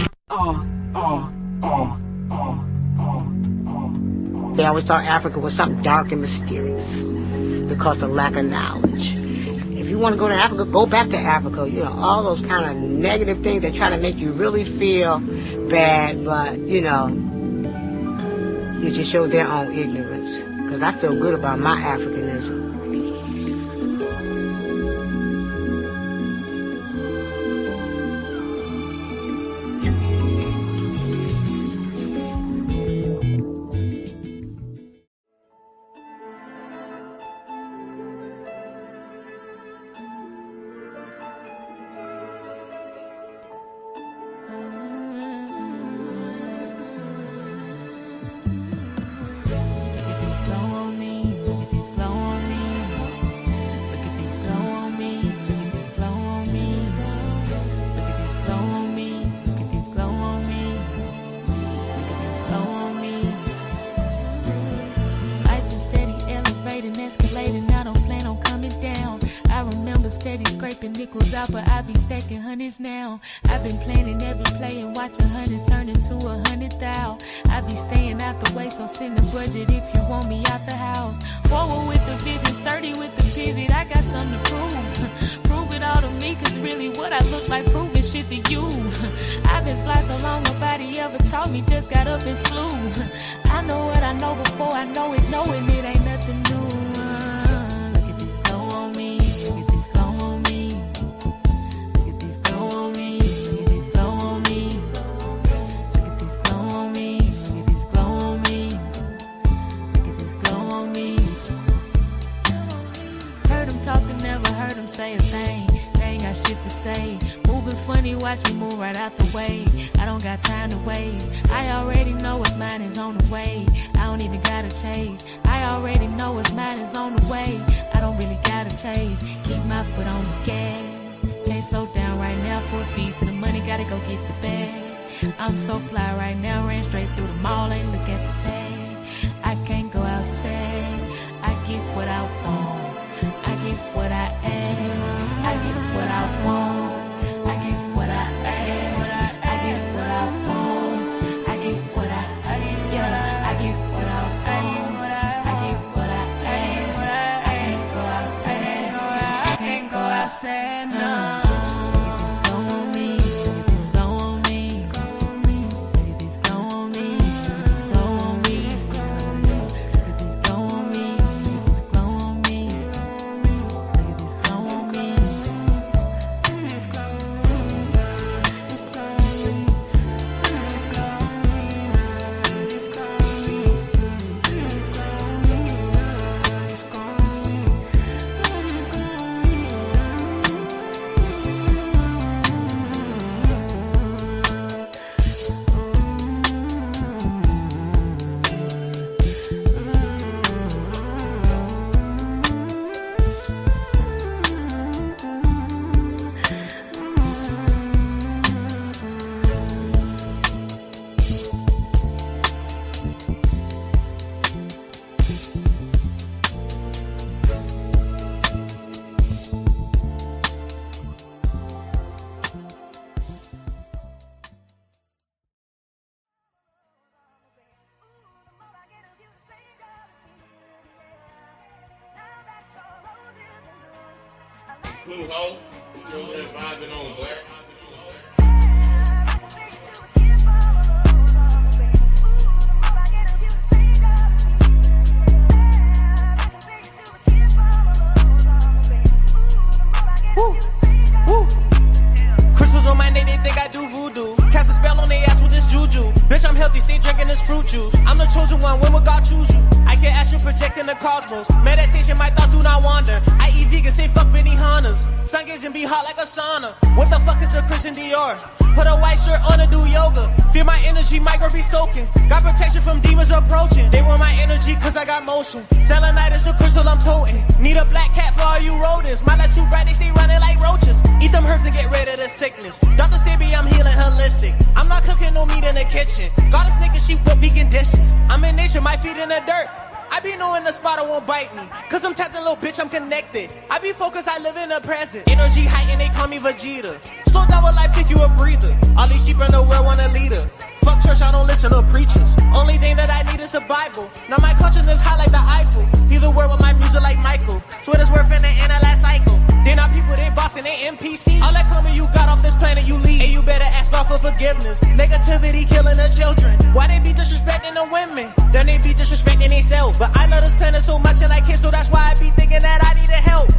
They always thought Africa was something dark and mysterious because of lack of knowledge. If you want to go to Africa, go back to Africa. You know, all those kind of negative things that try to make you really feel bad, but, you know, it just shows their own ignorance. Because I feel good about my Africanism. But I be stacking hundreds now. I've been planning every play and watch 100 turn into 100,000. I be staying out the way, so send the budget if you want me out the house. Forward with the vision, sturdy with the pivot. I got something to prove. Prove it all to me, cause really what I look like proving shit to you. I've been fly so long, nobody ever taught me, just got up and flew. I know what I know before I know it, knowing it ain't nothing new. Look at this glow on me, look at this glow on me. Say a thing, they ain't got shit to say. Moving funny, watch me move right out the way. I don't got time to waste. I already know what's mine is on the way. I don't even gotta chase. I already know what's mine is on the way. I don't really gotta chase. Keep my foot on the gas. Can't slow down right now, full speed to the money, gotta go get the bag. I'm so fly right now, ran straight through the mall, ain't look at the tag. I can't go outside, I get what I want. I get what I ask, I get what I want, I get what I ask, I get what I want, I get what I, yeah, I get what I want, I get what I ask, I can't go outside, I can't go outside, no. Clue Ho. You over there vibing on black. Woo, woo. Crystals on my neck, they think I do voodoo. Cast a spell on their ass with this juju. Bitch, I'm healthy, stay drinking this fruit juice. I'm the chosen one, when will God choose you? I get astral projecting the cosmos. Meditation, my thoughts do not wander. I eat vegan, say fuck Benihana's. Sun gaze and be hot like a sauna. What the fuck is a Christian Dior? Put a white shirt on to do yoga. Feel my energy, micro be soaking. Got protection from demons approaching. They want my energy cause I got motion. Selenite is the crystal I'm toting. Need a black cat for all you rodents. My light too bright, they stay running like roaches. Eat them herbs and get rid of the sickness. Dr. Sebi, I'm healing holistic. I'm not cooking no meat in the kitchen. Goddess nigga, she whip vegan dishes. I'm in nature, my feet in the dirt. I be knowing the spotter won't bite me. Cause I'm tapped little bitch, I'm connected. I be focused, I live in the present. Energy heightened, they call me Vegeta. Slow down with life, take you a breather. All these sheep in the world want a leader. Fuck church, I don't listen to preachers. Only thing that I need is the Bible. Now my consciousness high like the Eiffel. Either word with my music like Michael. Sweater's worth in the end of last cycle. Then our people, they bossing, they NPC. All that coming you got off this planet, you leave. And you better ask God for forgiveness. Negativity killing the children. Why they be disrespecting the women? Then they be disrespecting themselves. But I love this planet so much and I care, so that's why I be thinking that I need help.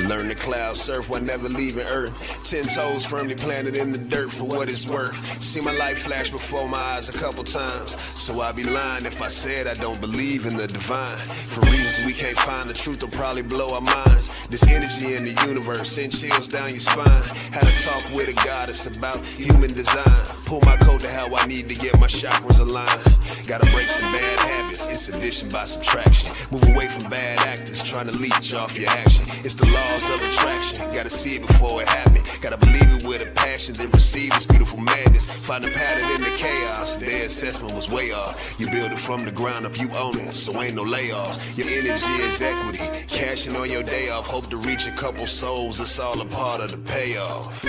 Learn to cloud surf while never leaving Earth. 10 toes firmly planted in the dirt for what it's worth. See my life flash before my eyes a couple times. So I'd be lying if I said I don't believe in the divine. For reasons we can't find, the truth will probably blow our minds. This energy in the universe send chills down your spine. Had a talk with a goddess about human design. Pull my coat to how I need to get my chakras aligned. Gotta break some bad habits, it's addition by subtraction. Move away from bad actors, trying to leech off your action. It's the laws of attraction, gotta see it before it happens. Gotta believe it with a passion, then receive this beautiful madness. Find a pattern in the chaos, their assessment was way off. You build it from the ground up, you own it, so ain't no layoffs. Your energy is equity, cashing on your day off. Hope to reach a couple souls, it's all a part of the payoff.